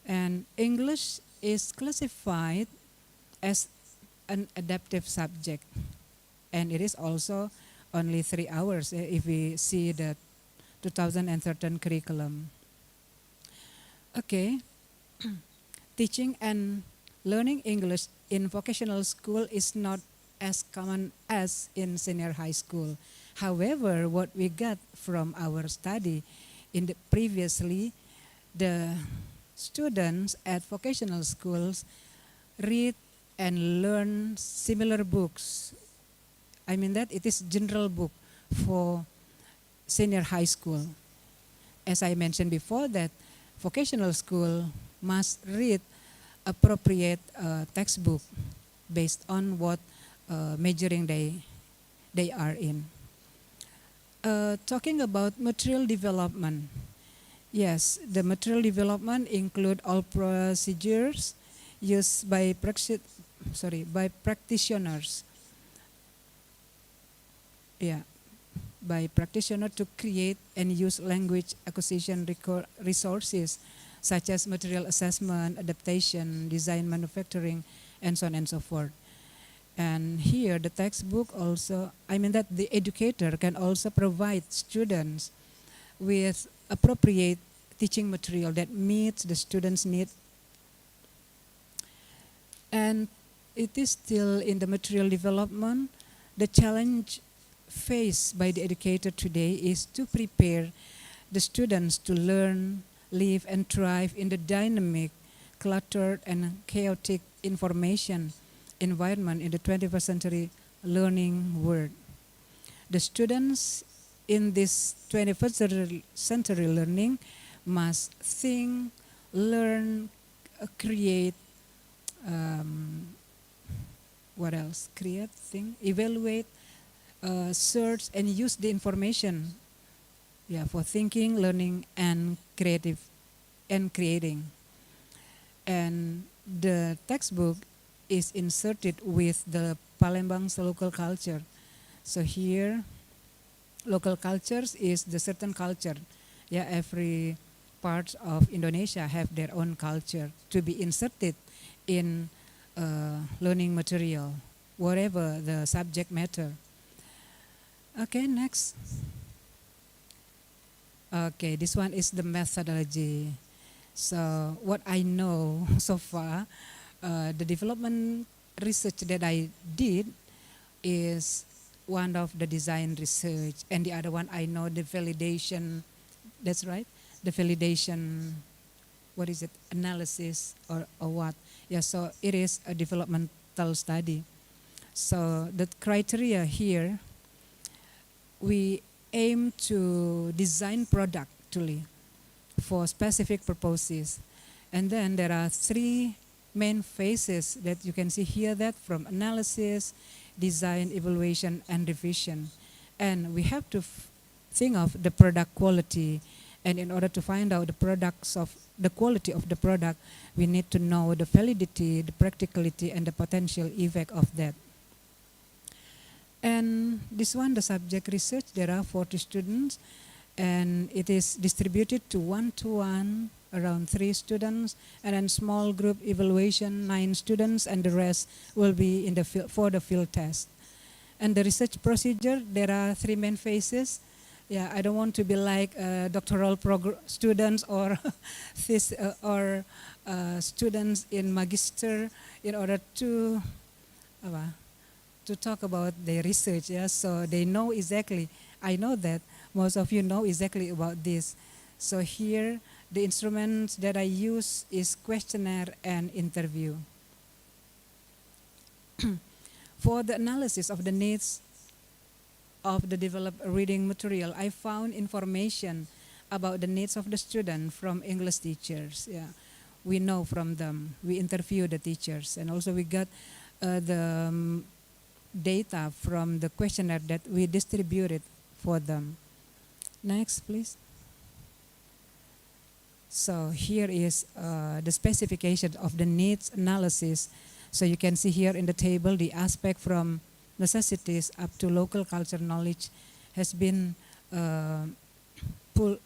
And English is classified as an adaptive subject. And it is also only 3 hours if we see the 2013 curriculum. Okay. Teaching and learning English in vocational school is not as common as in senior high school. However, what we got from our study previously, the students at vocational schools read and learn similar books. I mean that it is general book for senior high school. As I mentioned before, that vocational school must read appropriate textbook based on what majoring they are in. Talking about material development, yes, the material development include all procedures used by practitioners. Yeah, by practitioner to create and use language acquisition resources such as material assessment, adaptation, design, manufacturing, and so on and so forth. And here the textbook also, I mean that the educator can also provide students with appropriate teaching material that meets the students' need. And it is still in the material development. The challenge faced by the educator today is to prepare the students to learn, live, and thrive in the dynamic, cluttered, and chaotic information environment in the 21st century learning world. The students in this 21st century learning must think, learn, create, what else? Create, think, evaluate, search, and use the information, yeah, for thinking, learning, and creating. And the textbook is inserted with the Palembang's local culture. So here, local cultures is the certain culture. Yeah, every part of Indonesia have their own culture to be inserted in learning material, whatever the subject matter. Okay, next. Okay, this one is the methodology. So what I know so far, the development research that I did is one of the design research, and the other one I know the validation, that's right, the validation, what is it, analysis or what? Yeah, so it is a developmental study. So the criteria here, we aim to design product actually for specific purposes. And then there are three main phases that you can see here, that from analysis, design, evaluation, and revision. And we have to think of the product quality. And in order to find out the quality of the product, we need to know the validity, the practicality, and the potential effect of that. And this one, the subject research, there are 40 students, and it is distributed to one-to-one, around 3 students, and then small group evaluation, 9 students, and the rest will be in the field, for the field test. And the research procedure, there are 3 main phases. Yeah, I don't want to be like doctoral students or students in magister in order to talk about their research. Yeah, so they know exactly. I know that most of you know exactly about this. So here, the instruments that I use is questionnaire and interview. For the analysis of the needs of the developed reading material, I found information about the needs of the student from English teachers. Yeah, we know from them. We interview the teachers, and also we got the data from the questionnaire that we distributed for them. Next, please. So here is the specification of the needs analysis. So you can see here in the table the aspect from necessities up to local culture knowledge has been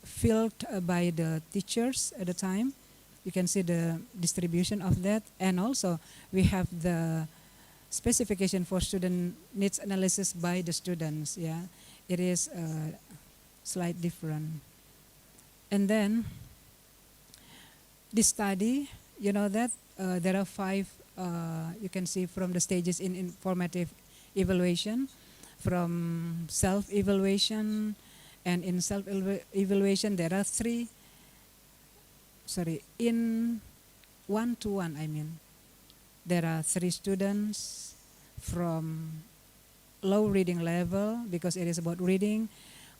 filled by the teachers at the time. You can see the distribution of that, and also we have the specification for student needs analysis by the students. Yeah, it is slight different. And then this study, you know that there are 5, you can see from the stages in informative evaluation, from self-evaluation, and in self-evaluation there are 3, in one-to-one, I mean, there are 3 students from low reading level, because it is about reading,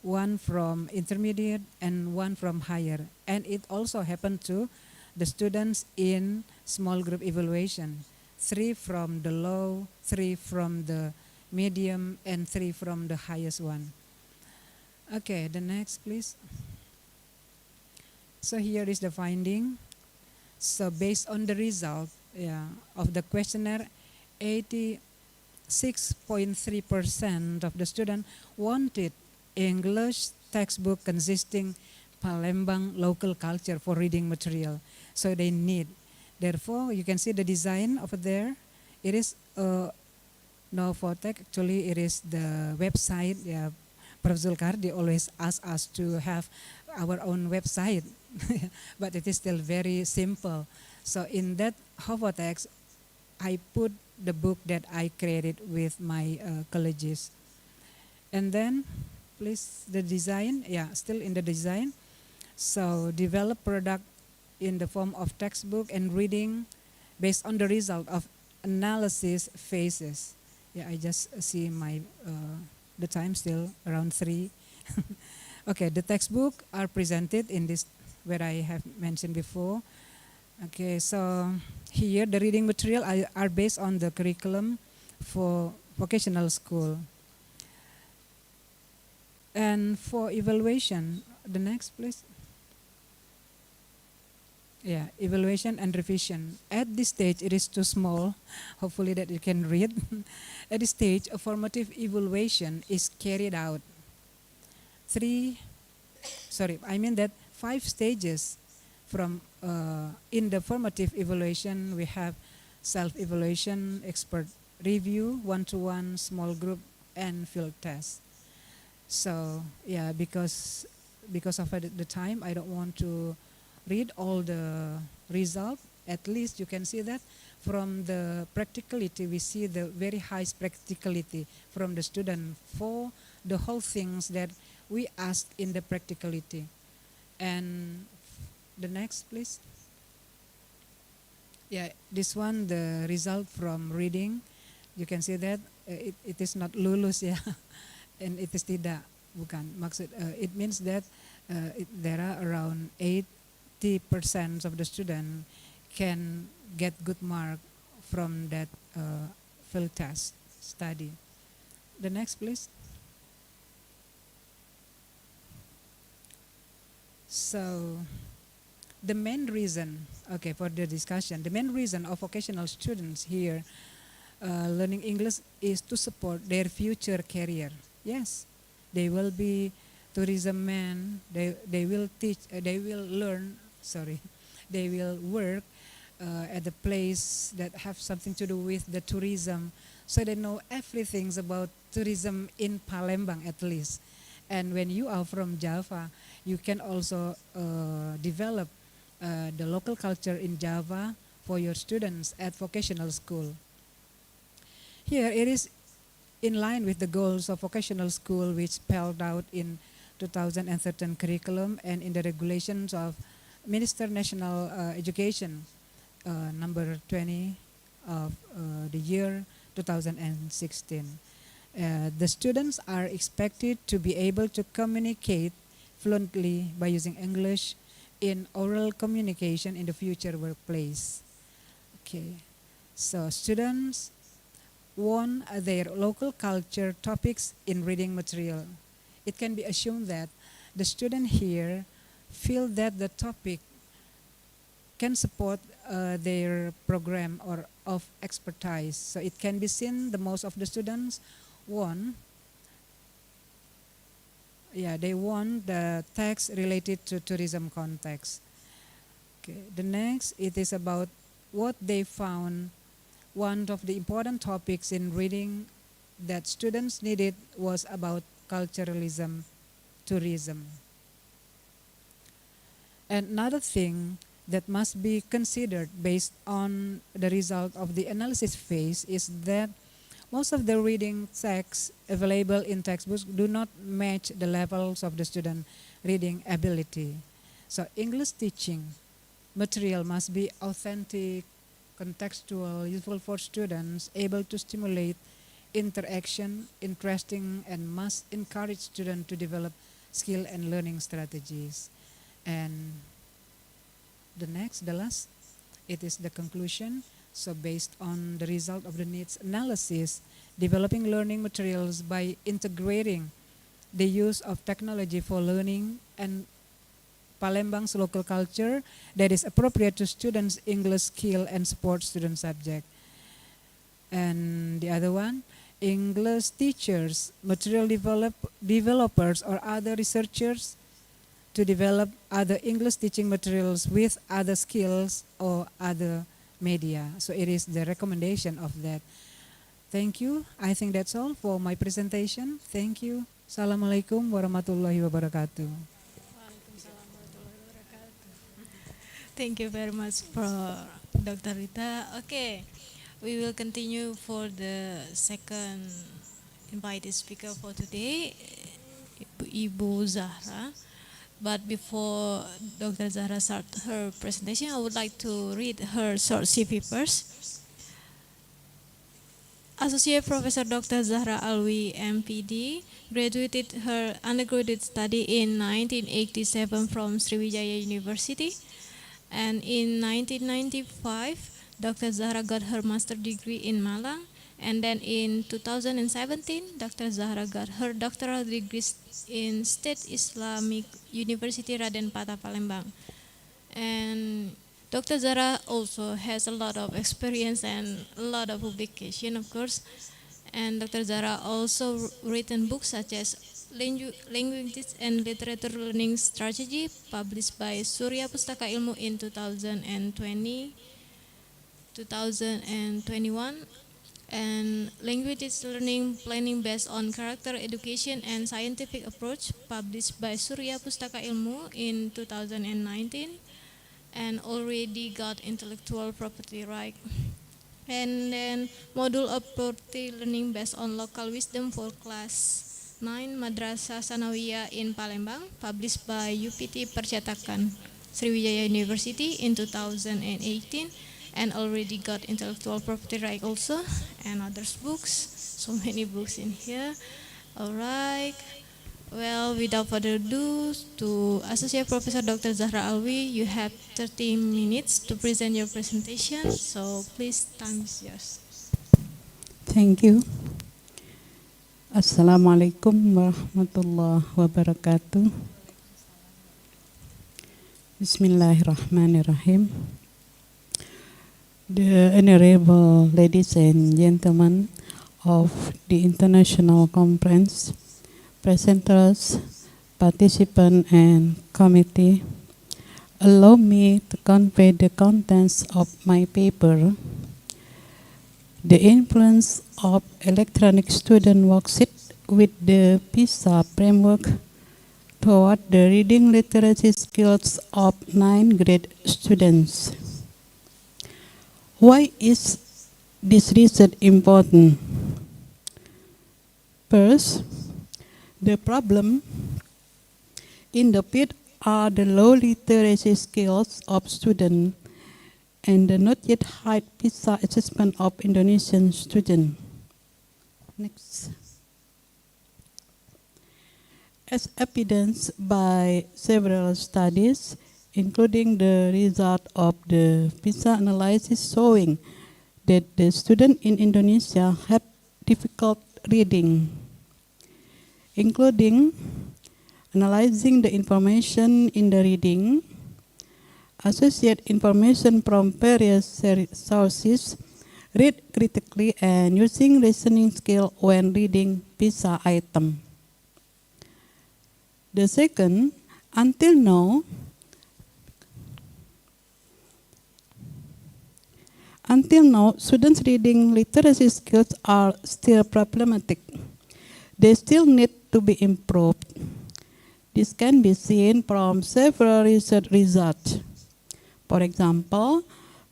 1 from intermediate, and 1 from higher. And it also happened to the students in small group evaluation, 3 from the low, 3 from the medium, and 3 from the highest one. Okay, the next please. So here is the finding. So based on the result of the questionnaire, 86.3% of the students wanted English textbook consisting Palembang local culture for reading material. So they need. Therefore, you can see the design over there. It is no photo. Actually, it is the website. Yeah, Prof. Zulkardi always asks us to have our own website, but it is still very simple. So in that hovertext, I put the book that I created with my colleagues. And then, please, the design. Yeah, still in the design. So develop product in the form of textbook and reading based on the result of analysis phases. Yeah, I just see my the time still around 3. Okay, the textbook are presented in this where I have mentioned before. Okay, so here the reading material are based on the curriculum for vocational school. And for evaluation, the next please. Yeah, evaluation and revision. At this stage, it is too small, hopefully that you can read. At this stage, a formative evaluation is carried out. 5 stages from in the formative evaluation. We have self-evaluation, expert review, one-to-one, small group, and field test. So yeah, because of the time, I don't want to read all the result. At least you can see that from the practicality, we see the very high practicality from the student for the whole things that we ask in the practicality. And the next, please. Yeah, this one, the result from reading. You can see that it is not lulus, yeah, and it is tidak, bukan. Maksud, it means that there are around 80% of the student can get good mark from that field test study. The next, please. So, the main reason, okay, for the discussion, the main reason of vocational students here learning English is to support their future career. Yes, they will be tourism men. They will teach. They will learn. Sorry, they will work at the place that have something to do with the tourism, so they know everything about tourism in Palembang at least. And when you are from Java, you can also develop the local culture in Java for your students at vocational school. Here it is in line with the goals of vocational school, which spelled out in 2013 curriculum and in the regulations of Minister National Education number 20 of the year 2016. The students are expected to be able to communicate fluently by using English in oral communication in the future workplace. Okay, so students want their local culture topics in reading material. It can be assumed that the student here feel that the topic can support their program or of expertise. So it can be seen the most of the students want, they want the text related to tourism context. Okay. The next, it is about what they found. One of the important topics in reading that students needed was about culturalism, tourism. And another thing that must be considered based on the result of the analysis phase is that most of the reading texts available in textbooks do not match the levels of the student reading ability. So English teaching material must be authentic, contextual, useful for students, able to stimulate interaction, interesting, and must encourage students to develop skill and learning strategies. And the last, it is the conclusion. So based on the result of the needs analysis, developing learning materials by integrating the use of technology for learning and Palembang's local culture that is appropriate to students' English skill and support student subject. And the other one, English teachers, material developers or other researchers to develop other English teaching materials with other skills or other media. So it is the recommendation of that. Thank you. I think that's all for my presentation. Thank you. Assalamualaikum warahmatullahi wabarakatuh. Thank you very much for Dr. Rita. Okay, we will continue for the second invited speaker for today, Ibu Zahra. But before Dr. Zahra starts her presentation, I would like to read her short CV first. Associate Professor Dr. Zahra Alwi, MPD, graduated her undergraduate study in 1987 from Sriwijaya University. And in 1995, Dr. Zahra got her master's degree in Malang. And then in 2017, Dr. Zahra got her doctoral degree in State Islamic University Raden Patah Palembang. And Dr. Zara also has a lot of experience and a lot of publication, of course. And Dr. Zara also written books such as Linguistics and Literature Learning Strategy, published by Surya Pustaka Ilmu in 2021, and Linguistics Learning Planning based on Character Education and Scientific Approach, published by Surya Pustaka Ilmu in 2019, and already got intellectual property right. And then module of property learning based on local wisdom for class 9 Madrasah Sanawiyah in Palembang, published by UPT Percetakan Sriwijaya University in 2018, and already got intellectual property right also, and others books, so many books in here. Alright, well, without further ado, to Associate Professor Dr. Zahra Alwi, you have 30 minutes to present your presentation, so please, time is yours. Thank you. Assalamualaikum warahmatullahi wabarakatuh. Bismillahirrahmanirrahim. The Honorable Ladies and Gentlemen of the International Conference, presenters, participants, and committee, allow me to convey the contents of my paper, The Influence of Electronic Student Worksheet with the PISA Framework toward the Reading Literacy Skills of 9th grade students. Why is this research important? First, the problem in the field are the low literacy skills of students and the not yet high PISA assessment of Indonesian students. Next. As evidenced by several studies, including the result of the PISA analysis showing that the students in Indonesia have difficult reading, including analyzing the information in the reading, associate information from various sources, read critically, and using listening skill when reading PISA item. The second, until now, students' reading literacy skills are still problematic. They still need to be improved. This can be seen from several research results. For example,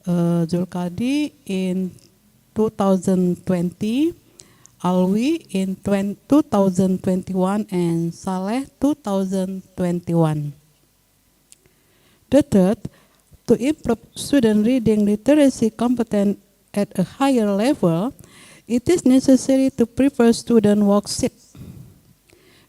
Zulkadi in 2020, Alwi in 2021, and Saleh 2021. The third, to improve student reading literacy competence at a higher level, it is necessary to prepare student worksheets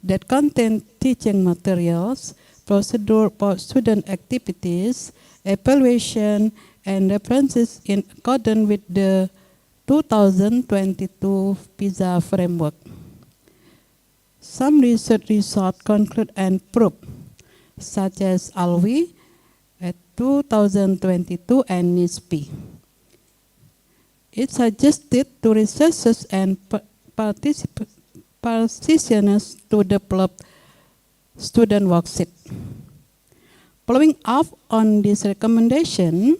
that contain teaching materials, procedure for student activities, evaluation, and references in accordance with the 2022 PISA framework. Some research results conclude and prove, such as Alwi at 2022 and NISP. It suggested to researchers and practitioners to develop student worksheet. Following up on this recommendation,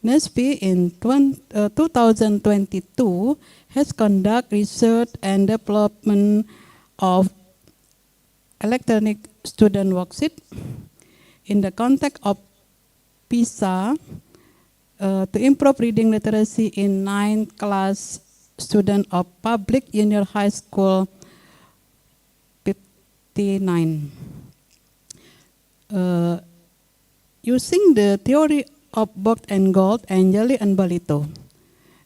NISP in 2022 has conducted research and development of electronic student worksheet in the context of PISA to improve reading literacy in 9th class students of public junior high school 59. Using the theory of Box and Gold, Angeli and Balito,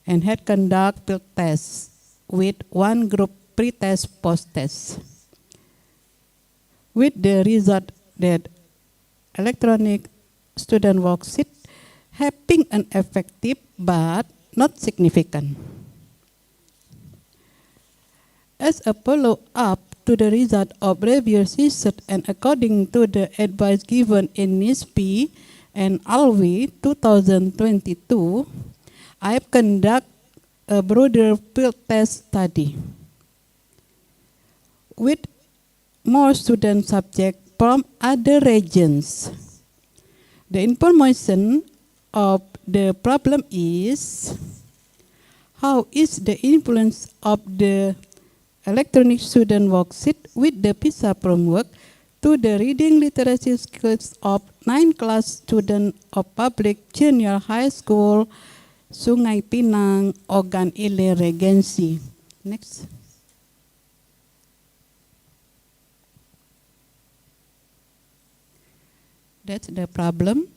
and had conducted tests with one group pre-test, post-test, with the result that electronic student worksheet having an effective but not significant. As a follow-up to the result of previous research and according to the advice given in NISP and ALWI 2022, I've conducted a broader field test study with more student subjects from other regions. The information of the problem is how is the influence of the electronic student worksheet with the PISA framework to the reading literacy skills of 9th class students of public junior high school, Sungai Pinang, Ogan Ilir Regency. Next. That's the problem.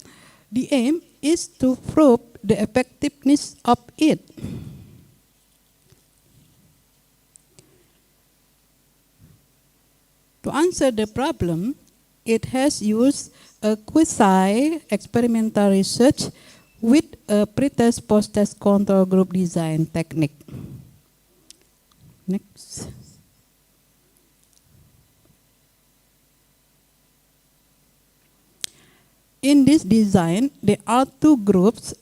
The aim is to prove the effectiveness of it. To answer the problem, it has used a quasi-experimental research with a pretest post-test control group design technique. Next. In this design, there are two groups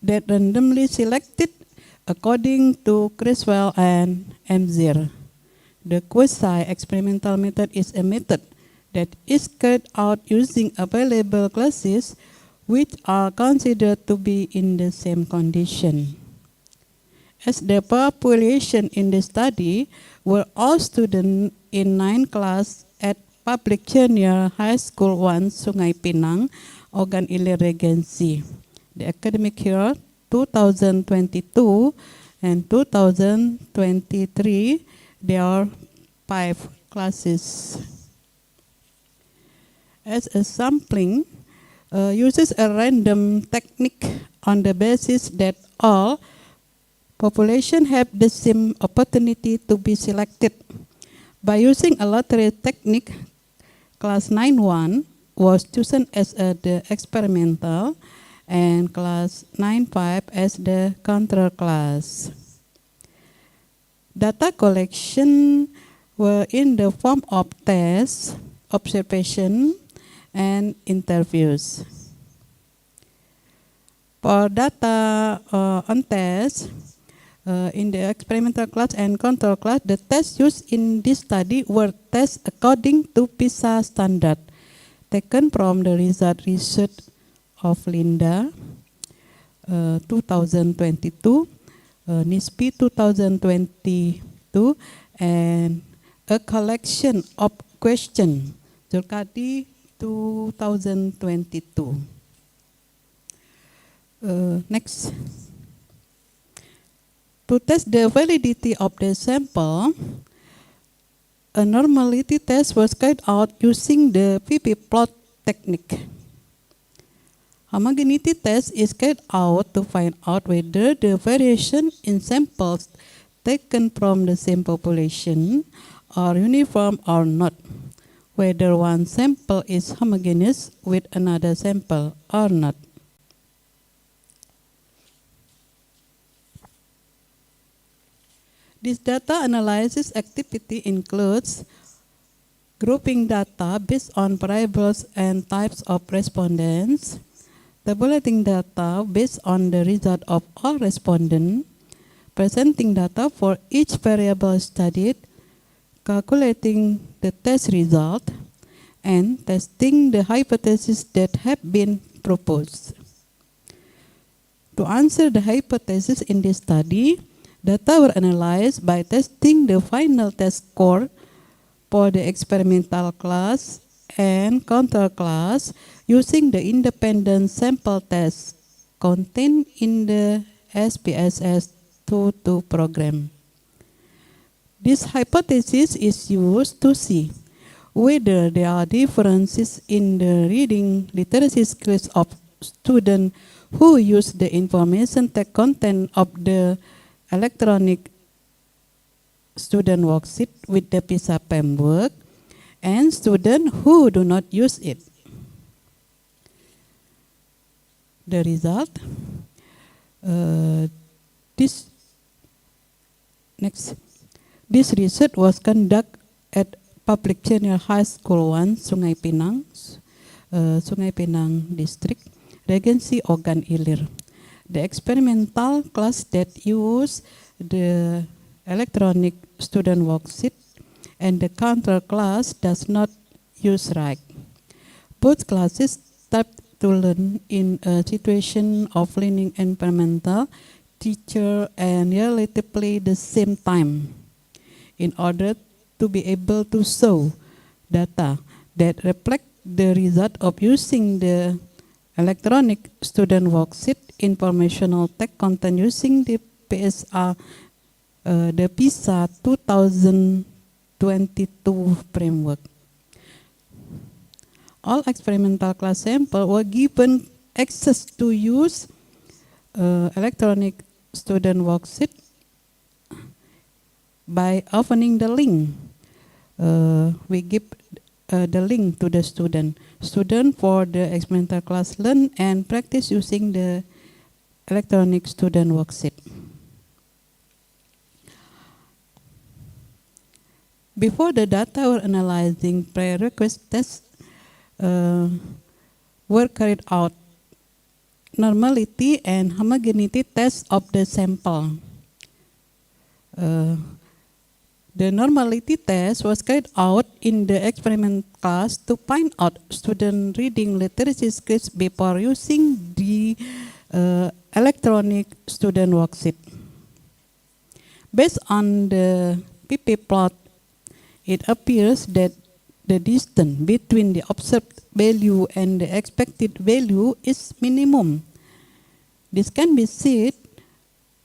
that randomly selected according to Criswell and Emzir. The quasi-experimental method is a method that is carried out using available classes which are considered to be in the same condition. As the population in the study were all students in 9th class at Public Junior High School 1, Sungai Pinang, Ogan Ilir Regency. The academic year 2022 and 2023, there are 5 classes. As a sampling, uses a random technique on the basis that all population have the same opportunity to be selected. By using a lottery technique, class 9-1 was chosen as the experimental and class 9-5 as the control class. Data collection were in the form of tests, observation, and interviews. For data on tests, in the experimental class and control class, the tests used in this study were tests according to PISA standard, taken from the result research of Linda 2022, NISP 2022, and a collection of questions, Zulkadi 2022. Next. To test the validity of the sample, a normality test was carried out using the PP plot technique. Homogeneity test is carried out to find out whether the variation in samples taken from the same population are uniform or not, whether one sample is homogeneous with another sample or not. This data analysis activity includes grouping data based on variables and types of respondents, tabulating data based on the result of all respondents, presenting data for each variable studied, calculating the test result, and testing the hypotheses that have been proposed. To answer the hypothesis in this study, data were analyzed by testing the final test score for the experimental class and control class using the independent sample test contained in the SPSS 22 program. This hypothesis is used to see whether there are differences in the reading literacy skills of students who use the information tech content of the electronic student worksheet with the PISA framework and students who do not use it. The result, this research was conducted at Public Junior High School 1, Sungai Pinang, Sungai Pinang District. regency organ ilir. The experimental class that use the electronic student worksheet and the counter class does not use RAG. Both classes start to learn in a situation of learning environmental, teacher, and relatively the same time in order to be able to show data that reflect the result of using the electronic student worksheet informational text content using the PSA, the PISA 2022 framework. All experimental class samples were given access to use electronic student worksheet by opening the link. We give the link to the student. Student for the experimental class learn and practice using the electronic student worksheet. Before the data were analyzing, prerequisite tests were carried out. Normality and homogeneity tests of the sample. The normality test was carried out in the experiment class to find out student reading literacy skills before using the electronic student worksheet. Based on the PP plot, it appears that the distance between the observed value and the expected value is minimum. This can be seen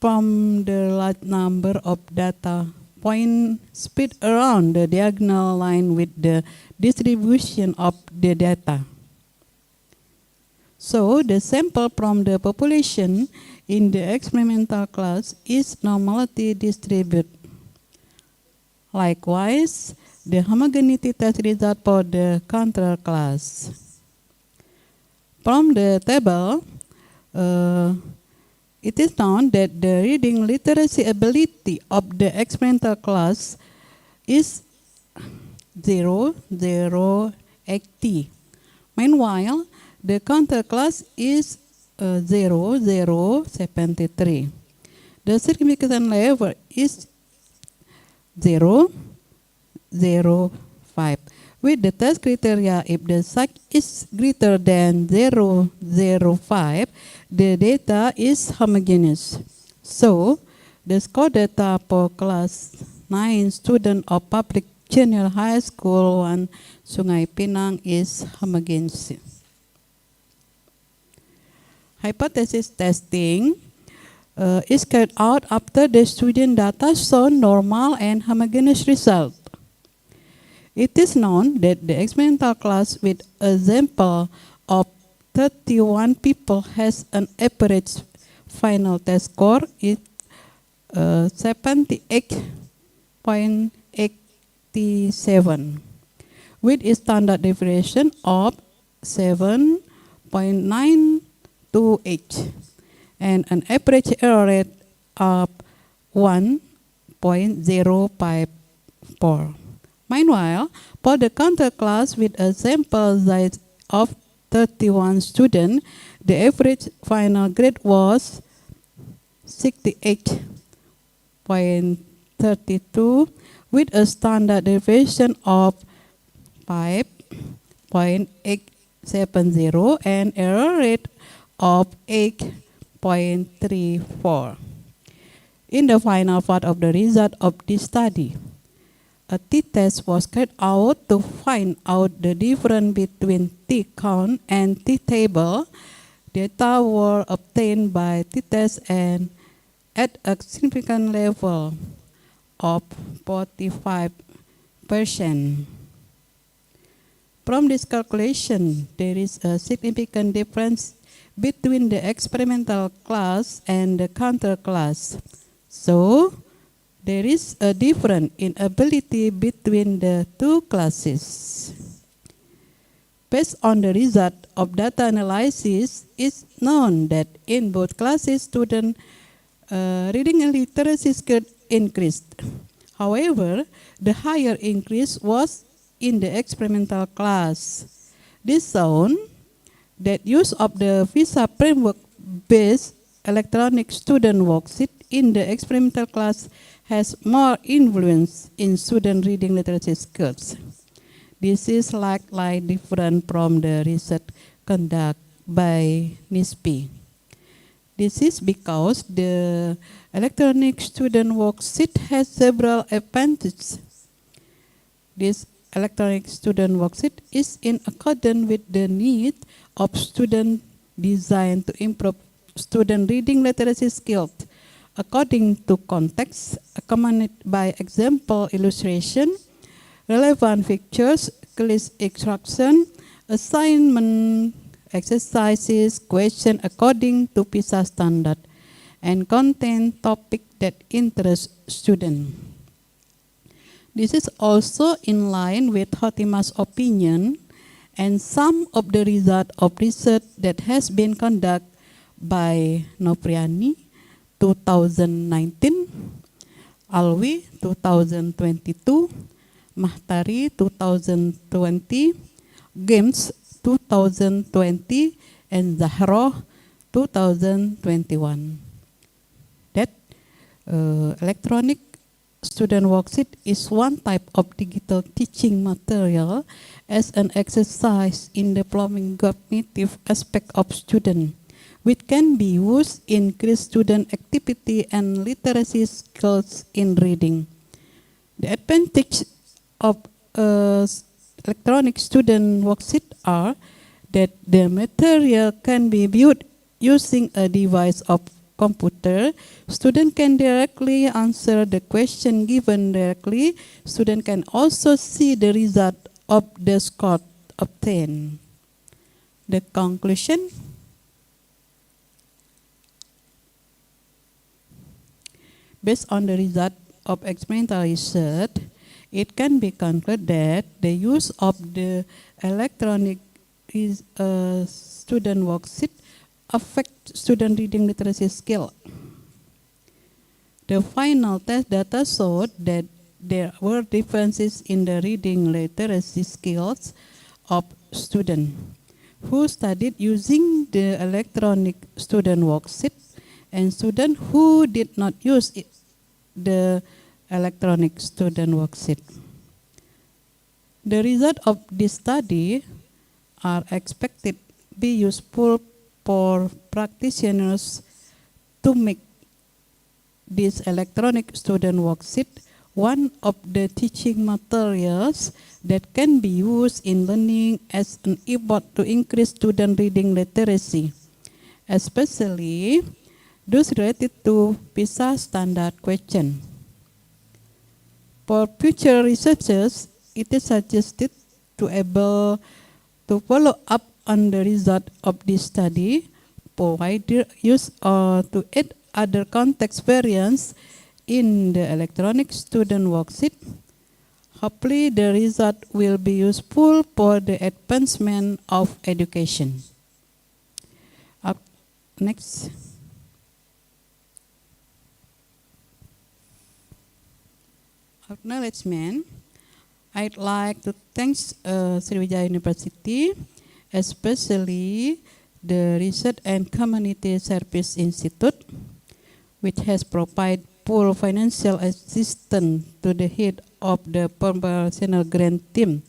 from the large number of data points spread around the diagonal line with the distribution of the data. So the sample from the population in the experimental class is normality distributed. Likewise, the homogeneity test result for the control class. From the table, it is known that the reading literacy ability of the experimental class is 0, 0, 80. Meanwhile, the counter class is 0, 0, 73. The significant level is 0, 0, 5. With the test criteria, if the size is greater than 0, 0, 5, the data is homogeneous. So, the score data for class 9 student of public junior high school 1 Sungai Pinang is homogeneous. Hypothesis testing is carried out after the student data show normal and homogeneous result. It is known that the experimental class with a sample of 31 people has an average final test score is 78.87 with a standard deviation of 7.928 and an average error rate of 1.054. Meanwhile, for the counter class with a sample size of 31 students, the average final grade was 68.32 with a standard deviation of 5.870 and error rate of 8.34. In the final part of the result of this study, a t-test was carried out to find out the difference between t-count and t-table. Data were obtained by t-test and at a significant level of 45%. From this calculation, there is a significant difference between the experimental class and the counter class. So, there is a difference in ability between the two classes. Based on the result of data analysis, it's known that in both classes, student reading and literacy skills increased. However, the higher increase was in the experimental class. This shown that use of the visa framework-based electronic student worksheet in the experimental class has more influence in student reading literacy skills. This is likely different from the research conducted by NISP. This is because the electronic student worksheet has several advantages. This electronic student worksheet is in accordance with the need of student designed to improve student reading literacy skills according to context, accompanied by example illustration, relevant features, list instruction, assignment exercises, question according to PISA standard, and contain topic that interest student. This is also in line with Hotima's opinion and some of the result of research that has been conducted by Nopriani 2019, Alwi 2022, Mahtari 2020, Games 2020, and Zahro 2021. That electronic student worksheet is one type of digital teaching material as an exercise in developing cognitive aspect of student, which can be used in increase student activity and literacy skills in reading. The advantage of electronic student worksheet are that the material can be viewed using a device of computer. Student can directly answer the question given directly. Student can also see the result of the score obtained. The conclusion. Based on the result of experimental research, it can be concluded that the use of the electronic student worksheet affect student reading literacy skill. The final test data showed that there were differences in the reading literacy skills of students who studied using the electronic student worksheet and students who did not use the electronic student worksheet. The result of this study are expected to be useful for practitioners to make this electronic student worksheet one of the teaching materials that can be used in learning as an effort to increase student reading literacy, especially those related to PISA standard question. For future researchers, it is suggested to able to follow up on the result of this study, provide use or to add other context variants in the electronic student worksheet. Hopefully, the result will be useful for the advancement of education. Next. Acknowledgement. I'd like to thank Sriwijaya University, especially the Research and Community Service Institute, which has provided full financial assistance to the head of the professional grant team,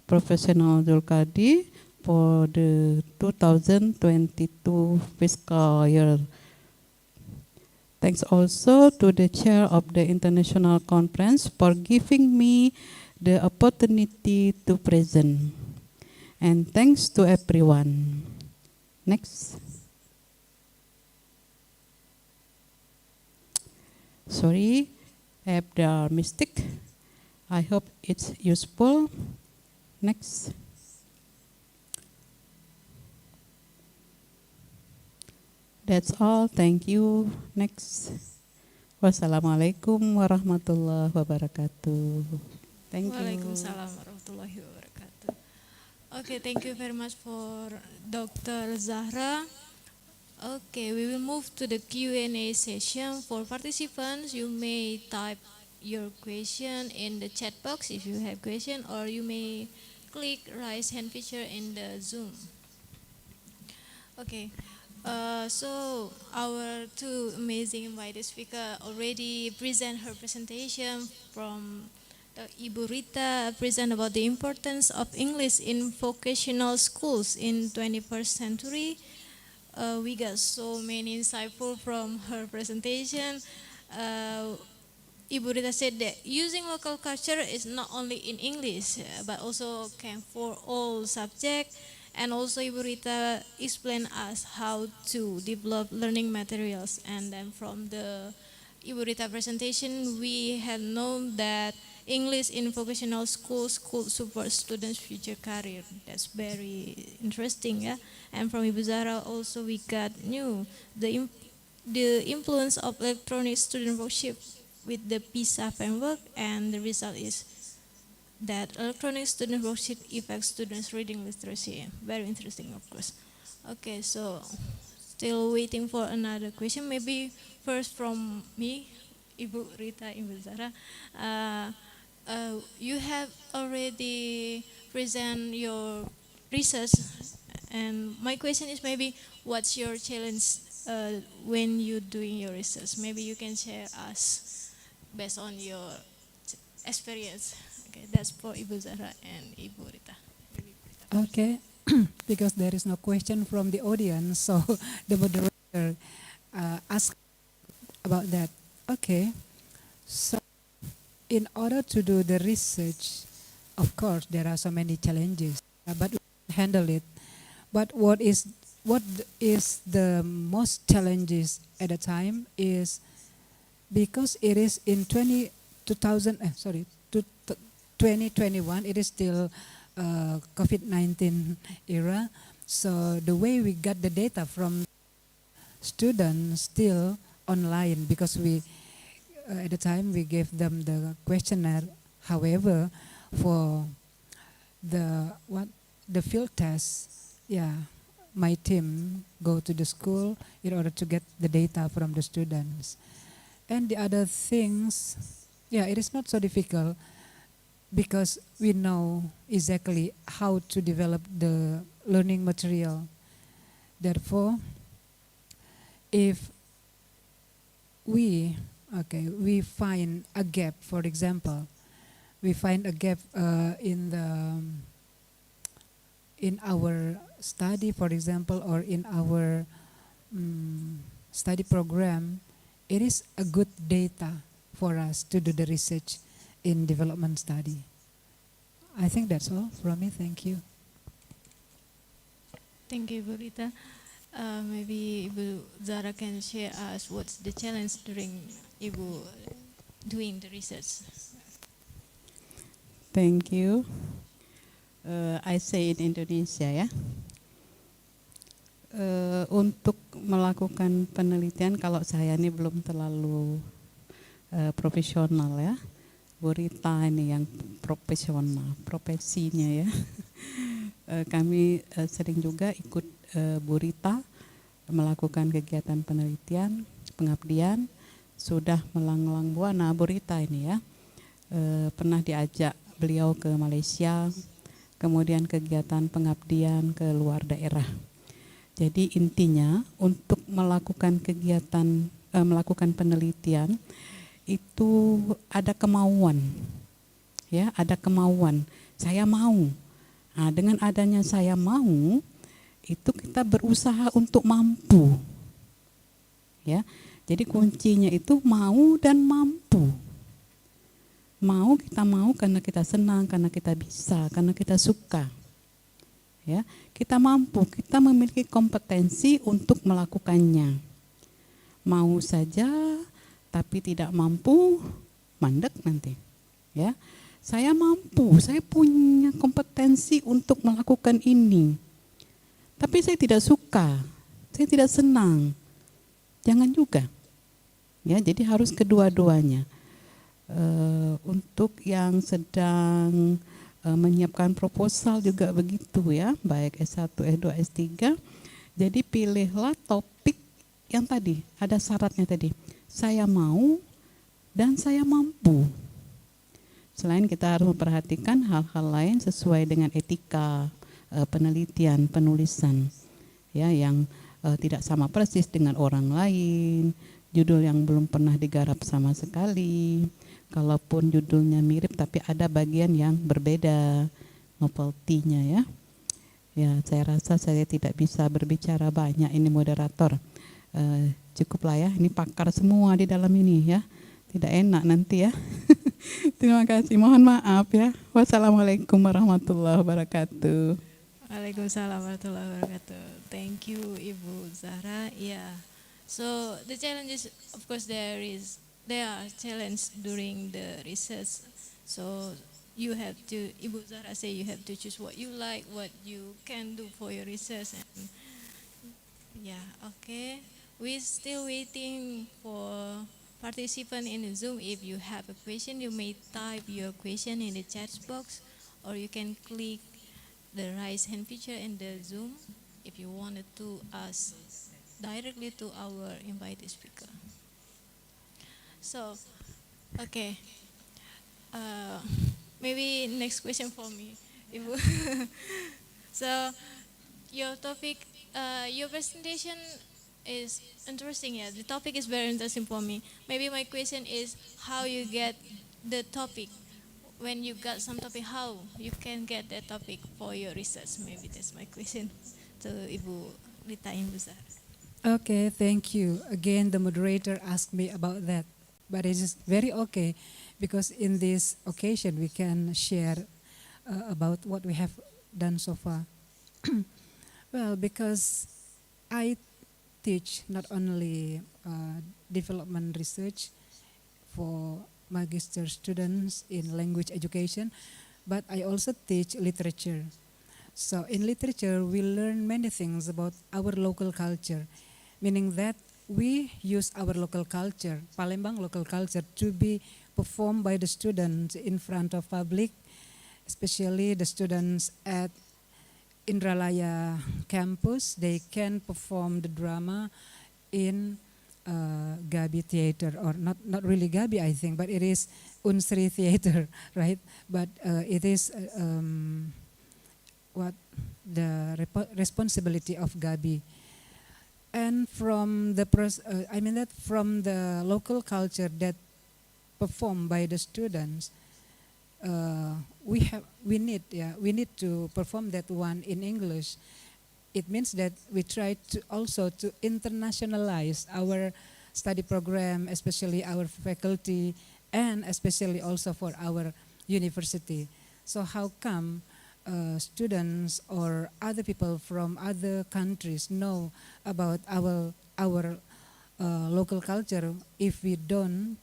Professional Zulkadi, for the 2022 fiscal year. Thanks also to the chair of the International Conference for giving me the opportunity to present. And thanks to everyone. Next. Sorry, I have the mistake. I hope it's useful. Next. That's all. Thank you. Next. Wassalamualaikum warahmatullahi wabarakatuh. Thank you. Waalaikumsalam warahmatullahi wabarakatuh. Okay, thank you very much for Dr. Zahra. Okay, we will move to the Q&A session. For participants, you may type your question in the chat box if you have question, or you may click raise hand feature in the Zoom. Okay. So our two amazing invited speaker already present her presentation from the Ibu Rita present about the importance of English in vocational schools in 21st century. We got so many insightful from her presentation. Ibu Rita said that using local culture is not only in English, but also can for all subjects. And also Ibu Rita explained us how to develop learning materials. And then from the Ibu Rita presentation, we have known that English in vocational schools could support students' future career. That's very interesting, yeah. And from Ibu Zara also we got the influence of electronic student worship with the PISA framework, and the result is that electronic student worksheet affects students' reading literacy. Very interesting, of course. Okay, so still waiting for another question. Maybe first from me, Ibu Rita, Ibu Zara. You have already present your research, and my question is maybe what's your challenge when you're doing your research? Maybe you can share us based on your experience. Okay, that's for Ibu Zara and Ibu Rita. Okay, because there is no question from the audience, so the moderator asked about that. Okay, so in order to do the research, of course, there are so many challenges, but we handle it. But what is the most challenges at the time is because it is in 2021, it is still COVID-19 era. So the way we got the data from students still online, because we at the time we gave them the questionnaire. However, for the field test, my team go to the school in order to get the data from the students. And the other things, it is not so difficult because we know exactly how to develop the learning material. Therefore, if we find a gap, for example, we find a gap in our study, for example, or in our study program, it is a good data for us to do the research in development study. I think that's all from me. Thank you. Thank you, Ibu Rita. Maybe Ibu Zara can share us what's the challenge during Ibu doing the research. Thank you. I say in Indonesia ya. Untuk melakukan penelitian, kalau saya ini belum terlalu profesional ya. Bu Rita ini yang profesional, profesinya ya. Kami sering juga ikut Bu Rita melakukan kegiatan penelitian, pengabdian, sudah melanglang buana Bu Rita ini ya. Pernah diajak beliau ke Malaysia, kemudian kegiatan pengabdian ke luar daerah. Jadi intinya untuk melakukan kegiatan, melakukan penelitian itu ada kemauan, ya, ada kemauan. Saya mau. Nah, dengan adanya saya mau, itu kita berusaha untuk mampu, ya. Jadi kuncinya itu mau dan mampu. Mau, kita mau karena kita senang, karena kita bisa, karena kita suka. Ya, kita mampu, kita memiliki kompetensi untuk melakukannya. Mau saja tapi tidak mampu, mandek nanti. Ya, saya mampu, saya punya kompetensi untuk melakukan ini. Tapi saya tidak suka, saya tidak senang. Jangan juga. Ya, jadi harus kedua-duanya. Untuk yang sedang menyiapkan proposal juga begitu ya, baik S1, S2, S3. Jadi pilihlah topik yang tadi, ada syaratnya tadi. Saya mau dan saya mampu. Selain kita harus memperhatikan hal-hal lain sesuai dengan etika penelitian, penulisan. ya yang tidak sama persis dengan orang lain, judul yang belum pernah digarap sama sekali. Kalaupun judulnya mirip tapi ada bagian yang berbeda, novelty-nya ya. Ya, saya rasa saya tidak bisa berbicara banyak, ini moderator. Cukuplah ya, ini pakar semua di dalam ini ya. Tidak enak nanti ya. Terima kasih, mohon maaf ya. Wassalamualaikum warahmatullahi wabarakatuh. Waalaikumsalam warahmatullahi wabarakatuh. Thank you, Ibu Zahra. Yeah. So the challenges, of course, there are challenges during the research. So you have to, Ibu Zahra say you have to choose what you like, what you can do for your research. And yeah, okay. We're still waiting for participant in Zoom. If you have a question, you may type your question in the chat box, or you can click the raise hand feature in the Zoom if you wanted to ask directly to our invited speaker. So, okay, maybe next question for me, Ibu. So, your topic, your presentation is interesting. Yeah, the topic is very interesting for me. Maybe my question is how you get the topic. When you got some topic, how you can get that topic for your research? Maybe that's my question to Ibu Rita Ibu Zahra. Okay, thank you. Again, the moderator asked me about that, but it is very okay because in this occasion we can share about what we have done so far. Well, because I teach not only development research for magister students in language education, but I also teach literature. So in literature, we learn many things about our local culture, meaning that we use our local culture, Palembang local culture, to be performed by the students in front of public, especially the students at Indralaya campus. They can perform the drama in Gabi Theater, or not really Gabi, I think, but it is Unsri Theater, right? But it is what the responsibility of Gabi. And from the from the local culture that performed by the students, we need to perform that one in English. It means that we try to also to internationalize our study program, especially our faculty, and especially also for our university. So how come students or other people from other countries know about our local culture if we don't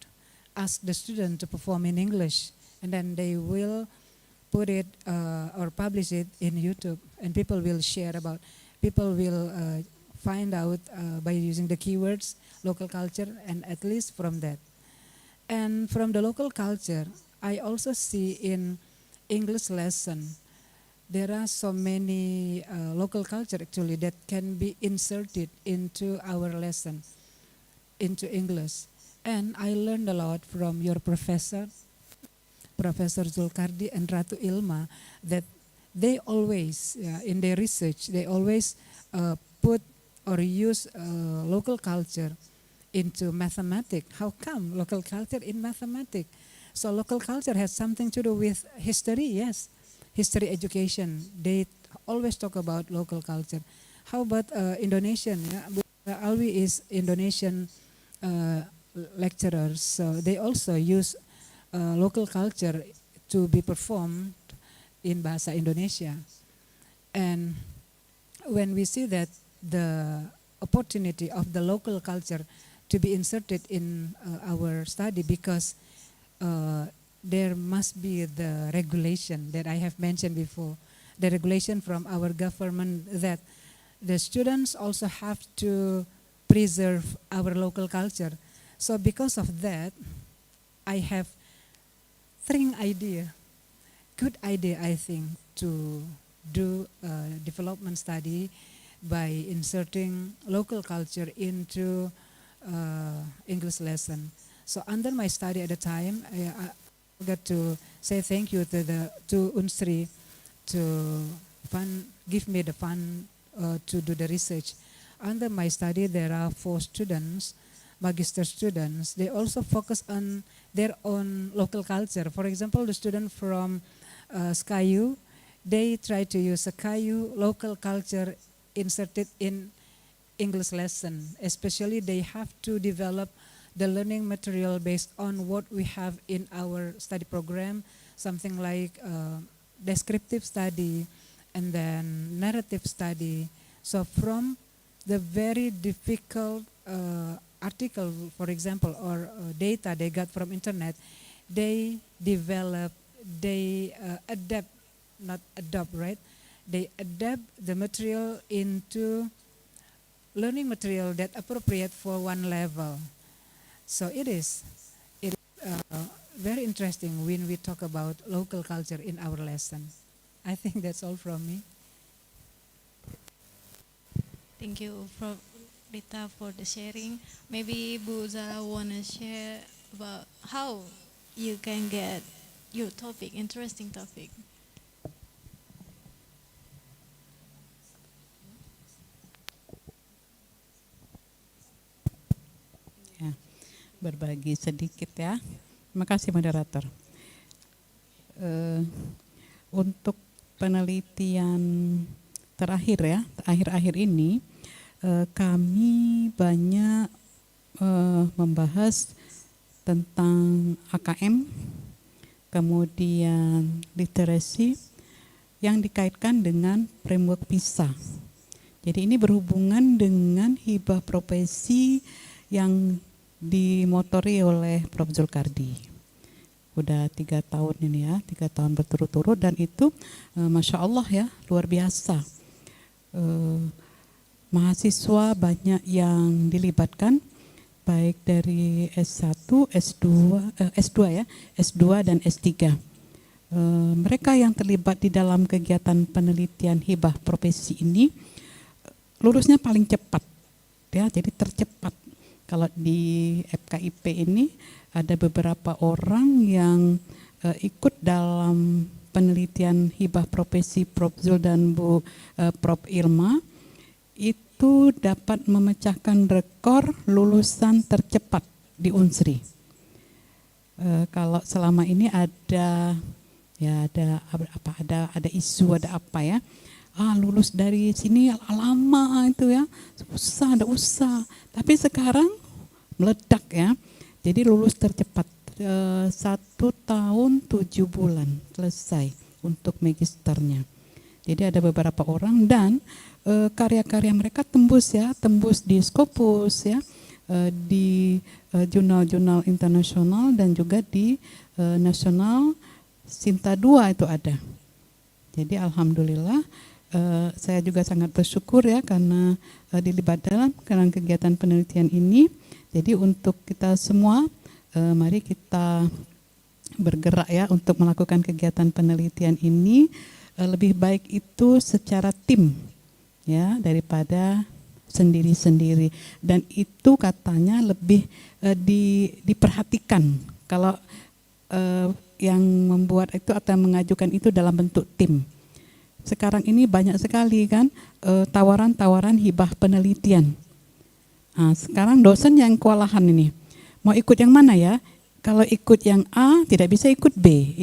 ask the student to perform in English, and then they will put it or publish it in YouTube, and people will share about. People will find out by using the keywords local culture, and at least from that. And from the local culture, I also see in English lesson, there are so many local culture actually that can be inserted into our lesson, into English. And I learned a lot from your professor, Professor Zulkardi and Ratu Ilma, that they always, in their research, they always put or use local culture into mathematics. How come local culture in mathematics? So local culture has something to do with history, yes. History education, they always talk about local culture. How about Indonesian? Yeah? Alwi is Indonesian lecturers, so they also use local culture to be performed in Bahasa Indonesia. And when we see that the opportunity of the local culture to be inserted in our study, because there must be the regulation that I have mentioned before, the regulation from our government that the students also have to preserve our local culture. So because of that, I have good idea, I think, to do development study by inserting local culture into English lesson. So under my study at the time, I got to say thank you to Unsri to give me the to do the research. Under my study, there are 4 students, magister students. They also focus on their own local culture. For example, the student from SKIU, they try to use SKIU local culture inserted in English lesson. Especially they have to develop the learning material based on what we have in our study program, something like descriptive study and then narrative study. So from the very difficult article, for example, or data they got from internet, they develop, they adapt, not adopt, right? They adapt the material into learning material that appropriate for one level. So it is very interesting when we talk about local culture in our lesson. I think that's all from me. Thank you, Prof. Rita, for the sharing. Maybe Bu Zara want to share about how you can get your topic, interesting topic. Ya, berbagi sedikit ya. Terima kasih moderator. Untuk penelitian terakhir ya, akhir-akhir ini kami banyak membahas tentang AKM, kemudian literasi yang dikaitkan dengan framework PISA. Jadi ini berhubungan dengan hibah profesi yang dimotori oleh Prof. Zulkardi. Udah 3 tahun ini ya, 3 tahun berturut-turut, dan itu Masya Allah ya, luar biasa. Mahasiswa banyak yang dilibatkan, baik dari S1, S2 ya, S2 dan S3. Mereka yang terlibat di dalam kegiatan penelitian hibah profesi ini lulusnya paling cepat ya, jadi tercepat. Kalau di FKIP ini ada beberapa orang yang ikut dalam penelitian hibah profesi Prof. Zul dan Bu Prof. Ilma, itu dapat memecahkan rekor lulusan tercepat di UNSRI. Kalau selama ini ada isu, ada apa ya? Lulus dari sini lama itu ya, susah, ada usah. Tapi sekarang meledak ya. Jadi lulus tercepat 1 tahun 7 bulan selesai untuk magisternya. Jadi ada beberapa orang dan karya-karya mereka tembus di Scopus ya, di jurnal-jurnal internasional dan juga di nasional Sinta 2 itu ada. Jadi alhamdulillah saya juga sangat bersyukur ya karena dilibat dalam kegiatan penelitian ini. Jadi untuk kita semua mari kita bergerak ya untuk melakukan kegiatan penelitian ini. Lebih baik itu secara tim ya daripada sendiri-sendiri, dan itu katanya lebih diperhatikan kalau yang membuat itu atau mengajukan itu dalam bentuk tim. Sekarang ini banyak sekali kan tawaran-tawaran hibah penelitian. Sekarang dosen yang kewalahan ini, mau ikut yang mana ya? Kalau ikut yang A tidak bisa ikut B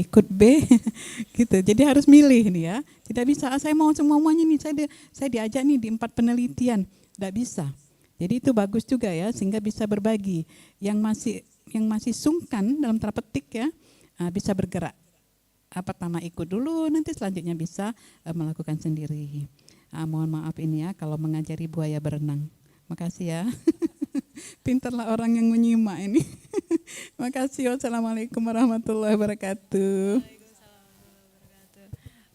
gitu. Jadi harus milih nih ya. Tidak bisa saya mau semuanya nih, saya diajak nih di 4 penelitian, tidak bisa. Jadi itu bagus juga ya, sehingga bisa berbagi. Yang masih sungkan dalam tanda petik ya, bisa bergerak. Pertama ikut dulu, nanti selanjutnya bisa melakukan sendiri. Mohon maaf ini ya kalau mengajari buaya berenang. Makasih ya. Pintarlah orang yang menyimak ini. Makasih. Wassalamualaikum warahmatullahi wabarakatuh.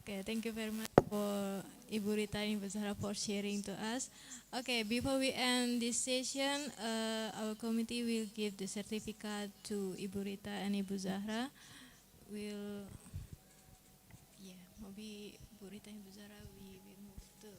Okay, thank you very much for Ibu Rita and Ibu Zahra for sharing to us. Okay, before we end this session, our committee will give the certificate to Ibu Rita and Ibu Zahra. Maybe Ibu Rita and Ibu Zahra we will move to.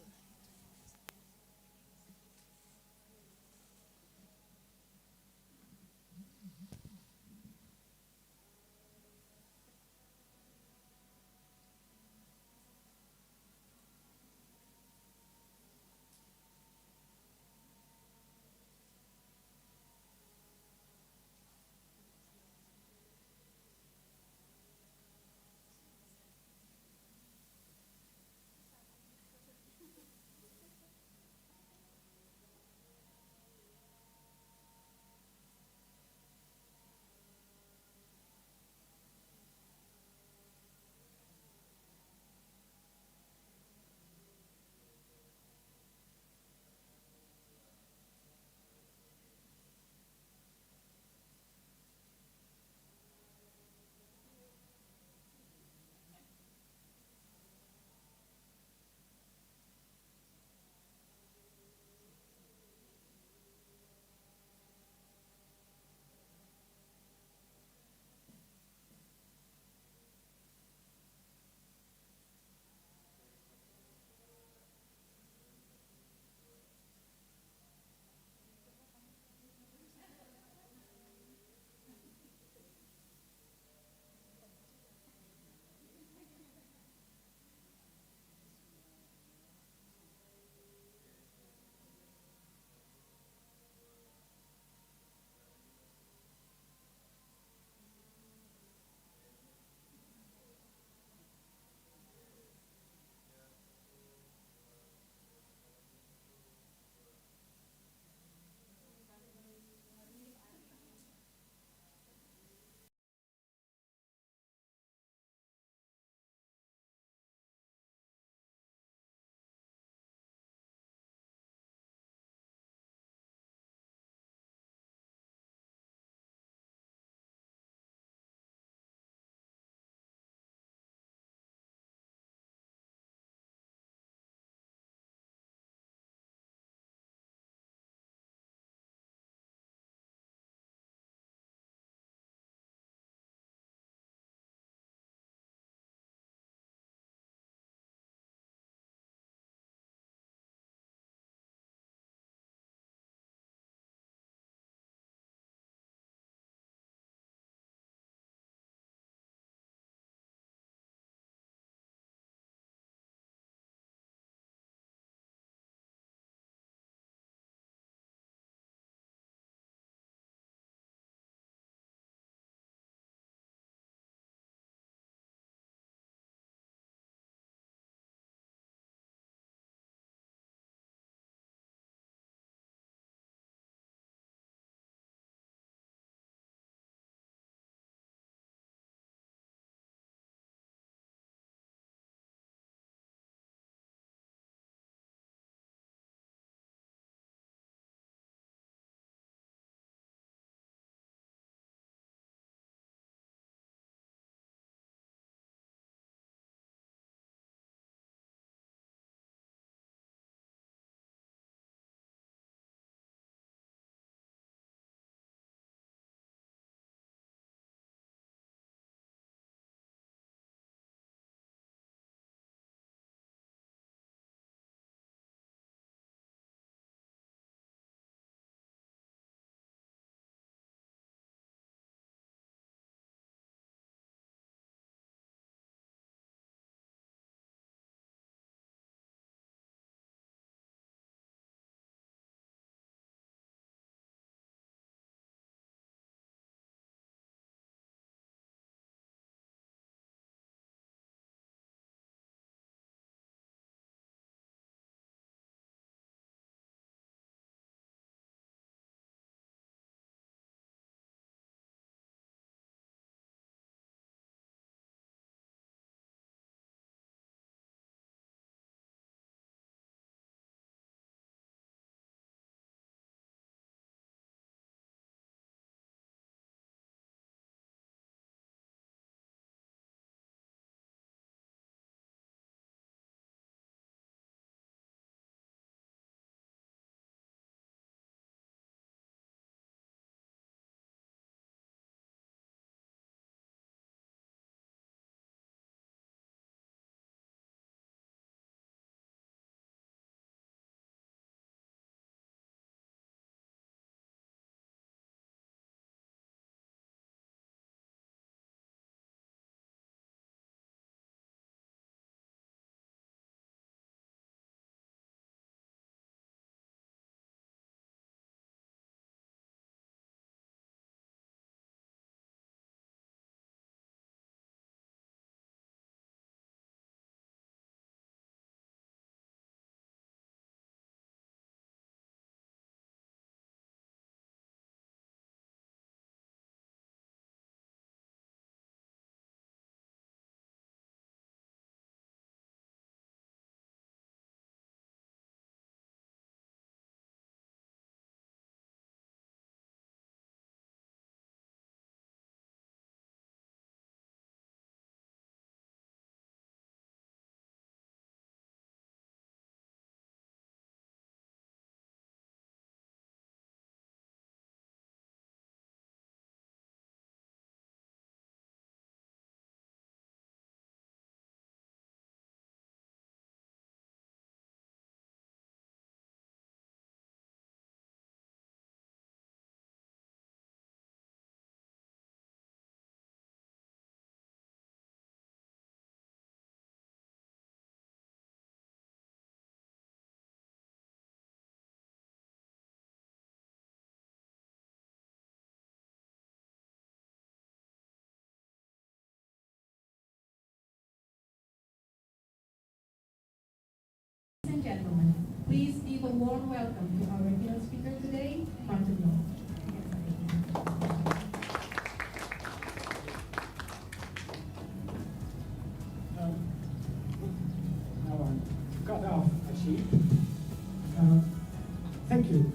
and gentlemen, please give a warm welcome to our keynote speaker today, Martin Law. Now I'm cut off, I see. Thank you.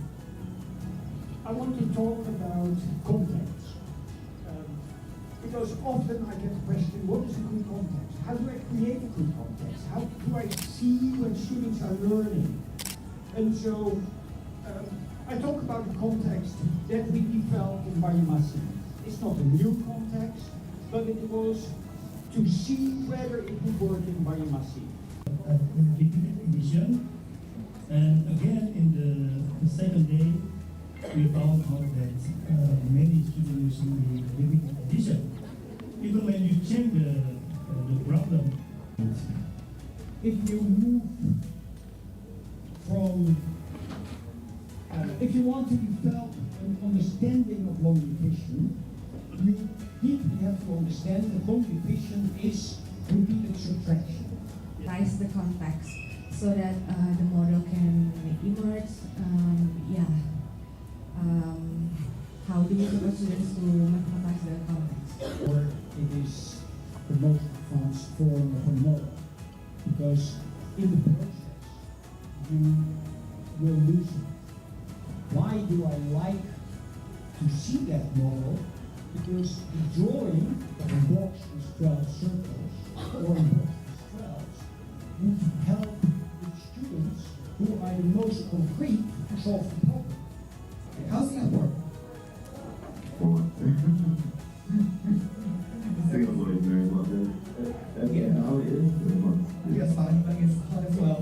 I want to talk about context. Because often I get the question, what is a good context? How do I create a good context? How do I see when students are learning? And so I talk about the context that we developed in Banyamasi. It's not a new context, but it was to see whether it would work in Banyamasi. Limited edition, and again in the second day we found out that many students using the limited edition. Even when you check the problem, If you move from, if you want to develop an understanding of long division, you deeply have to understand that long division is repeated subtraction. Rise the context so that the model can emerge. How do we support students to mathematize the context? Or it is the most advanced form of a model, because in the process you will lose it. Why do I like to see that model? Because the drawing of a box with 12 circles or a box with 12 would help the students who are the most concrete to solve the problem. How's that work? Singapore is very much. Yeah, how it is very much. Yes, fine, but it's hot as well.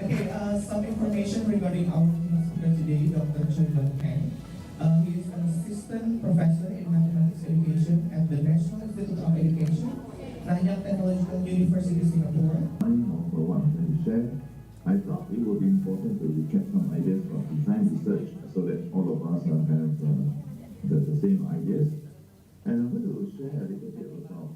Okay, some information regarding our speaker today, Dr. Kang. He is an assistant professor in mathematics education at the National Institute of Education, Nanyang Technological University, Singapore. For one, to share, I thought it would be important to recap some ideas from design research so that all of us have the same ideas. And I'm going to share a little bit about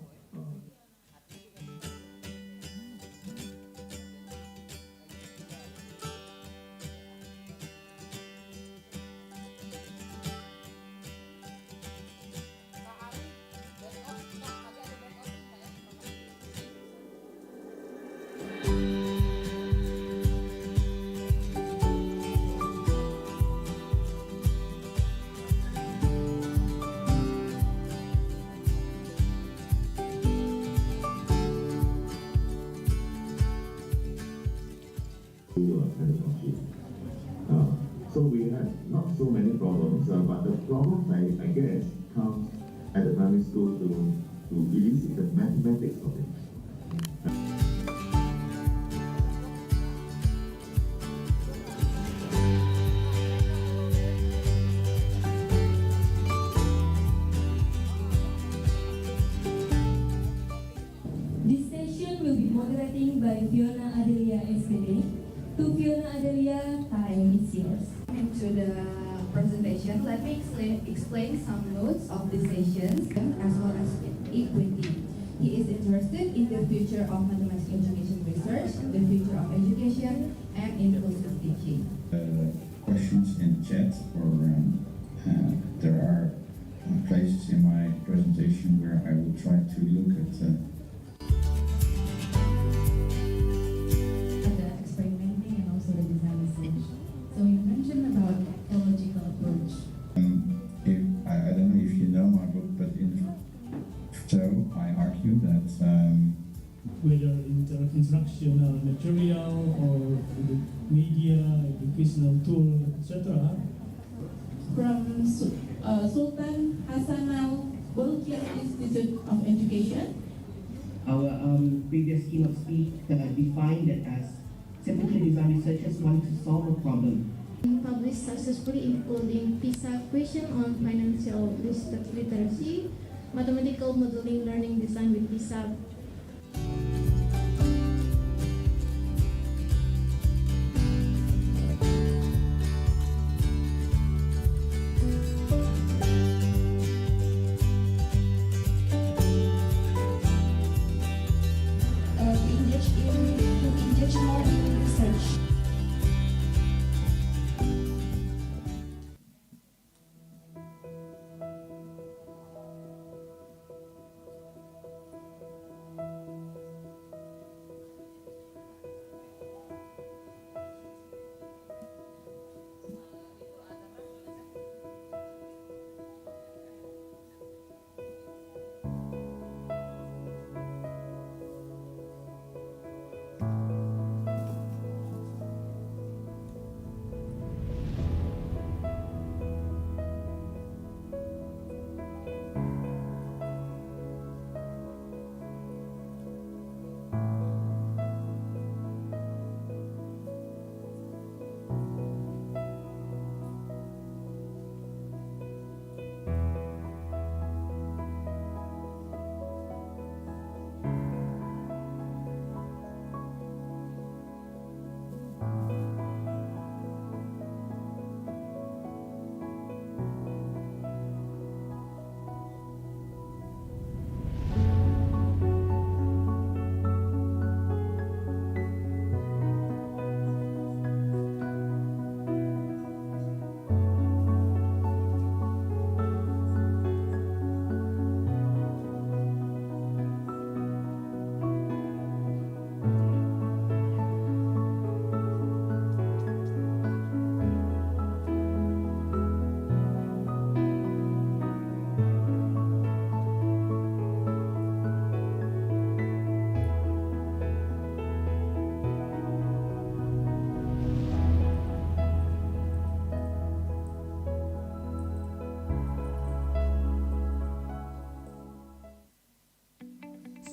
so we have not so many problems, but the problems I guess comes at the primary school to elicit the mathematics of it. This session will be moderating by Fiona Adelia SPD. To Fiona Adelia, time is yours. Into the presentation, let me explain some notes of the sessions as well as equity. He is interested in the future of mathematics education research, the future of education, and inclusive teaching. Questions in chat, or there are places in my presentation where I will try to look at the experimenting and also the design research. So you mentioned about ecological approach. I don't know if you know my book, but so I argue that whether instructional material or the media, educational tool, etc. From Sultan Hassanal Bolkiah Institute of Education. Our previous keynote speaker defined it as simply design researchers want to solve a problem. Published successfully, including PISA question on financial literacy, mathematical modeling learning design with PISA. To original in research.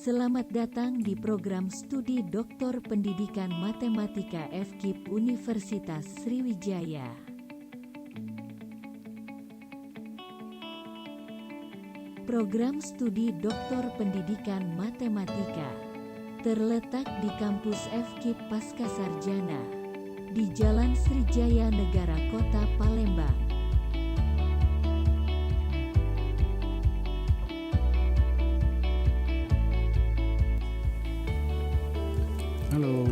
Selamat datang di program studi Doktor Pendidikan Matematika FKIP Universitas Sriwijaya. Program studi Doktor Pendidikan Matematika terletak di kampus FKIP Pascasarjana di Jalan Sriwijaya Negara Kota Palembang. Halo.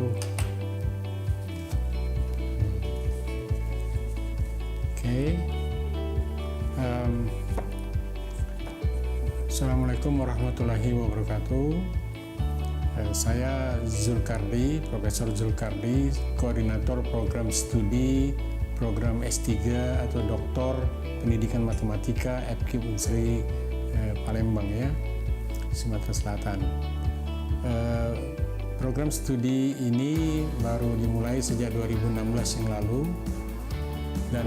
Oke. Assalamualaikum warahmatullahi wabarakatuh. Saya Zulkardi, Profesor Zulkardi, Koordinator Program Studi Program S3 atau Doktor Pendidikan Matematika FKIP UNSRI Palembang ya, Sumatera Selatan. Program studi ini baru dimulai sejak 2016 yang lalu dan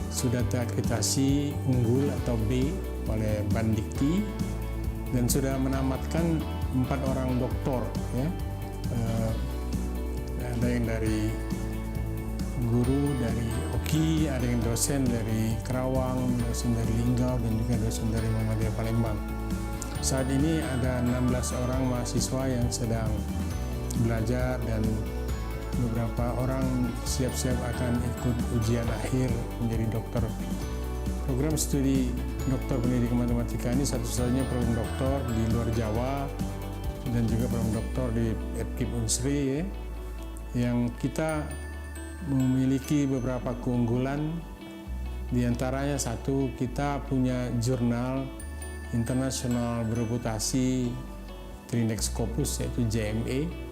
sudah terakreditasi unggul atau B oleh Bandikti dan sudah menamatkan 4 orang doktor ya. Ada yang dari guru dari Oki, ada yang dosen dari Kerawang, dosen dari Linggau dan juga dosen dari Muhammadiyah Palembang. Saat ini ada 16 orang mahasiswa yang sedang belajar dan beberapa orang siap-siap akan ikut ujian akhir menjadi dokter. Program studi Doktor Pendidikan Matematika ini satu-satunya program doktor di luar Jawa dan juga program doktor di FKIP UNSRI ya, yang kita memiliki beberapa keunggulan. Di antaranya satu, kita punya jurnal internasional bereputasi Trinex Scopus yaitu JME.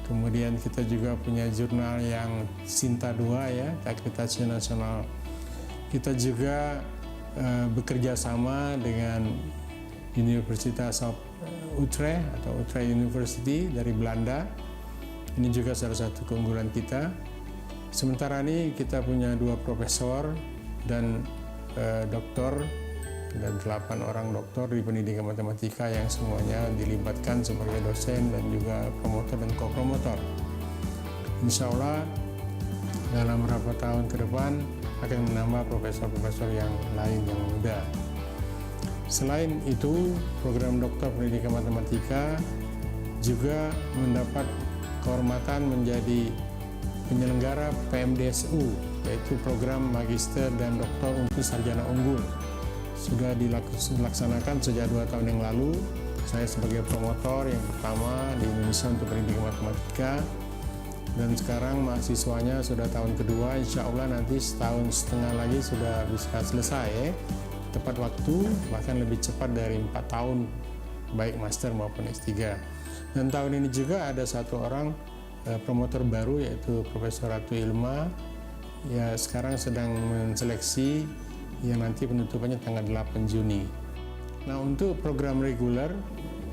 Kemudian kita juga punya jurnal yang Sinta 2 ya, akreditasi nasional. Kita juga bekerja sama dengan Universitas Utrecht atau Utrecht University dari Belanda. Ini juga salah satu keunggulan kita. Sementara ini kita punya 2 profesor dan doktor dan 8 orang doktor di pendidikan matematika yang semuanya dilibatkan sebagai dosen dan juga promotor dan co-promotor. Insya Allah dalam beberapa tahun ke depan akan menambah profesor-profesor yang lain yang muda. Selain itu, program doktor pendidikan matematika juga mendapat kehormatan menjadi penyelenggara PMDSU, yaitu program magister dan doktor untuk sarjana unggul. Sudah dilaksanakan sejak 2 tahun yang lalu. Saya sebagai promotor yang pertama di Indonesia untuk pendidikan matematika dan sekarang mahasiswanya sudah tahun kedua, insya Allah nanti setahun setengah lagi sudah bisa selesai tepat waktu, bahkan lebih cepat dari 4 tahun baik master maupun S3. Dan tahun ini juga ada satu orang promotor baru yaitu Profesor Ilmu, ya sekarang sedang menseleksi yang nanti penutupannya tanggal 8 Juni. Nah, untuk program reguler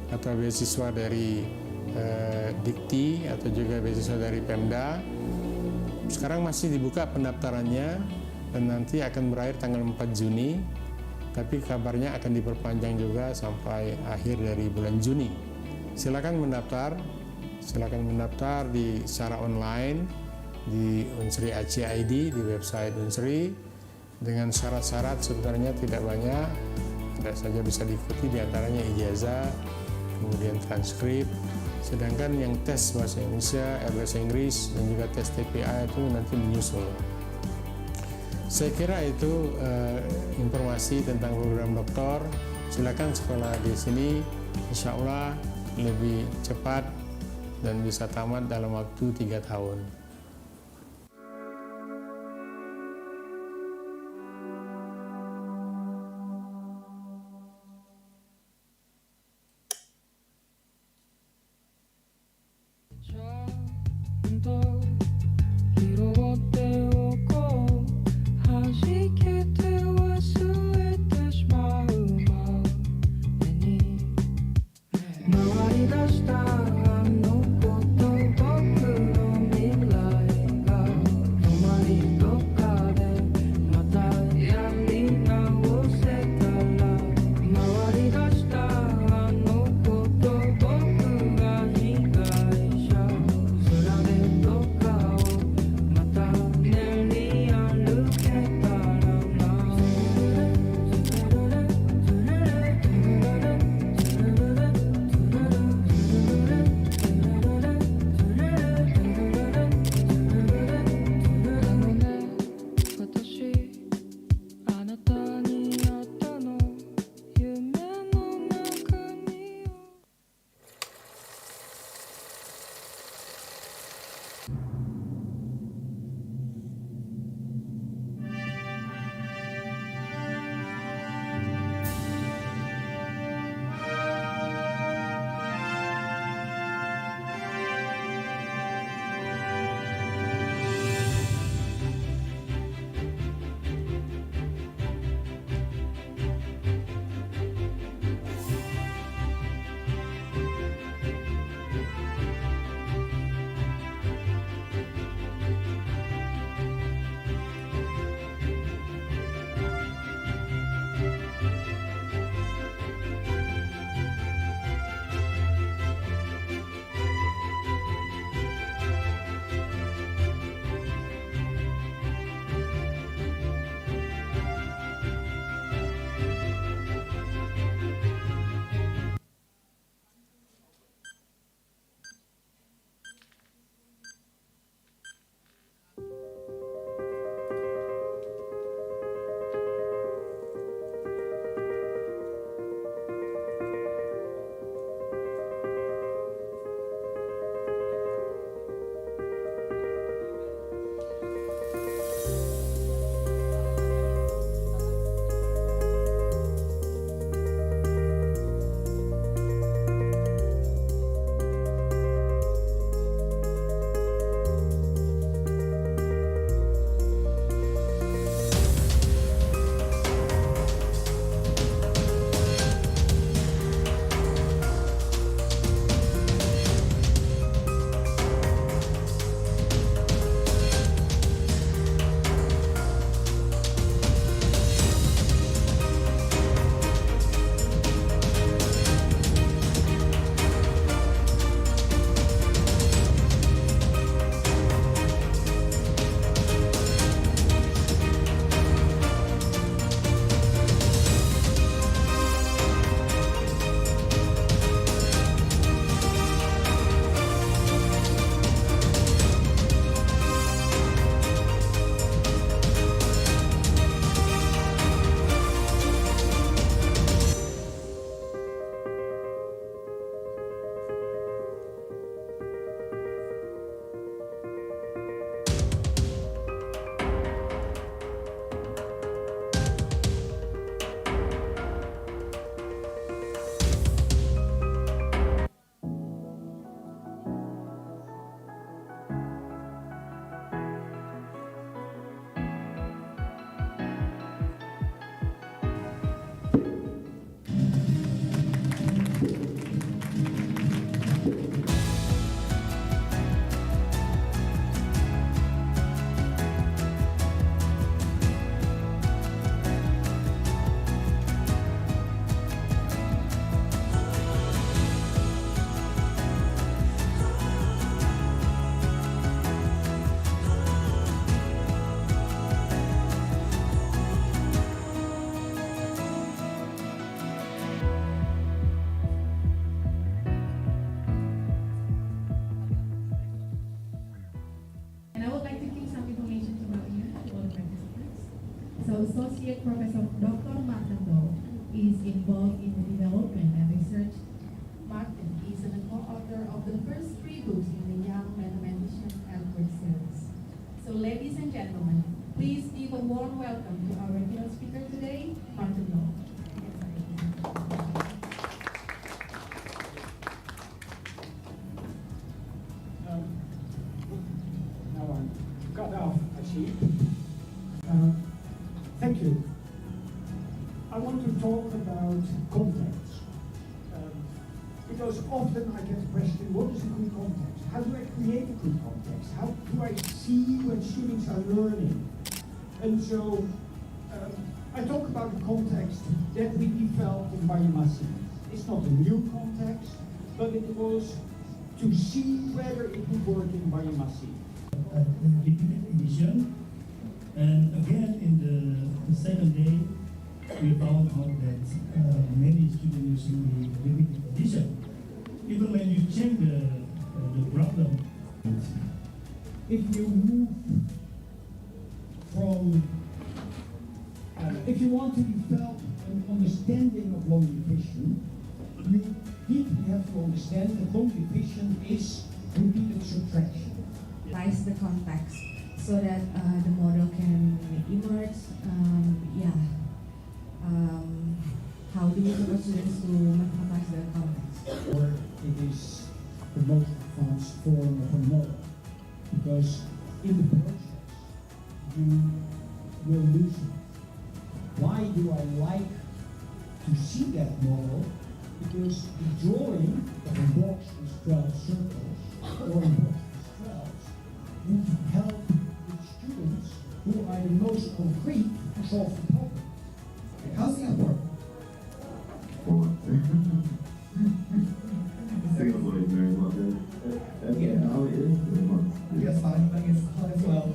atau beasiswa dari Dikti atau juga beasiswa dari Pemda, sekarang masih dibuka pendaftarannya dan nanti akan berakhir tanggal 4 Juni, tapi kabarnya akan diperpanjang juga sampai akhir dari bulan Juni. Silakan mendaftar secara online di Unsri ACID, di website Unsri, dengan syarat-syarat sebenarnya tidak banyak, tidak saja bisa diikuti, diantaranya ijazah, kemudian transkrip. Sedangkan yang tes bahasa Indonesia, bahasa Inggris, dan juga tes TPA itu nanti menyusul. Saya kira itu informasi tentang program doktor. Silakan sekolah di sini, insya Allah lebih cepat dan bisa tamat dalam waktu 3 tahun. Associate Professor Dr. Martin is involved in the development and research. Martin is a co-author of the first 3 books in the Young Mathematician Edward series. So ladies and gentlemen, please give a warm welcome to our keynote speaker today, Martin Law. Now I'm cut off, I see. Thank you. I want to talk about context. Because often I get the question, what is a good context? How do I create a good context? How do I see when students are learning? And so I talk about the context that we developed in Biomasi. It's not a new context, but it was to see whether it would work in Biomasi. Limited edition, and again in the second day we found out that many students using the limited edition. Even when you check the problem, if you move from, if you want to develop an understanding of long division, you deeply have to understand that long division is repeated subtraction. Realize the context so that the model can emerge. How do we support students to mathematize the context? Or it is the most advanced form of a model, because in the process you will lose it. Why do I like to see that model? Because the drawing of a box with 12 circles or a box with 12 would help the students who are the most concrete to solve the problem. How's Singapore? Singapore is very much. Yeah. How it is very much. Yes, Palembang is hot as well.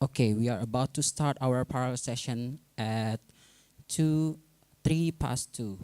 Okay, we are about to start our parallel session at 3 past 2.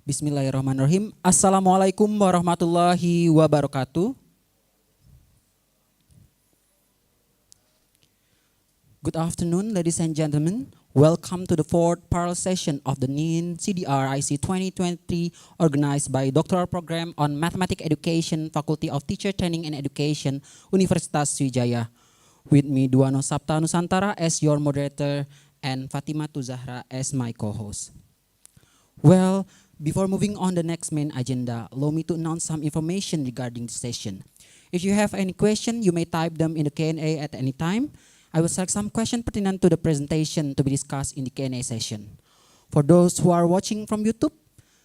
Bismillahirrahmanirrahim. Assalamualaikum warahmatullahi wabarakatuh. Good afternoon, ladies and gentlemen. Welcome to the fourth parallel session of the NIN CDR IC 2023 organized by Doctoral Program on Mathematics Education, Faculty of Teacher Training and Education, Universitas Sriwijaya. With me, Duano Sapta Nusantara as your moderator and Fatima Tuzahra as my co-host. Well, before moving on the next main agenda, allow me to announce some information regarding the session. If you have any question, you may type them in the Q&A at any time. I will select some questions pertinent to the presentation to be discussed in the Q&A session. For those who are watching from YouTube,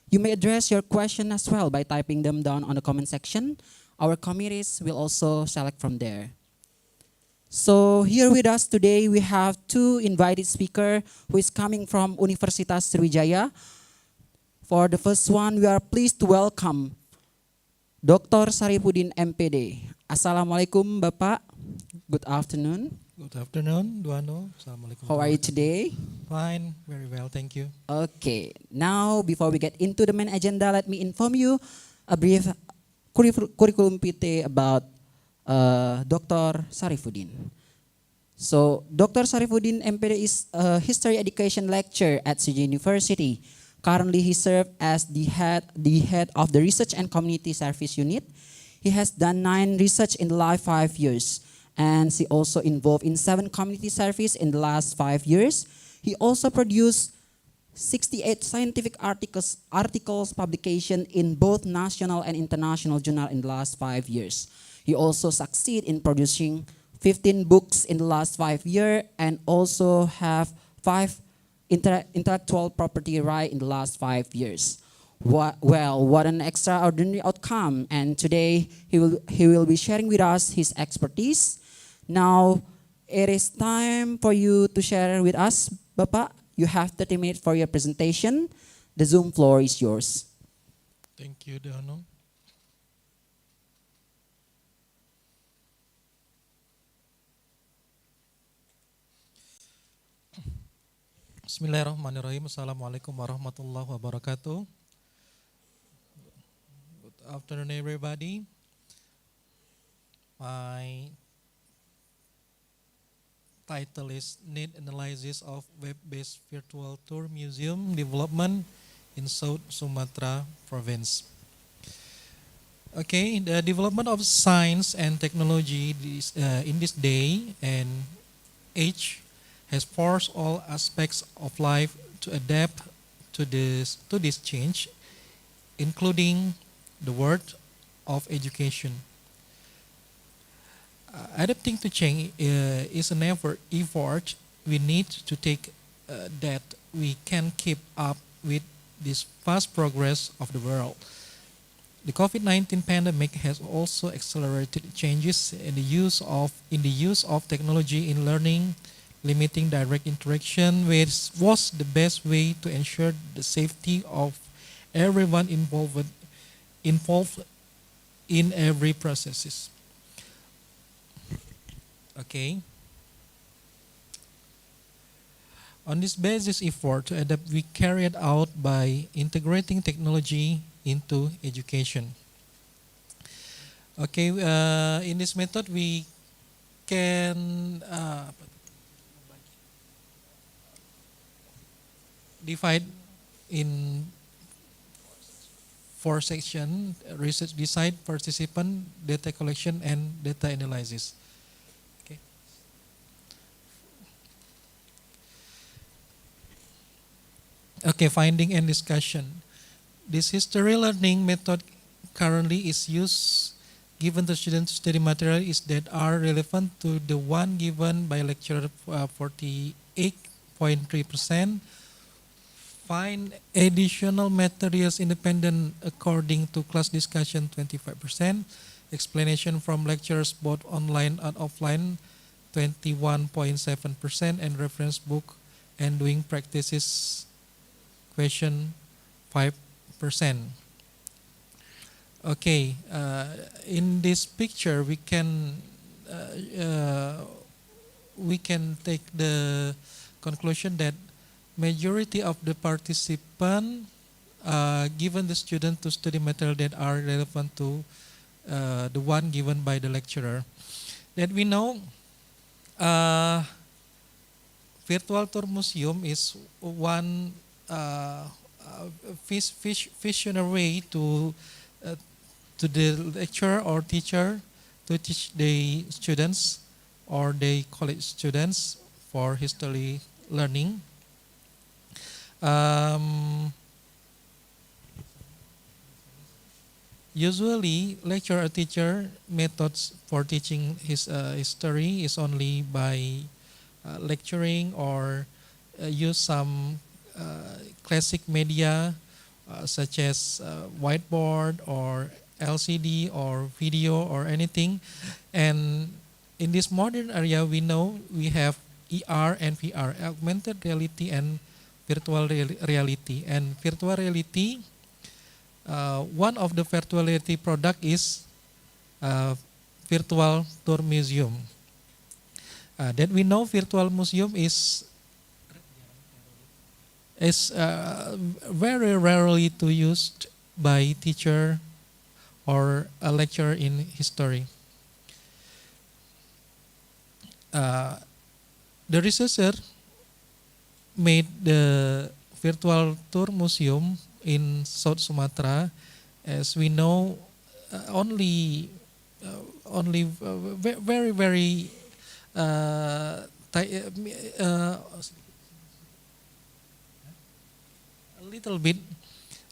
you may address your question as well by typing them down on the comment section. Our committees will also select from there. So here with us today, we have two invited speakers who is coming from Universitas Sriwijaya. For the first one, we are pleased to welcome Dr. Sarifudin MPD. Assalamualaikum Bapak. Good afternoon. Good afternoon, Duano. Assalamualaikum. How are you today? Fine, very well, thank you. Okay, now before we get into the main agenda, let me inform you a brief curriculum vitae about Dr. Sarifudin. So, Dr. Sarifudin MPD is a history education lecturer at Sriwijaya University. Currently, he serves as the head of the Research and Community Service Unit. He has done 9 research in the last 5 years, and he also involved in 7 community service in the last 5 years. He also produced 68 scientific articles publication in both national and international journal in the last 5 years. He also succeeded in producing 15 books in the last 5 years and also have 5 intellectual property right in the last 5 years. What an extraordinary outcome, and today he will be sharing with us his expertise. Now it is time for you to share with us, Bapak. You have 30 minutes for your presentation. The Zoom floor is yours. Thank you, Dono. Bismillahirrahmanirrahim. Assalamualaikum warahmatullahi wabarakatuh. Good afternoon, everybody. My title is Need Analysis of Web-Based Virtual Tour Museum Development in South Sumatra Province. Okay, the development of science and technology in this day and age has forced all aspects of life to adapt to this change including the word of education. Adapting to change is an effort we need to take that we can keep up with this fast progress of the world. The COVID-19 pandemic has also accelerated changes in the use of technology in learning, limiting direct interaction, which was the best way to ensure the safety of everyone involved in every processes. Okay. On this basis effort to adapt, we carried out by integrating technology into education. Okay, in this method we can divide in 4 sections: research design, participant, data collection, and data analysis. Okay. Okay, finding and discussion. This history learning method currently is used given the students study materials that are relevant to the one given by lecturer 48.3%. Find additional materials independent according to class discussion 25%. Explanation from lecturers both online and offline 21.7%, and reference book and doing practices question 5%. Okay, in this picture we can take the conclusion that majority of the participant given the student to study material that are relevant to the one given by the lecturer. That we know virtual tour museum is one visionary way to the lecturer or teacher to teach the students or the college students for history learning. Usually, lecturer or teacher methods for teaching history is only by lecturing or use some classic media such as whiteboard or LCD or video or anything. And in this modern area, we know we have ER and VR, augmented reality and virtual reality. And virtual reality, one of the virtual reality product is virtual tour museum. That we know virtual museum is very rarely to used by teacher or a lecturer in history. The researcher made the virtual tour museum in South Sumatra, as we know, only very a little bit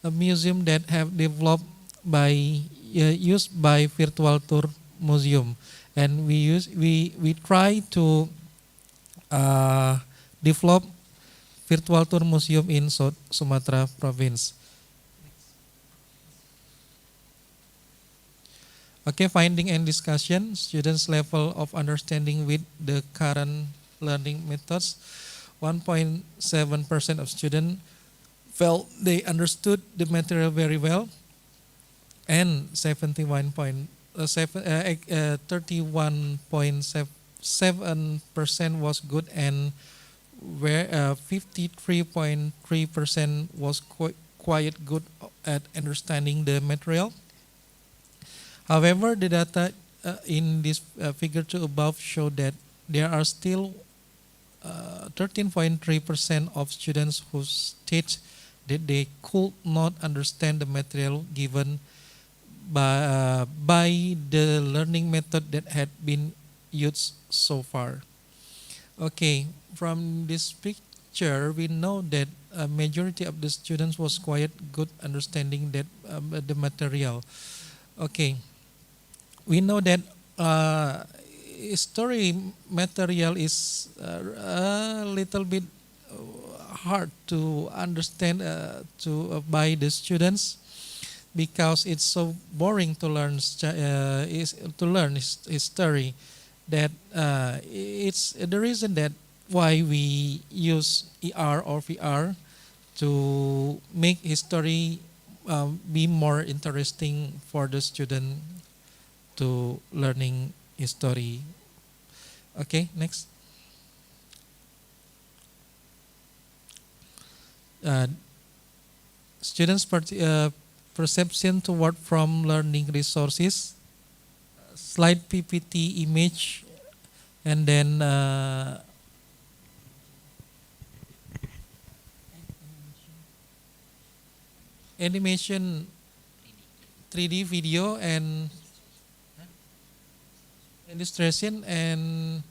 a museum that have developed by used by virtual tour museum, and we try to develop virtual tour museum in South Sumatra province. Okay, finding and discussion. Students' level of understanding with the current learning methods. 1.7% of students felt they understood the material very well, and 31.7% was good, and where 53.3% was quite good at understanding the material. However, the data in this figure 2 above show that there are still 13.3% of students who state that they could not understand the material given by the learning method that had been used so far. Okay, from this picture, we know that a majority of the students was quite good understanding that the material. Okay, we know that story material is a little bit hard to understand by the students, because it's so boring to learn history. That it's the reason that why we use ER or VR to make history be more interesting for the student to learning history. Okay, next. Students' perception toward from learning resources, slide PPT image, and then animation, 3D video, and illustration, and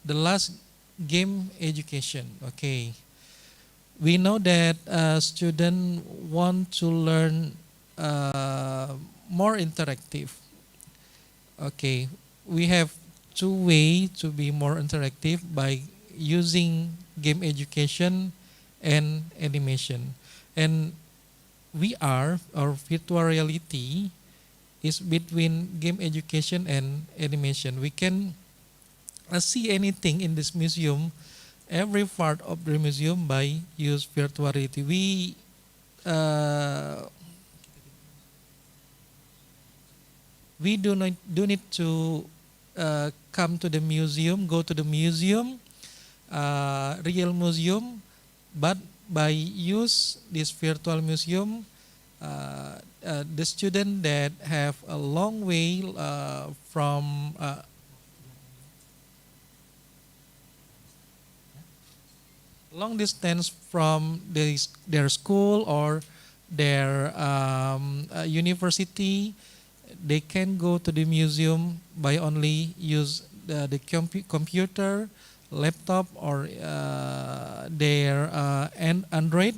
the last game education. Okay, we know that students want to learn more interactive. Okay, we have two ways to be more interactive by using game education and animation. And VR or virtual reality is between game education and animation. We can see anything in this museum, every part of the museum by use virtual reality. We do need to come to the museum, go to the museum, real museum, but by use this virtual museum, the student that have a long way from long distance from their school or their university, they can go to the museum by only use the computer, laptop, or their Android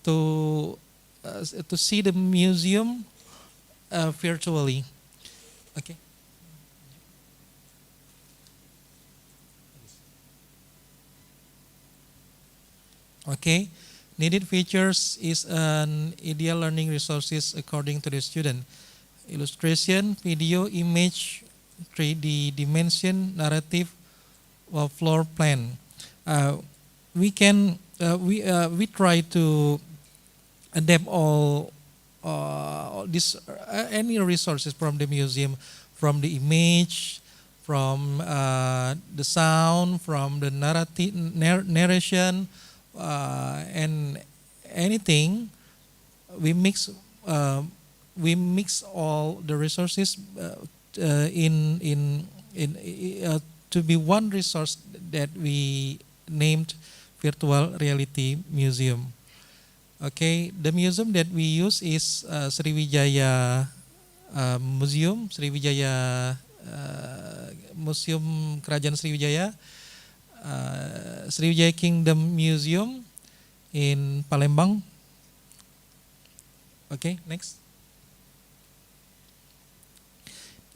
to see the museum virtually. Okay. Okay. Needed features is an ideal learning resources according to the student. Illustration, video, image, 3D dimension, narrative, floor plan. We try to adapt all this any resources from the museum, from the image, from the sound, from the narration, and anything. We mix all the resources to be one resource that we named Virtual Reality Museum. Okay, the museum that we use is Sriwijaya Museum, Sriwijaya Museum Kerajaan Sriwijaya, Sriwijaya Kingdom Museum in Palembang. Okay, next.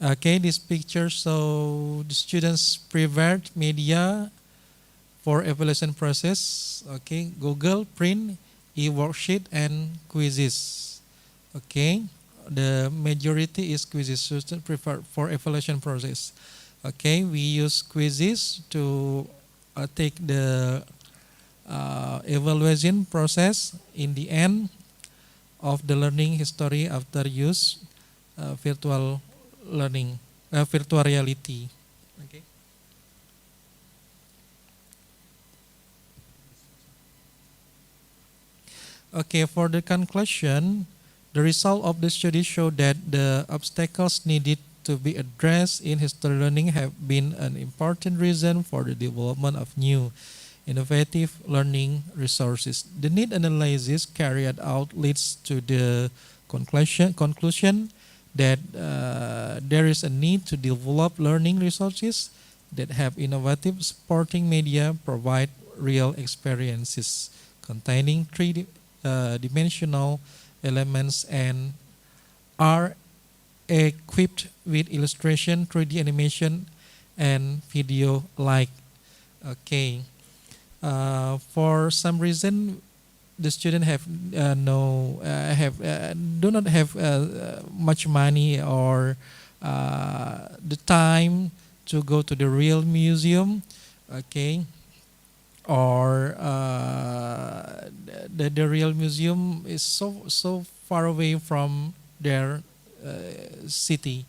Okay, this picture show the students prepared media for evaluation process. Okay, Google, print, e-worksheet, and quizzes. Okay, the majority is quizzes. Students prefer for evaluation process. Okay, we use quizzes to take the evaluation process in the end of the learning history after use virtual learning, virtual reality. Okay. Okay, for the conclusion, the result of the study showed that the obstacles needed to be addressed in history learning have been an important reason for the development of new, innovative learning resources. The need analysis carried out leads to the conclusion that there is a need to develop learning resources that have innovative supporting media provide real experiences containing three-dimensional elements and are equipped with illustration, 3D animation, and video like. Okay. For some reason, the student have do not have much money or the time to go to the real museum. Okay. Or the real museum is so far away from their city.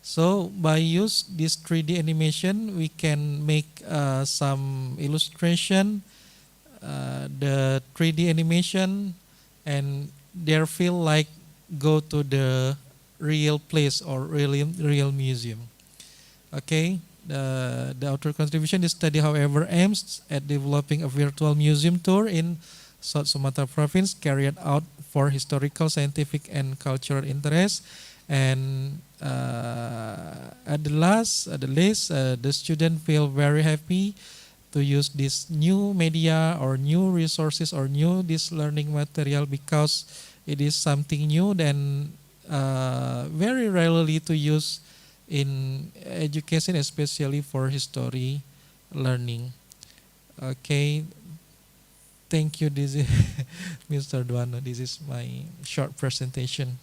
So by use this 3D animation, we can make some illustration, the 3D animation, and they feel like go to the real place or real museum. Okay. The author contribution, this study, however, aims at developing a virtual museum tour in South Sumatra province carried out for historical, scientific, and cultural interest. And at the least, the student feel very happy to use this new media or new resources or new this learning material because it is something new and very rarely to use in education, especially for history learning. Okay, thank you. This is Mr. Dwano. This is my short presentation.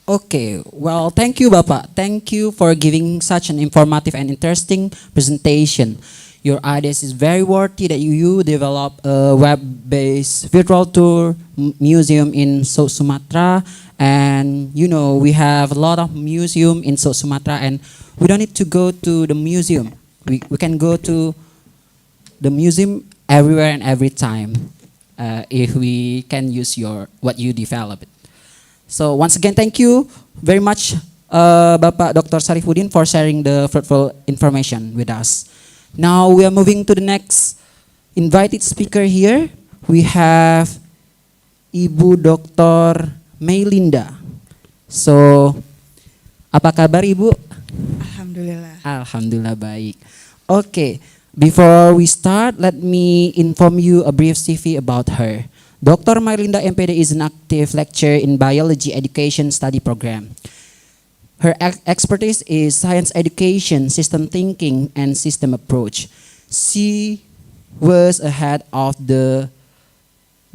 Okay, well, thank you, Bapak. Thank you for giving such an informative and interesting presentation. Your ideas is very worthy that you develop a web-based virtual tour museum in South Sumatra. And you know, we have a lot of museum in South Sumatra and we don't need to go to the museum. We can go to the museum everywhere and every time if we can use what you developed. So once again, thank you very much, Bapak Dr. Sarifudin, for sharing the fruitful information with us. Now we are moving to the next invited speaker here. We have Ibu Dr. Meilinda. So, apa kabar Ibu? Alhamdulillah. Alhamdulillah baik. Okay, before we start, let me inform you a brief CV about her. Dr. Meilinda MPD is an active lecturer in biology education study program. Her expertise is science education, system thinking, and system approach. She was a head of the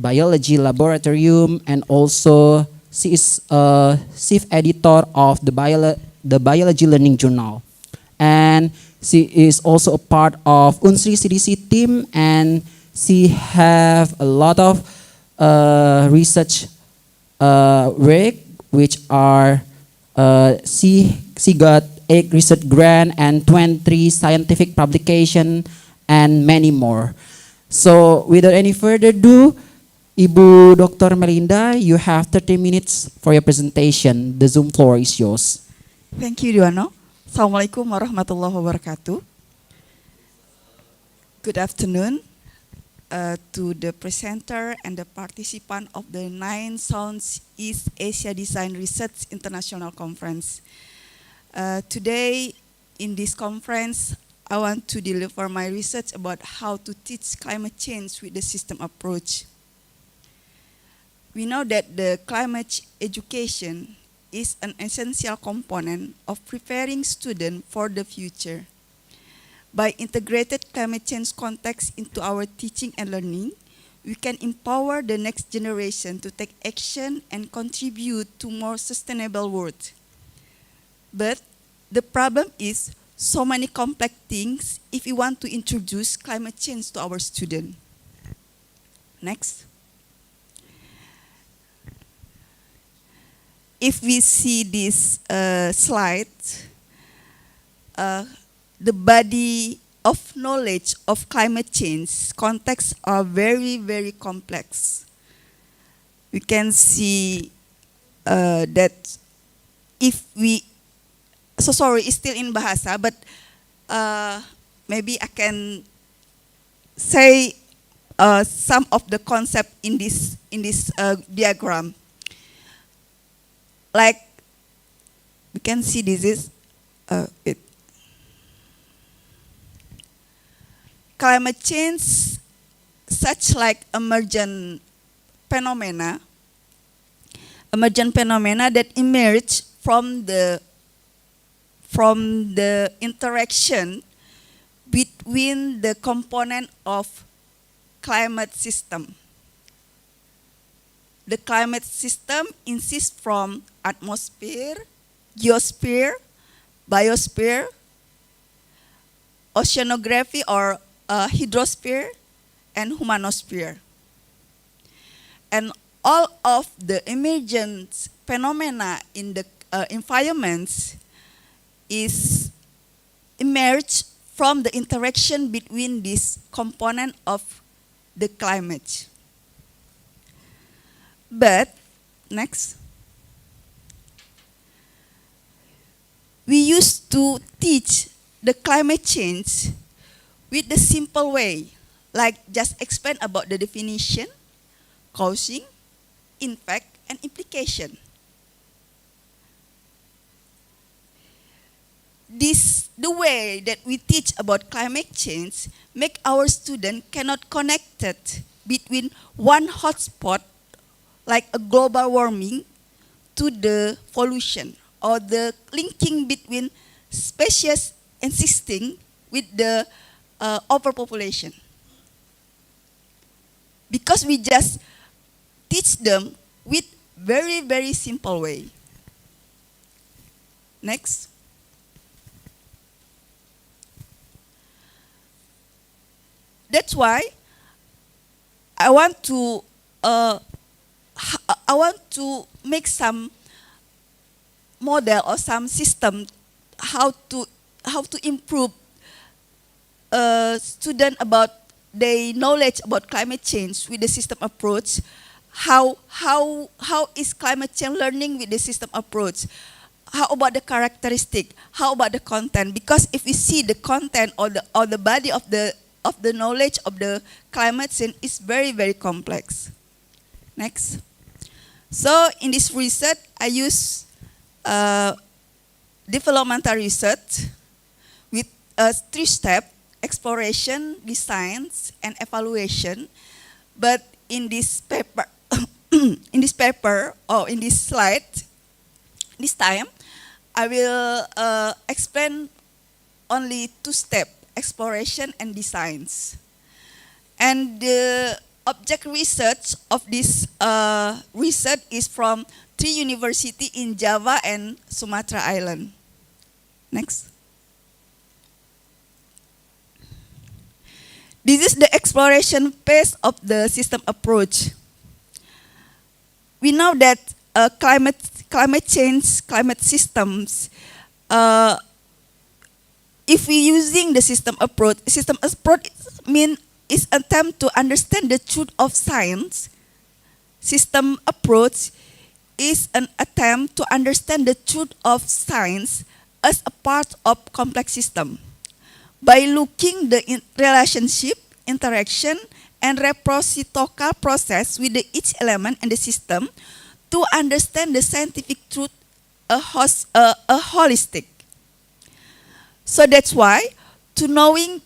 biology laboratorium and also she is a chief editor of the biology learning journal. And she is also a part of UNSRI CDC team and she have a lot of research work which are she got 8 research grant and 23 scientific publication and many more. So without any further ado, Ibu Dr. Meilinda, you have 30 minutes for your presentation. The Zoom floor is yours. Thank you, Dwano. Assalamualaikum warahmatullahi wabarakatuh. Good afternoon to the presenter and the participant of the 9th Southeast Asia Design Research International Conference. Today, in this conference, I want to deliver my research about how to teach climate change with the system approach. We know that the climate education is an essential component of preparing students for the future. By integrated climate change context into our teaching and learning, we can empower the next generation to take action and contribute to more sustainable world. But the problem is so many complex things if we want to introduce climate change to our students. Next. If we see this slide, the body of knowledge of climate change contexts are very, very complex. We can see that if we, so sorry, it's still in Bahasa, but maybe I can say some of the concept in this diagram. Like we can see this is climate change, such like emergent phenomena that emerge from the interaction between the component of climate system. The climate system consists from atmosphere, geosphere, biosphere, oceanography or hydrosphere, and humanosphere. And all of the emergent phenomena in the environments is emerged from the interaction between this component of the climate. But, next. We used to teach the climate change with the simple way, like just explain about the definition, causing, impact, and implication. The way that we teach about climate change make our student cannot connect it between one hotspot, like a global warming, to the pollution, or the linking between species existing with the overpopulation. Because we just teach them with very, very simple way. Next. That's why I want to make some model or some system how to improve student about their knowledge about climate change with the system approach. How is climate change learning with the system approach? How about the characteristic? How about the content? Because if we see the content or the body of the knowledge of the climate change is very, very complex. Next. So in this research, I use developmental research with a 3-step: exploration, design, and evaluation. But in this paper, in this slide, this time, I will explain only 2 steps: exploration and designs. And the object research of this research is from 3 universities in Java and Sumatra Island. Next. This is the exploration phase of the system approach. We know that climate change, climate systems, if we're using the system approach is attempt to understand the truth of science. System approach is an attempt to understand the truth of science as a part of complex system by looking the relationship, interaction, and reciprocal process with each element in the system to understand the scientific truth holistic. So that's why to knowing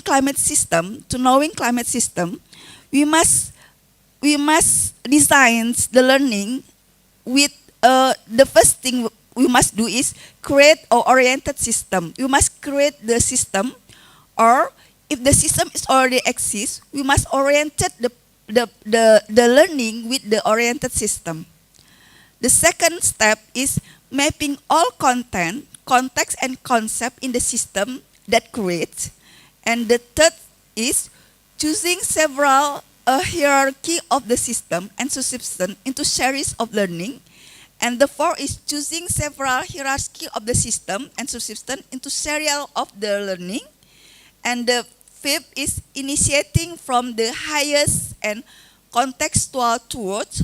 climate system, we must design the learning with the first thing we must do is create an oriented system. We must create the system, or if the system is already exists, we must orient the learning with the oriented system. The second step is mapping all content, context, and concept in the system that creates. And the third is choosing several hierarchy of the system and subsystem into series of learning. And the fourth is choosing several hierarchy of the system and subsystem into serial of the learning. And the fifth is initiating from the highest and contextual towards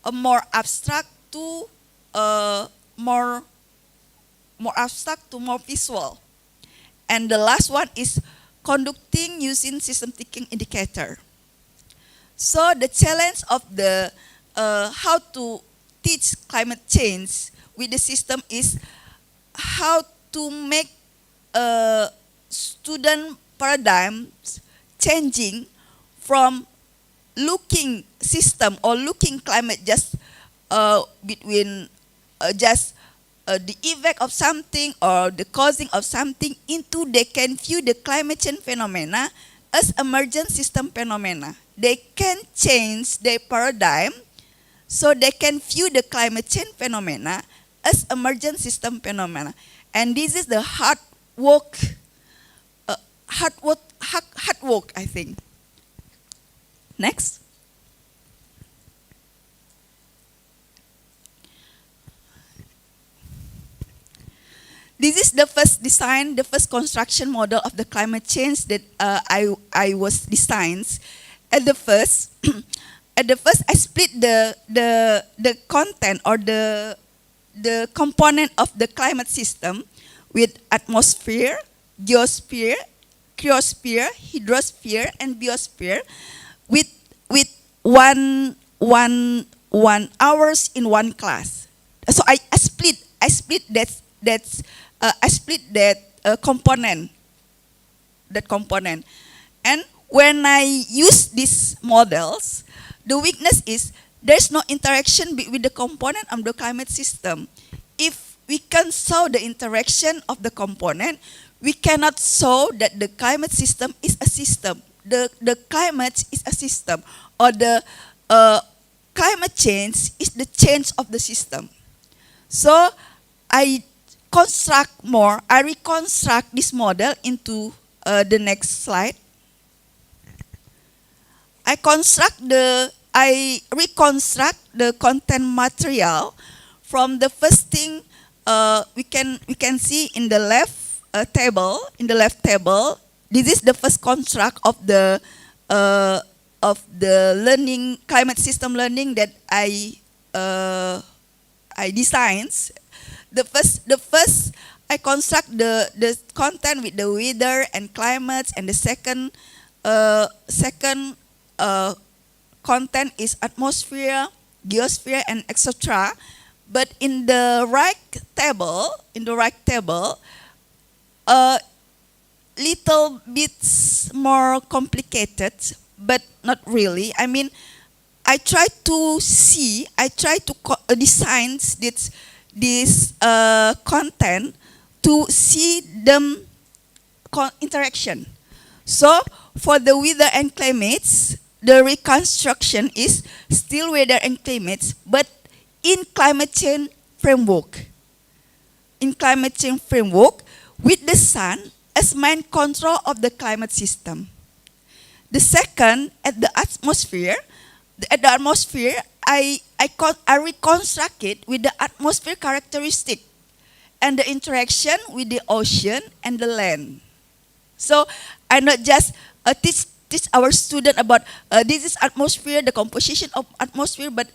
a more abstract to more abstract to more visual. And the last one is conducting using system thinking indicator. So the challenge of the how to teach climate change with the system is how to make student paradigms changing from looking system or looking climate just between just the effect of something or the causing of something into they can view the climate change phenomena as emergent system phenomena. They can change their paradigm so they can view the climate change phenomena as emergent system phenomena. And this is the hard work, I think. Next. This is the first design, the first construction model of the climate change that I was designs. At the first, I split the content or the component of the climate system with atmosphere, geosphere, cryosphere, hydrosphere, and biosphere with one hours in one class. So I split that component. And when I use these models, the weakness is there's no interaction between the component of the climate system. If we can show the interaction of the component, we cannot show that the climate system is a system. The climate is a system, or the climate change is the change of the system. So I reconstruct this model into the next slide. I reconstruct the content material from the first thing we can see in the left table. In the left table, this is the first construct of the learning climate system learning that I designed. The first I construct the content with the weather and climate, and the second content is atmosphere, geosphere, and etc. But in the right table, little bit more complicated, but not really. I mean, I try to design this content to see them interaction. So for the weather and climates, the reconstruction is still weather and climates, but in climate change framework. In climate change framework, with the sun as main control of the climate system. The second, at the atmosphere, I reconstruct it with the atmosphere characteristic and the interaction with the ocean and the land. So I not just teach our student about this is atmosphere, the composition of atmosphere, but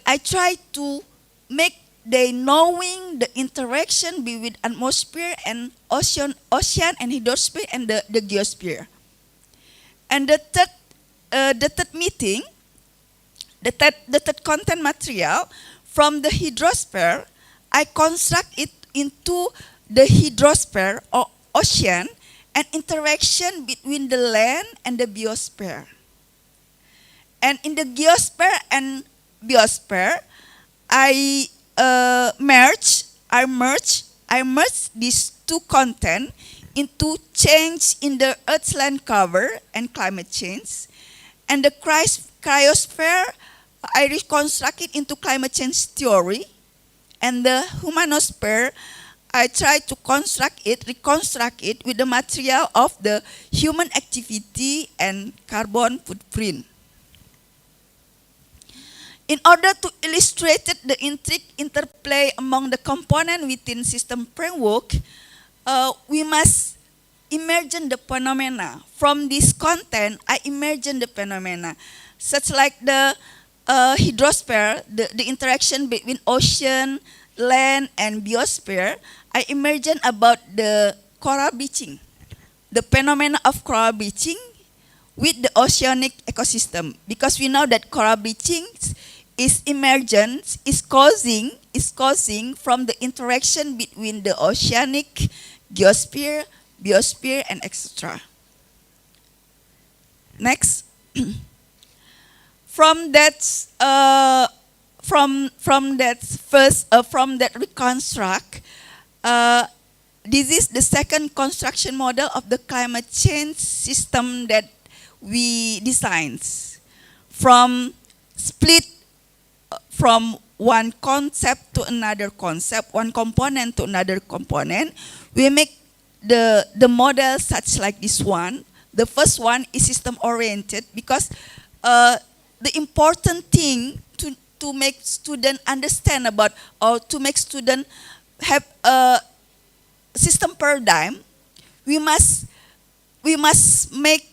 I try to make they knowing the interaction between atmosphere and ocean and hydrosphere and the geosphere. And the third meeting, the third content material from the hydrosphere, I construct it into the hydrosphere or ocean and interaction between the land and the biosphere. And in the geosphere and biosphere, I merge these two content into change in the Earth's land cover and climate change. And the cryosphere, I reconstruct it into climate change theory. And the humanosphere, I try to reconstruct it with the material of the human activity and carbon footprint. In order to illustrate the intricate interplay among the components within system framework, we must imagine the phenomena. From this content, I imagine the phenomena, such like the hydrosphere, the interaction between ocean, land, and biosphere. I imagine about the coral bleaching, the phenomena of coral bleaching with the oceanic ecosystem, because we know that coral bleaching is emergent, is causing from the interaction between the oceanic, geosphere, biosphere, and etc. Next. From that reconstruct, this is the second construction model of the climate change system that we designed. From split from one concept to another concept, one component to another component, we make the model such like this one. The first one is system oriented because the important thing to make student understand about, or to make student have a system paradigm, we must make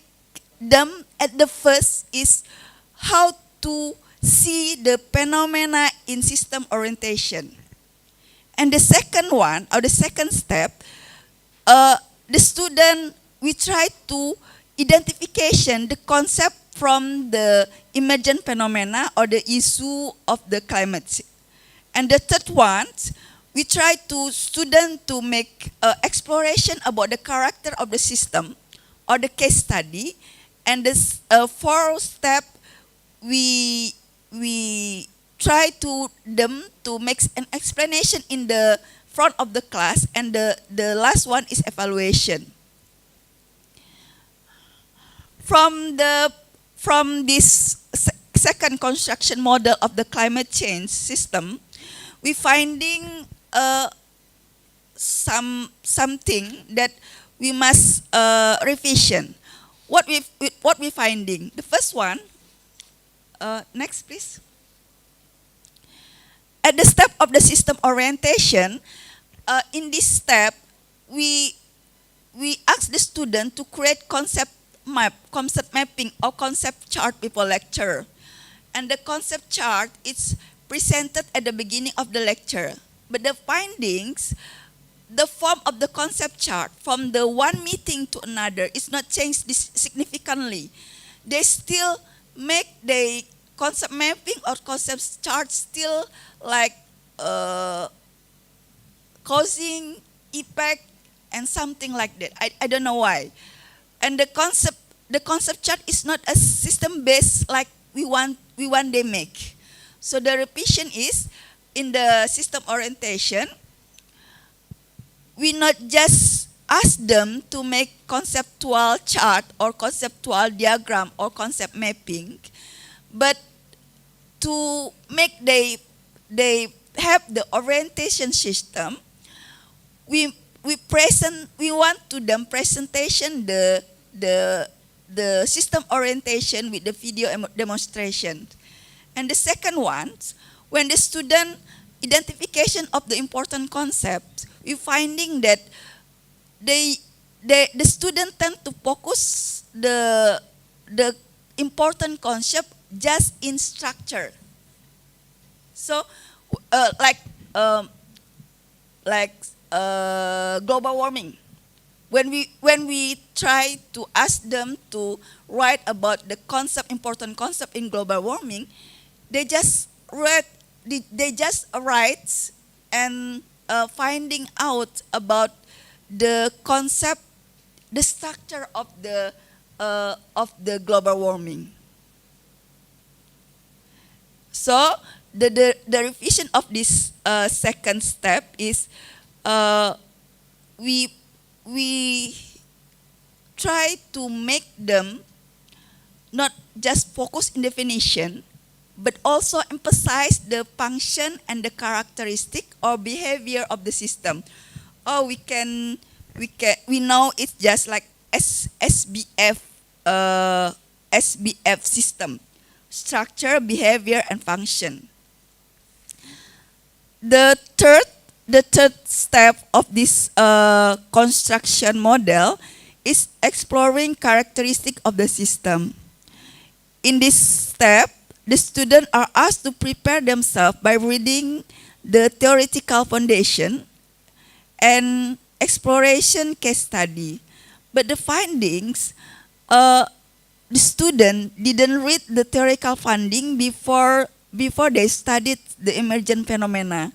them at the first is how to see the phenomena in system orientation. And the second one, or the second step, the student, we try to identification the concept from the emergent phenomena or the issue of the climate. And the third one, we try to student to make exploration about the character of the system or the case study. And this fourth step, we try to them to make an explanation in the front of the class, and the last one is evaluation. From this second construction model of the climate change system, we finding something that we must revision. What we finding? The first one. Next, please. At the step of the system orientation, in this step, we ask the student to create concept mapping or concept chart before lecture. And the concept chart is presented at the beginning of the lecture. But the findings, the form of the concept chart from the one meeting to another is not changed significantly. They still make the concept mapping or concept chart still like causing effect and something like that. I don't know why. And the concept chart is not a system based like we want they make. So the revision is in the system orientation, we not just ask them to make conceptual chart or conceptual diagram or concept mapping, but to make they have the orientation system, we want to them presentation the system orientation with the video demonstration. And the second one, when the student identification of the important concept, we finding that the student tend to focus the important concept just in structure. So global warming. When we try to ask them to write about the important concept in global warming, they just write and finding out about the concept, the structure of the global warming. So the revision of this second step is we try to make them not just focus in definition, but also emphasize the function and the characteristic or behavior of the system. Or we know it's just like SBF system, structure, behavior, and function. The third step of this construction model is exploring characteristic of the system. In this step, the students are asked to prepare themselves by reading the theoretical foundation and exploration case study. But the findings, the student didn't read the theoretical finding before they studied the emergent phenomena.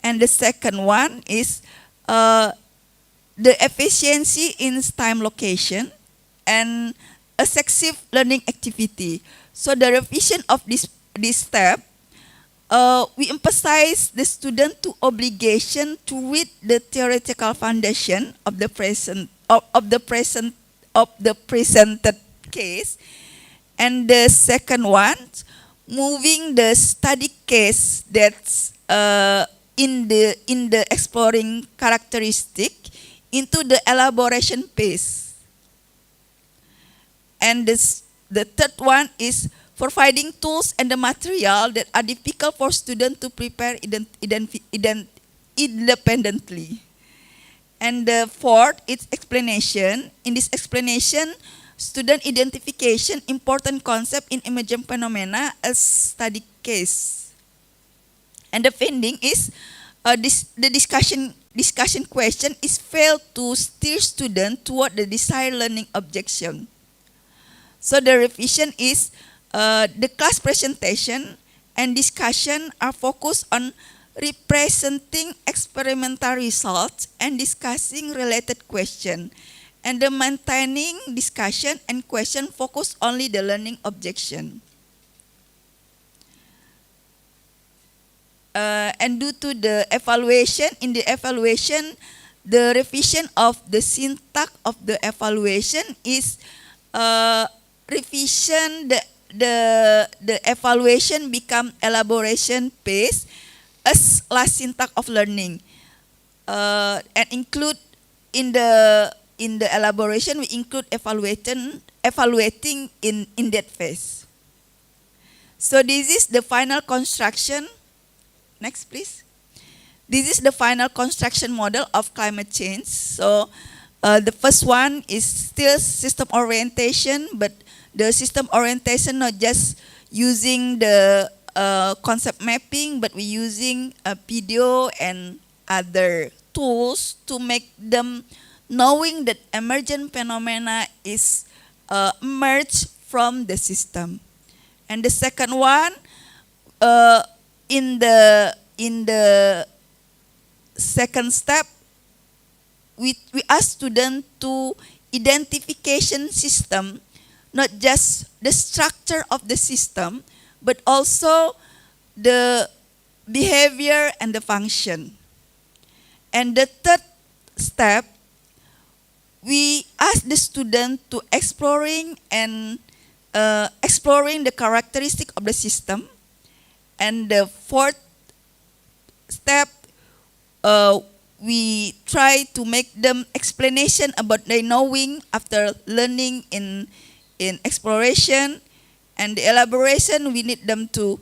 And the second one is the efficiency in time location and a successive learning activity. So the revision of this step, we emphasize the student to obligation to read the theoretical foundation of the presented case, and the second one, moving the study case that's in the exploring characteristic into the elaboration phase. And the third one is providing tools and the material that are difficult for students to prepare independently. And the fourth is explanation. In this explanation, student identification important concept in emergent phenomena as study case. And the finding is the discussion question is failed to steer student toward the desired learning objection. So the revision is the class presentation and discussion are focused on representing experimental results and discussing related questions, and the maintaining discussion and question focus only the learning objection. And due to the evaluation, in the evaluation, the revision of the syntax of the evaluation is revision the evaluation become elaboration phase as last syntax of learning, and include in the elaboration we include evaluating in that phase. So this is the final construction. Next, please. This is the final construction model of climate change. So the first one is still system orientation, but the system orientation not just using the concept mapping, but we're using a video and other tools to make them knowing that emergent phenomena is emerged from the system. And the second one, in the second step, we ask students to identification system, not just the structure of the system, but also the behavior and the function. And the third step, we ask the student to exploring the characteristic of the system. And the fourth step, we try to make them explanation about their knowing after learning in exploration, and the elaboration we need them to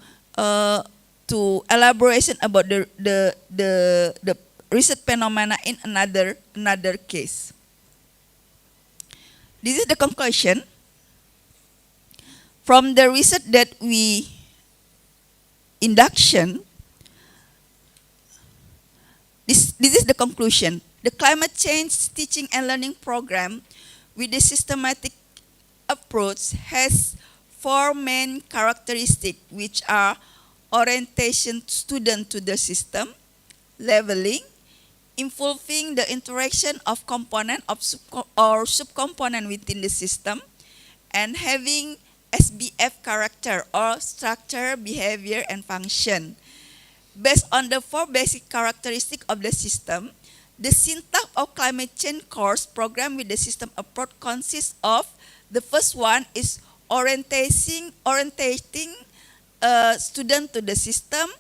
elaboration about the research phenomena in another case. This is the conclusion from the research that we induction. This is the conclusion. The climate change teaching and learning program with the systematic approach has four main characteristics, which are orientation student to the system, leveling, involving the interaction of component or subcomponent within the system, and having SBF character or structure, behavior, and function. Based on the four basic characteristics of the system, the syntax of climate change course program with the system approach consists of, the first one is orientating student to the system,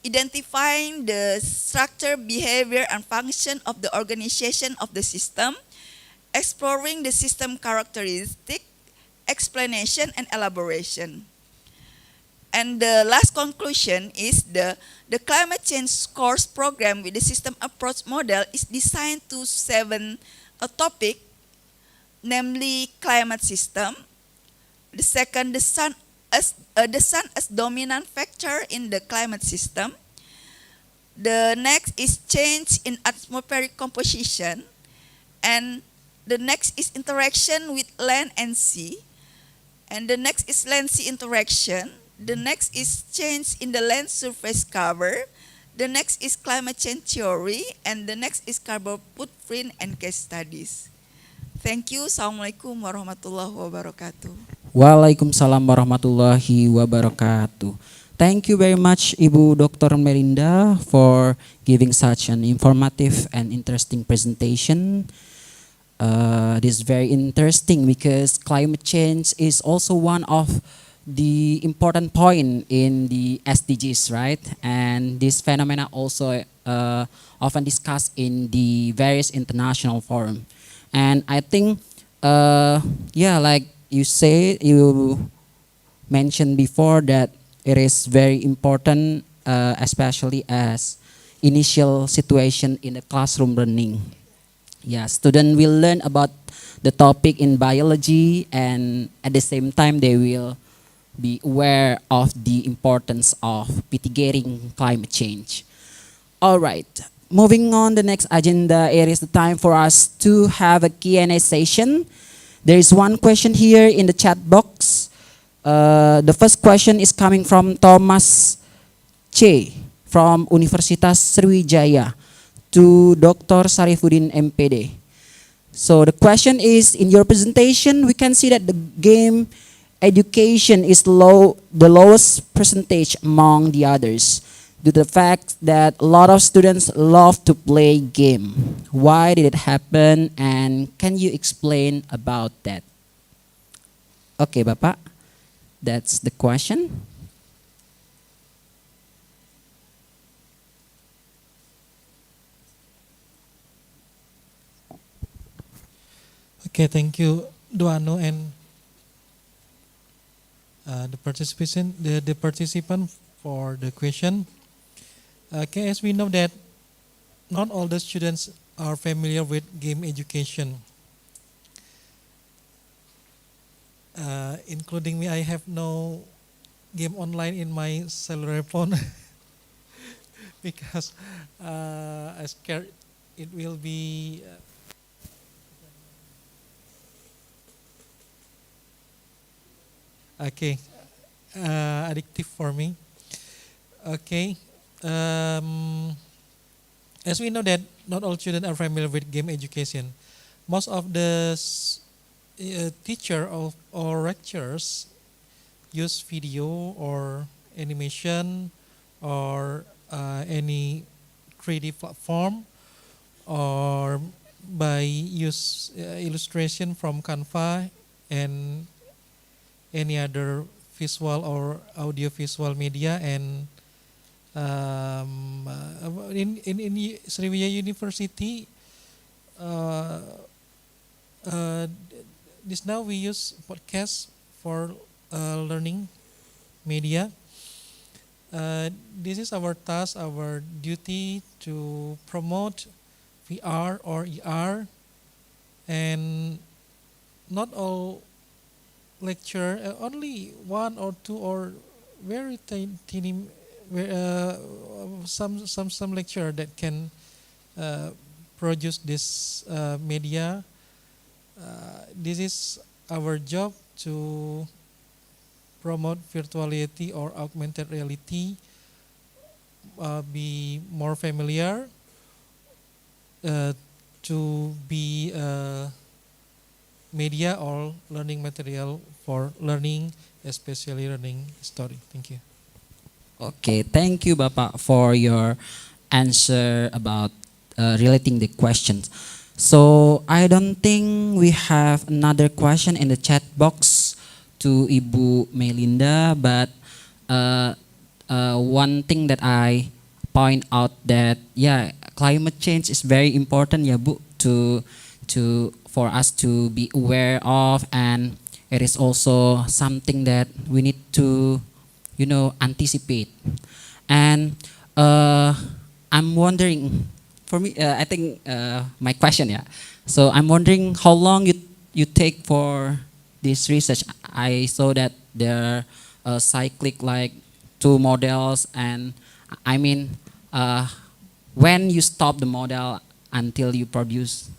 identifying the structure, behavior, and function of the organization of the system, exploring the system characteristic, explanation, and elaboration. And the last conclusion is the climate change course program with the system approach model is designed to 7 topics, namely climate system. The second, the sun as dominant factor in the climate system. The next is change in atmospheric composition. And the next is interaction with land and sea. And the next is land-sea interaction. The next is change in the land surface cover. The next is climate change theory. And the next is carbon footprint and case studies. Thank you. Assalamualaikum warahmatullahi wabarakatuh. Waalaikumsalam warahmatullahi wabarakatuh. Thank you very much, Ibu Dr. Melinda, for giving such an informative and interesting presentation. This is very interesting because climate change is also one of the important point in the SDGs, right? And this phenomena also often discussed in the various international forum. And I think, yeah, like you mentioned before that it is very important, especially as initial situation in the classroom learning. Yeah, students will learn about the topic in biology, and at the same time they will be aware of the importance of mitigating climate change. All right, moving on the next agenda, it is the time for us to have a Q&A session. There is one question here in the chat box. The first question is coming from Thomas C. from Universitas Sriwijaya to Dr. Sarifuddin MPD. So the question is, in your presentation, we can see that the game education is the lowest percentage among the others, due to the fact that a lot of students love to play game. Why did it happen, and can you explain about that? Okay, Bapak, that's the question. Okay, thank you, Duano, and the participant for the question. Okay, as we know that not all the students are familiar with game education, including me. I have no game online in my cellular phone because I scared it will be addictive for me. Okay, as we know that not all students are familiar with game education, most of the teacher or lecturers use video or animation or any 3D platform, or by use illustration from Canva and any other visual or audio visual media. And in Sriwijaya University, this now we use podcast for learning media. This is our task, our duty to promote VR or ER, and not all lecture, only one or two or very tiny, some lecturer that can produce this media. This is our job to promote virtuality or augmented reality, be more familiar, to be media or learning material for learning, especially learning story. Thank you. Okay, thank you, Bapak, for your answer about relating the questions. So I don't think we have another question in the chat box to Ibu Melinda, but one thing that I point out that, yeah, climate change is very important, ya Bu, for us to be aware of, and it is also something that we need to, anticipate. And I'm wondering, for me, I think my question, yeah. So I'm wondering how long you take for this research. I saw that there are cyclic, like 2 models, and I mean, when you stop the model until you produce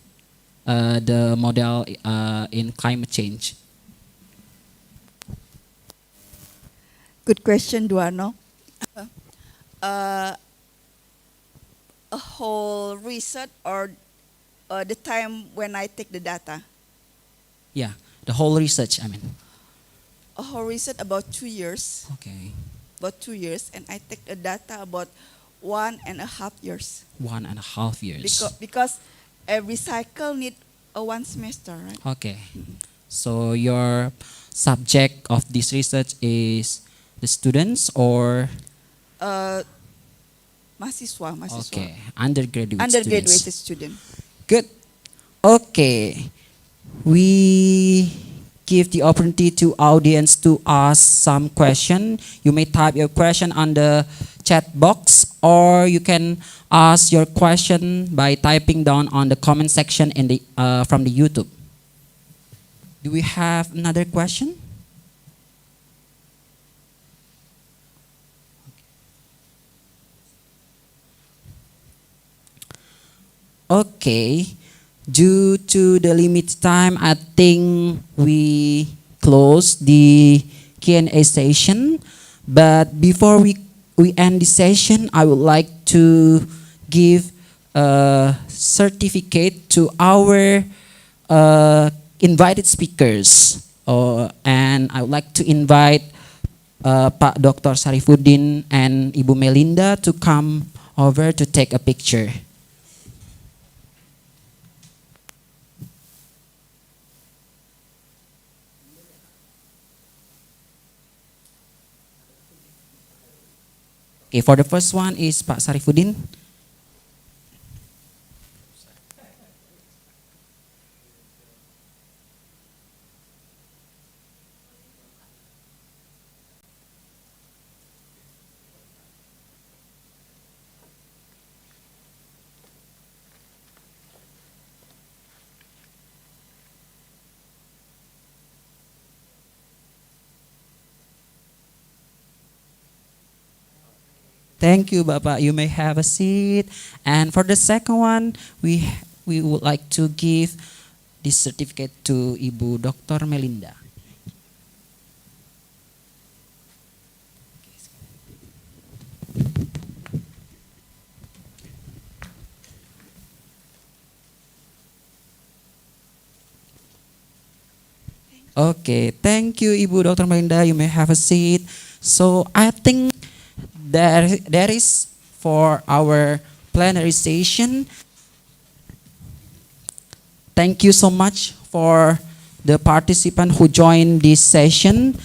the model in climate change? Good question, Duano. A whole research or the time when I take the data? Yeah, the whole research, I mean. A whole research about 2 years. Okay. About 2 years, and I take the data about 1.5 years. 1.5 years. Because every cycle need a 1 semester, right? Okay. So your subject of this research is the students or? Mahasiswa. Okay, undergraduate student. Good. Okay. We give the opportunity to audience to ask some question. You may type your question on the chat box, or you can ask your question by typing down on the comment section in the from the YouTube. Do we have another question? Okay, due to the limited time, I think we close the Q&A session. But before we end the session, I would like to give a certificate to our invited speakers. And I would like to invite Pak Dr. Sarifuddin and Ibu Melinda to come over to take a picture. Okay, for the first one is Pak Sarifuddin. Thank you, Bapak. You may have a seat. And for the second one, we would like to give this certificate to Ibu Dr. Melinda. Okay, thank you, Ibu Dr. Melinda. You may have a seat. So I think that is for our plenary session. Thank you so much for the participants who joined this session.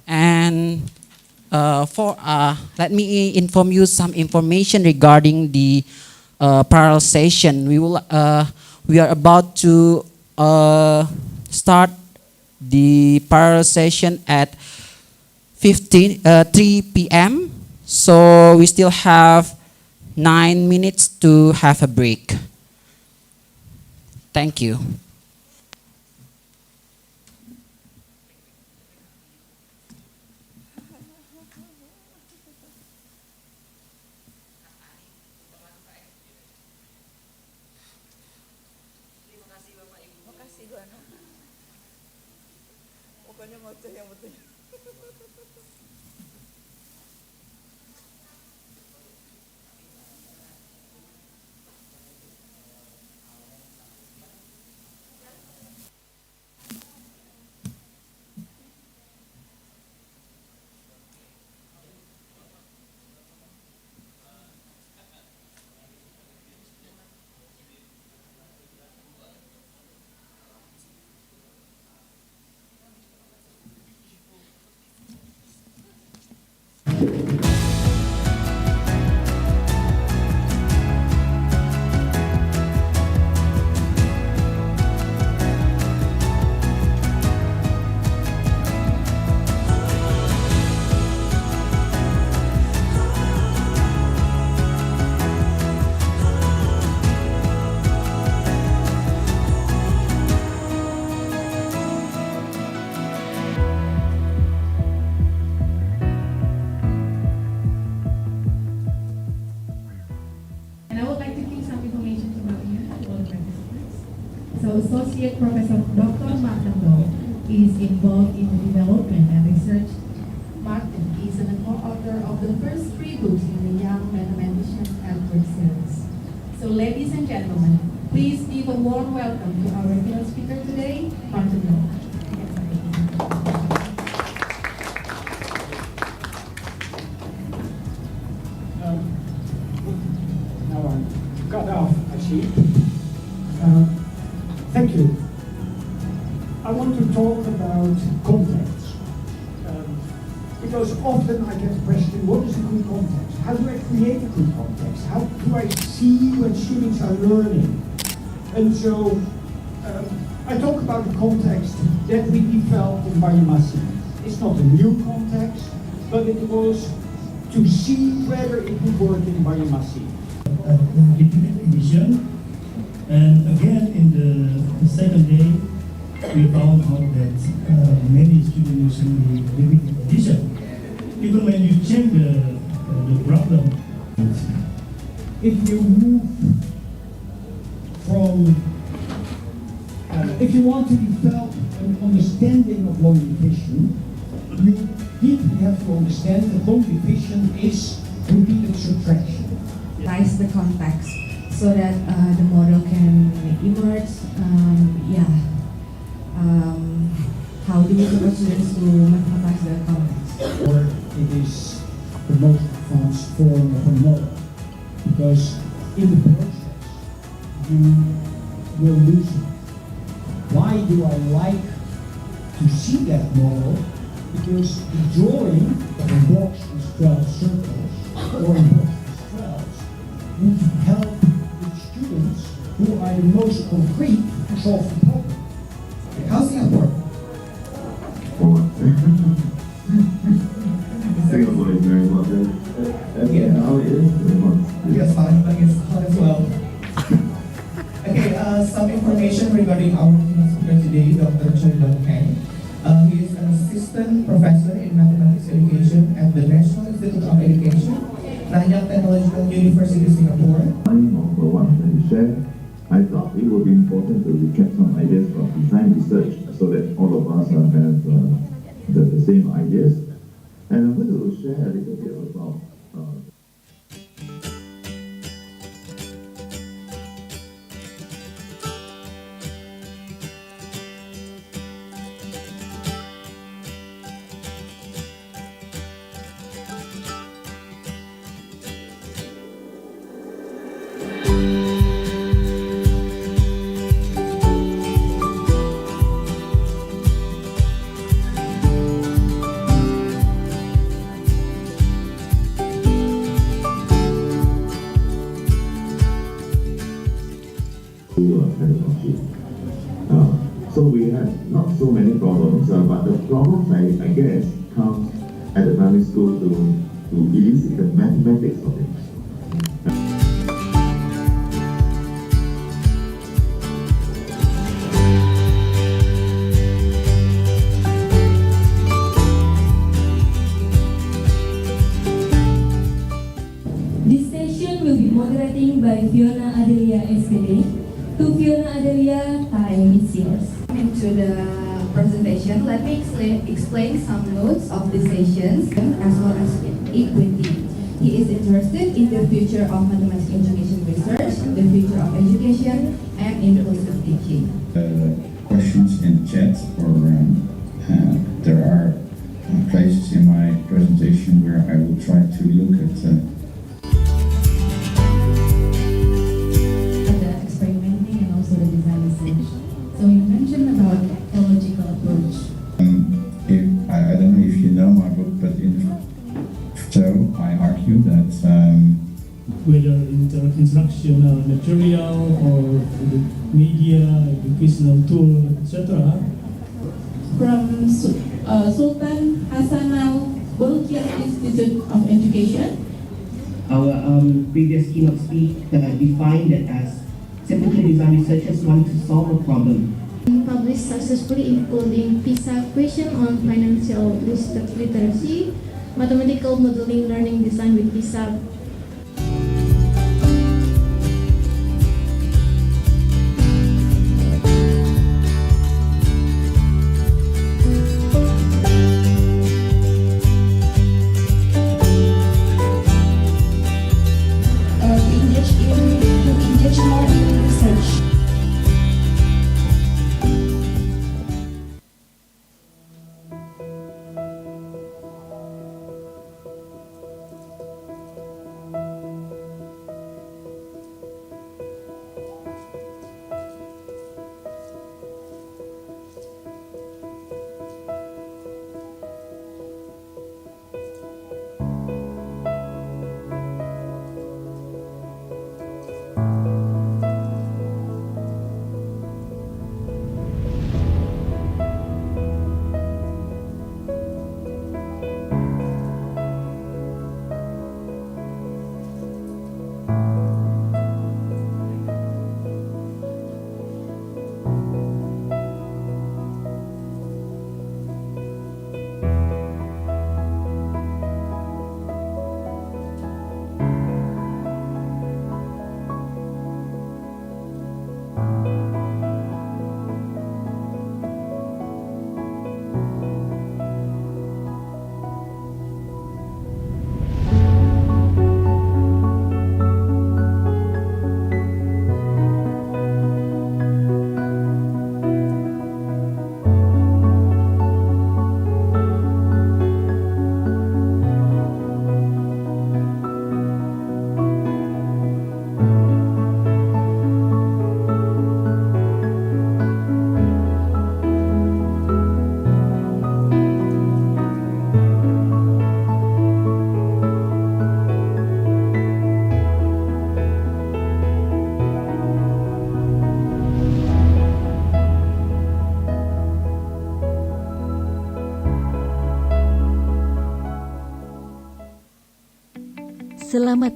And let me inform you some information regarding the parallel session. We are about to start the parallel session at 3 p.m. So we still have 9 minutes to have a break. Thank you. Associate Professor Dr. Martin is involved in the development and research. Martin is a co-author of the first 3 books in the Young Mathematician Edward series. So ladies and gentlemen, please Please give a warm welcome to our keynote speaker today, Martin Lo. Now I'm cut off, I see. Thank you. I want to talk about context. Because often I get the question, what is a good context? How do I create a good context? How do I see when students are learning? And so I talk about the context that we developed in Banyamasi. It's not a new context, but it was to see whether it would work in Banyamasi. Limited edition, and again in the second day we found out that many students using the limited edition. Even when you check the problem, if you move from, if you want to develop an understanding of long division, you deeply have to understand that long division is repeated subtraction. Rise the context so that the model can emerge. How do we support students to mathematize the context? Or it is the most advanced form of a model, because in the process you will lose it. Why do I like to see that model? Because the drawing of a box with 12 circles or a box with 12 would help the students who are the most concrete to solve the problem. How's Singapore? Singapore is very hot. Yeah. How it is very hot. Yes, fine, but it's hot as well. Okay, some information regarding our keynote speaker today, Dr. Kang. He is an assistant professor in mathematics education at the National Institute of Education, Nanyang Technological University, Singapore. For what you shared, I thought it would be important to recap some ideas from design research so that all of us have the same ideas. And I'm going to share a little bit about so we have not so many problems, but the problems I guess comes at the primary school to elicit the mathematics of it. This session will be moderating by Fiona Adelia SPD. To Fiona Adelia, time is yours. Into the presentation, let me explain some notes of the sessions as well as equity. He is interested in the future of mathematics education research, the future of education, and inclusive teaching. Questions in chat, or there are places in my presentation where I will try to look at the design research. So you mentioned about ecological approach. I don't know if you know my book, but so I argue that whether instructional material or the media, educational tool, etc. From Sultan Hassanal Bolkiah Institute of Education. Our previous keynote speaker defined it as typically design researchers want to solve a problem. Published successfully, including PISA question on financial literacy, mathematical modeling learning design with PISA. To engage more in research.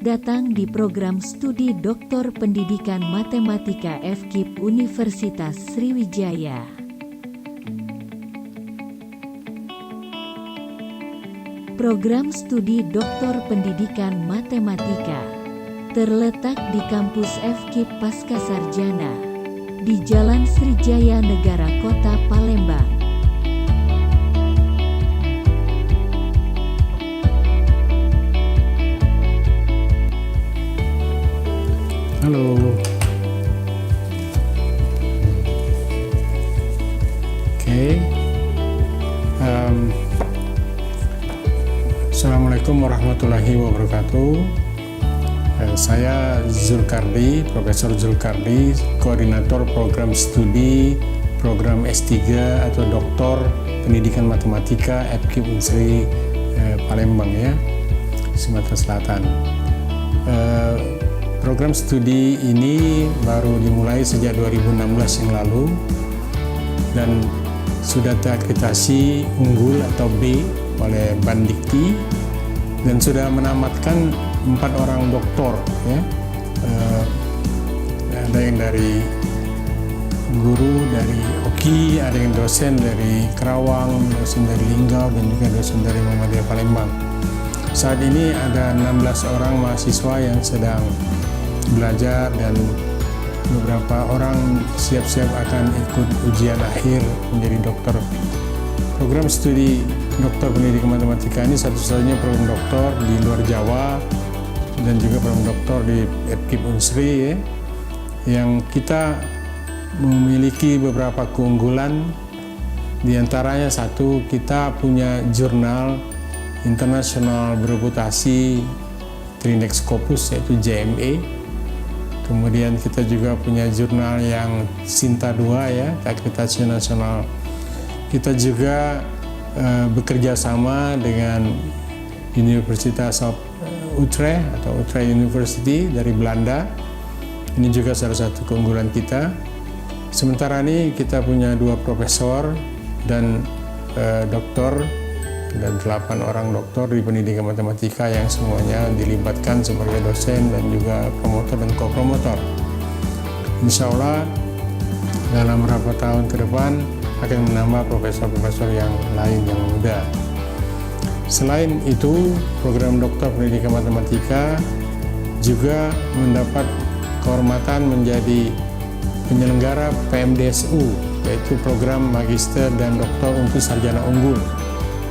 datang di program studi Doktor Pendidikan Matematika FKIP Universitas Sriwijaya. Program studi Doktor Pendidikan Matematika terletak di kampus FKIP Pascasarjana di Jalan Sriwijaya Negara Kota Palembang. Halo. Oke. Assalamualaikum warahmatullahi wabarakatuh. Saya Zulkardi, Profesor Zulkardi, Koordinator Program Studi Program S3 atau Doktor Pendidikan Matematika FKIP UNSRI Palembang ya, Sumatera Selatan. Program studi ini baru dimulai sejak 2016 yang lalu dan sudah terakreditasi unggul atau B oleh Bandikti dan sudah menamatkan 4 orang doktor ya. Ada yang dari guru dari OKI, ada yang dosen dari Kerawang, dosen dari Linggau dan juga dosen dari Muhammadiyah Palembang. Saat ini ada 16 orang mahasiswa yang sedang belajar dan beberapa orang siap-siap akan ikut ujian akhir menjadi dokter. Program studi Doktor Pendidikan Matematika ini satu-satunya program doktor di luar Jawa dan juga program doktor di FKIP UNSRI ya, yang kita memiliki beberapa keunggulan. Di antaranya satu, kita punya jurnal internasional bereputasi Trindex Scopus yaitu JME. Kemudian kita juga punya jurnal yang Sinta 2 ya, akreditasi nasional. Kita juga bekerja sama dengan Universitas Utrecht atau Utrecht University dari Belanda. Ini juga salah satu keunggulan kita. Sementara ini kita punya 2 profesor dan doktor dan 8 orang doktor di pendidikan matematika yang semuanya dilibatkan sebagai dosen dan juga promotor dan co-promotor. Insya Allah dalam beberapa tahun ke depan akan menambah profesor-profesor yang lain yang muda. Selain itu, program doktor pendidikan matematika juga mendapat kehormatan menjadi penyelenggara PMDSU, yaitu program magister dan doktor untuk sarjana unggul.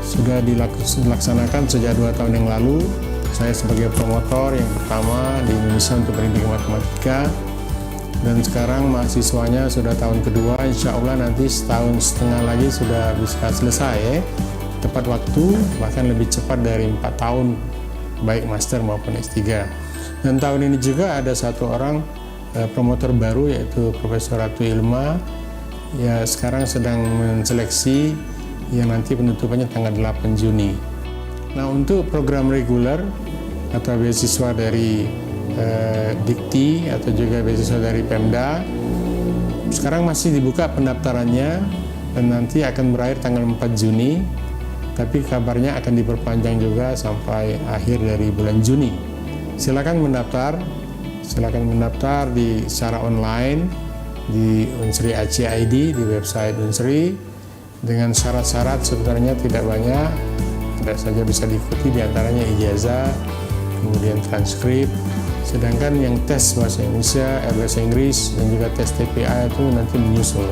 Sudah dilaksanakan sejak 2 tahun yang lalu. Saya sebagai promotor yang pertama di Indonesia untuk pendidikan matematika, dan sekarang mahasiswanya sudah tahun kedua. Insya Allah nanti setahun setengah lagi sudah bisa selesai ya. Tepat waktu, bahkan lebih cepat dari 4 tahun baik master maupun S3. Dan tahun ini juga ada 1 orang promotor baru yaitu Profesor Ratu Ilmu ya, sekarang sedang menseleksi yang nanti penutupannya tanggal 8 Juni. Nah, untuk program reguler atau beasiswa dari Dikti atau juga beasiswa dari Pemda, sekarang masih dibuka pendaftarannya dan nanti akan berakhir tanggal 4 Juni, tapi kabarnya akan diperpanjang juga sampai akhir dari bulan Juni. Silakan mendaftar di secara online di Unsri ACID di website Unsri. Dengan syarat-syarat sebenarnya tidak banyak, tidak saja bisa diikuti, diantaranya ijazah, kemudian transkrip. Sedangkan yang tes bahasa Indonesia, bahasa Inggris, dan juga tes TPA itu nanti menyusul.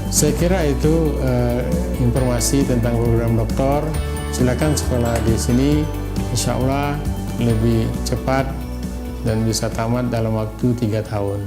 Saya kira itu informasi tentang program doktor. Silakan sekolah di sini, insya Allah lebih cepat dan bisa tamat dalam waktu 3 tahun.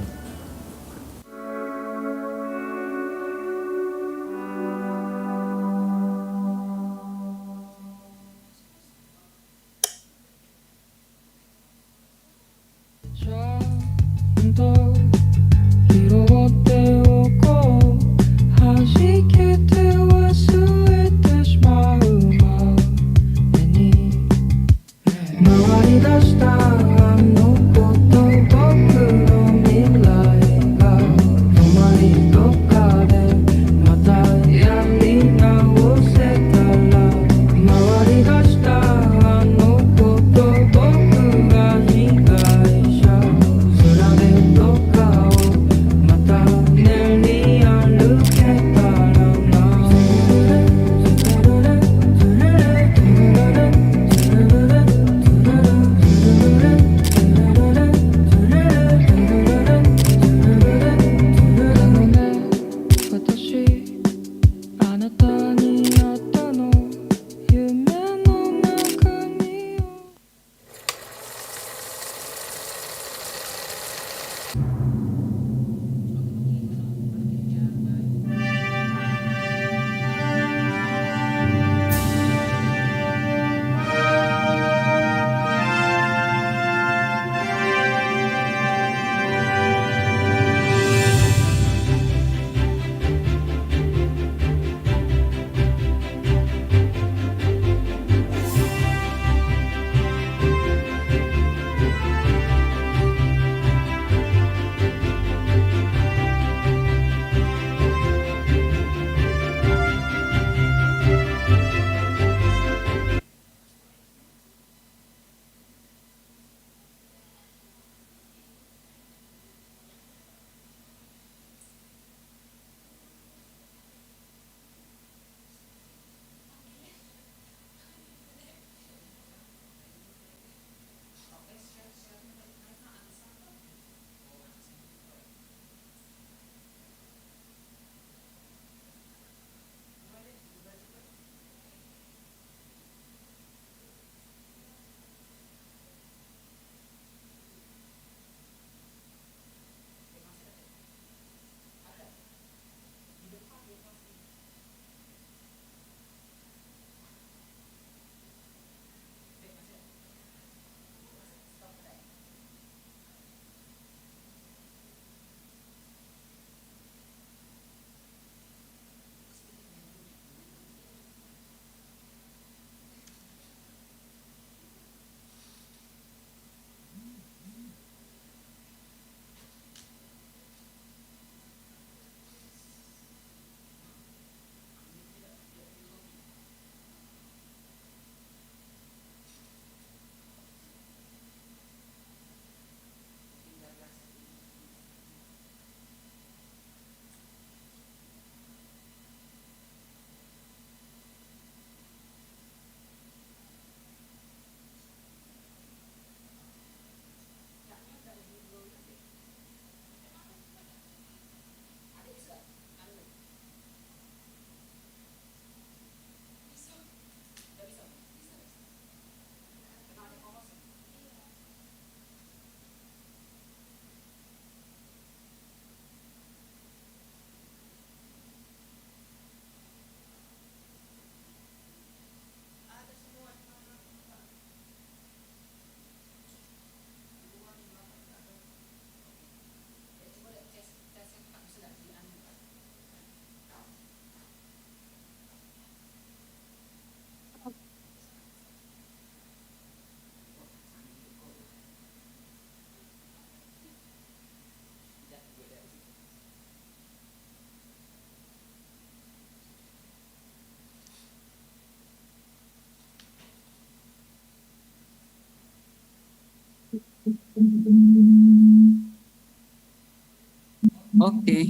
Okay.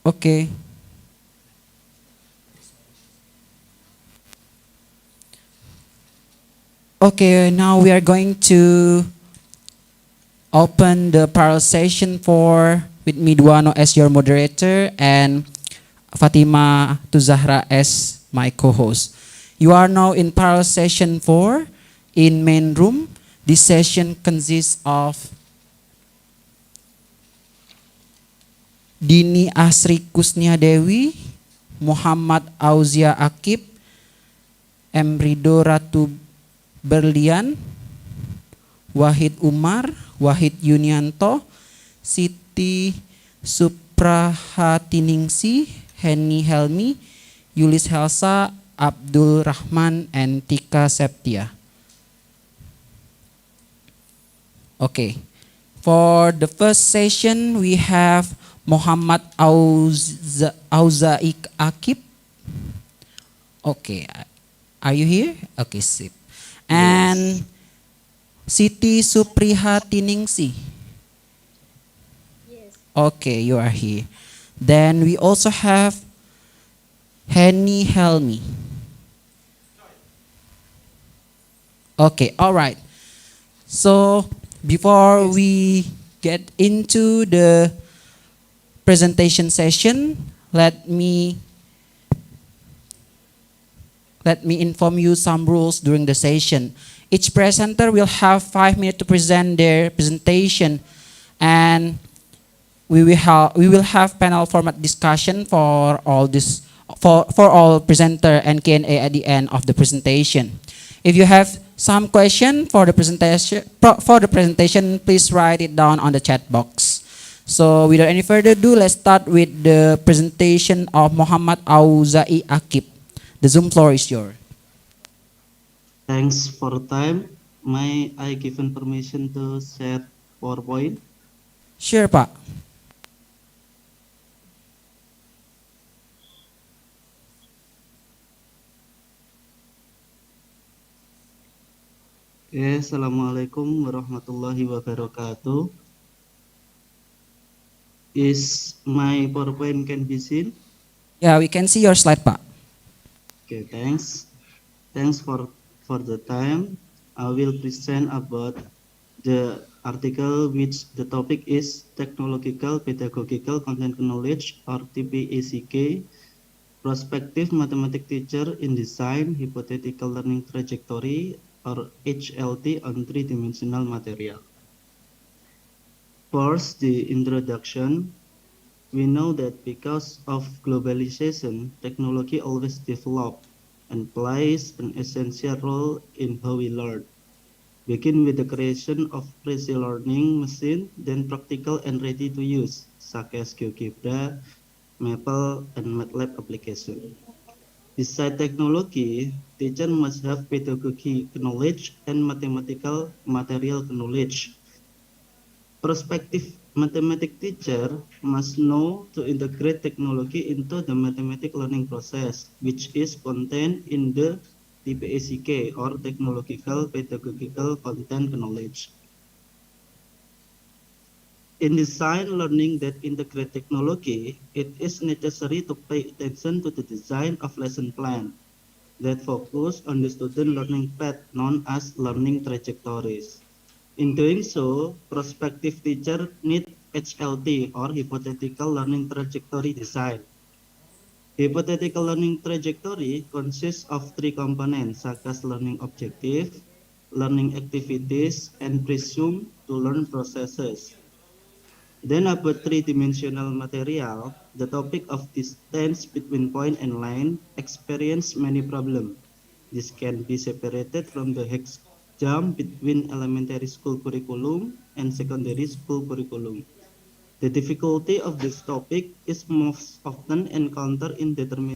Okay. Okay, now we are going to open the parallel session for with Midwano as your moderator and Fatima Tuzahra as my co-host. You are now in parallel session 4 in main room. This session consists of Dini Asri Kusnia Dewi, Muhammad Auzia Akib, Emrido Ratu Berlian, Wahid Umar, Wahid Yunianto, Siti Suprahatiningsi, Henny Helmi, Yulis Helsa, Abdul Rahman, and Tika Septia. Okay, for the first session we have Muhammad Auzaik Akib. Okay, are you here? Okay, sip. And Siti Suprihatiningsi. Yes. Okay, you are here. Then we also have Henny Helmi. Okay, all right. So before we get into the presentation session, let me inform you some rules during the session. Each presenter will have 5 minutes to present their presentation, and we will have panel format discussion for all presenter and Q&A at the end of the presentation. If you have some question for the presentation, please write it down on the chat box. So without any further ado, let's start with the presentation of Muhammad Auzai Akib. The Zoom floor is yours. Thanks for the time. May I given permission to share PowerPoint? Sure, Pak. Assalamualaikum warahmatullahi wabarakatuh. Is my PowerPoint can be seen? Yeah, we can see your slide, Pak. Okay, thanks. Thanks for the time. I will present about the article which the topic is Technological Pedagogical Content Knowledge, or TPACK, Prospective Mathematics Teacher in Design Hypothetical Learning Trajectory, or HLT, on three-dimensional material. First, the introduction. We know that because of globalization, technology always develops and plays an essential role in how we learn. Begin with the creation of easy learning machine, then practical and ready to use, such as GeoGebra, Maple, and MATLAB application. Beside technology, teacher must have pedagogy knowledge and mathematical material knowledge. Prospective mathematics teacher must know to integrate technology into the mathematics learning process, which is contained in the TPACK or technological pedagogical content knowledge. In design learning that integrate technology, it is necessary to pay attention to the design of lesson plan that focus on the student learning path known as learning trajectories. In doing so, prospective teacher need HLT or hypothetical learning trajectory design. Hypothetical learning trajectory consists of three components such as learning objective, learning activities, and presumed to learn processes. Then about three-dimensional material, the topic of distance between point and line experience many problems. This can be separated from the hex jump between elementary school curriculum and secondary school curriculum. The difficulty of this topic is most often encountered in determining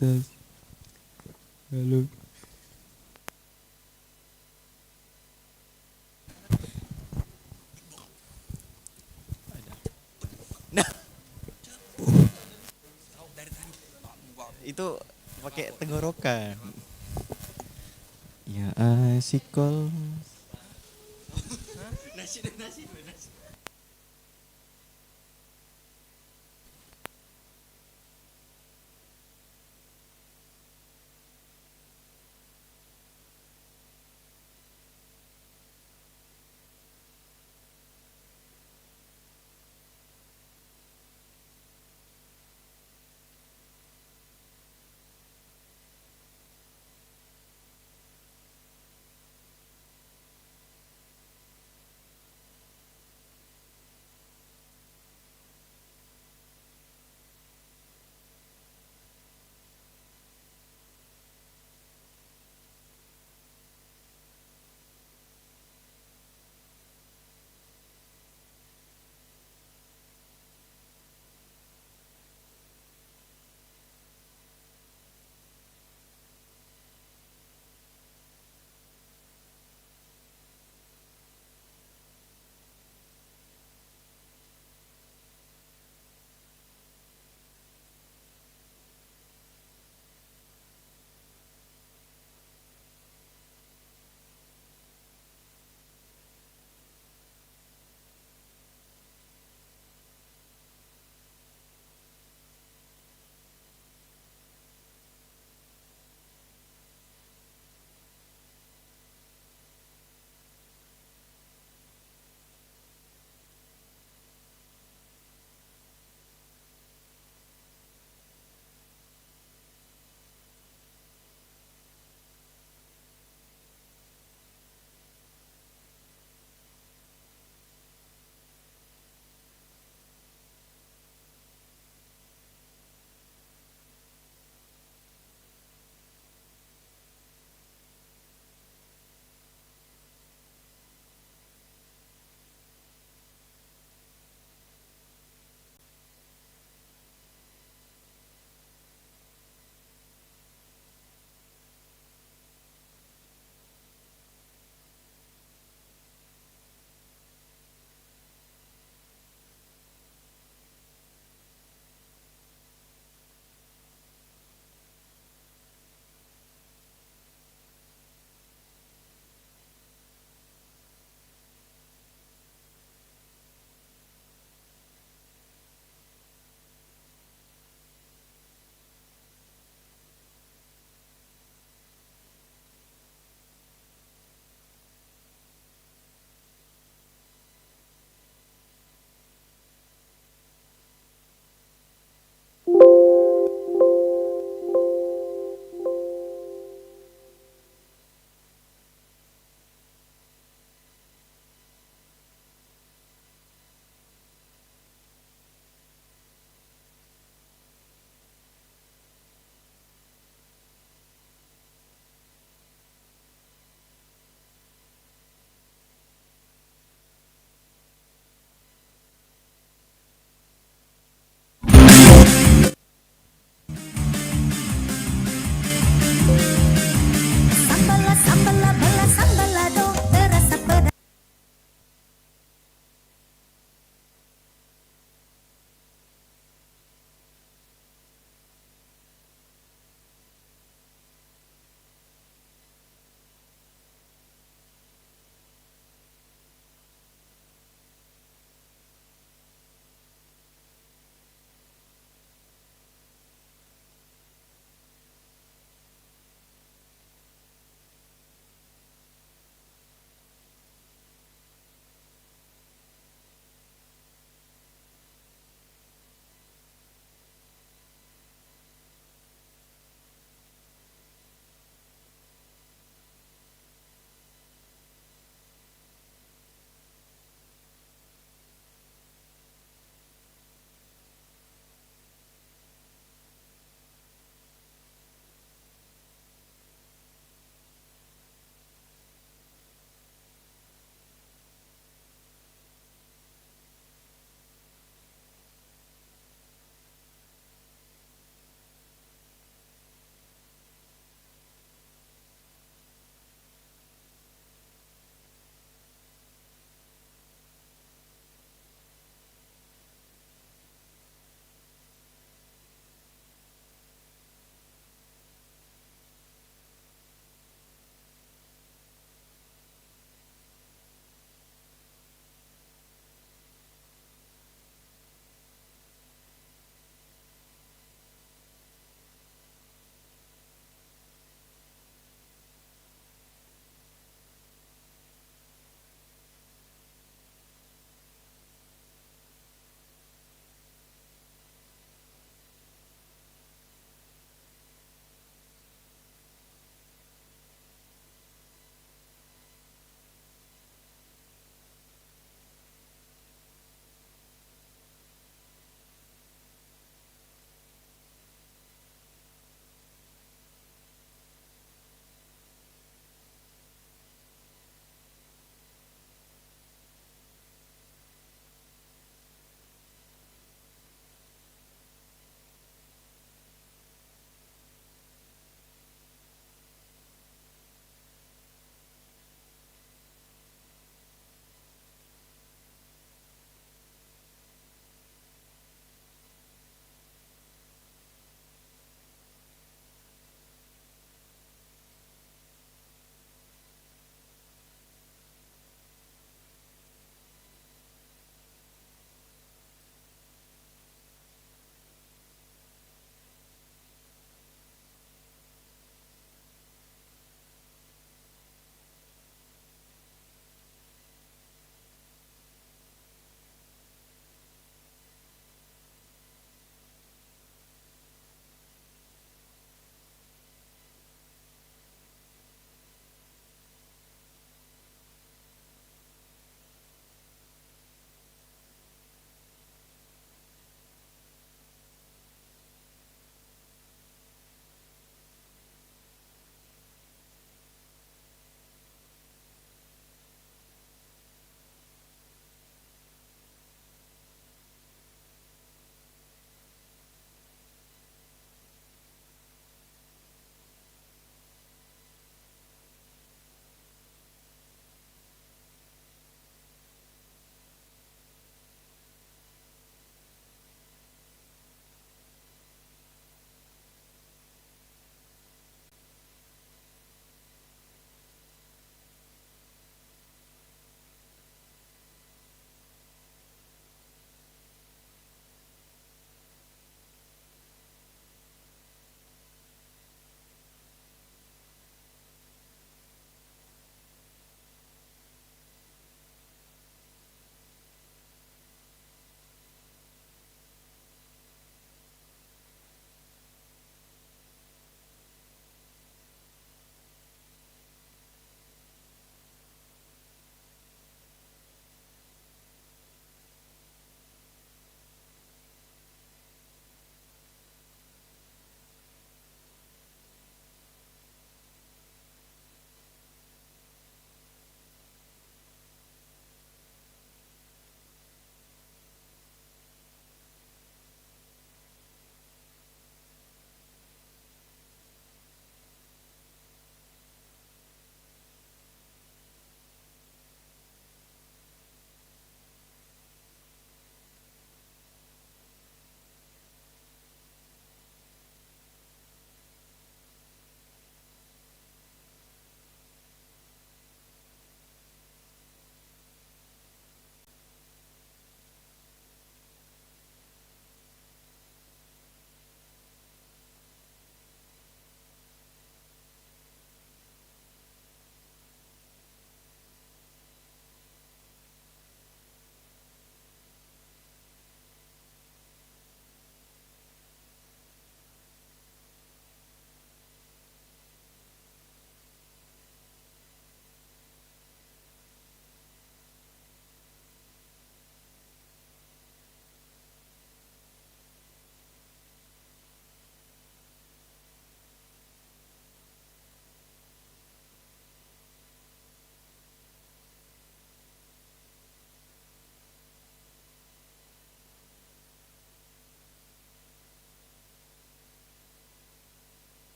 Universitas. Halo. Itu pakai tenggorokan. Ya, asikol. Nasi.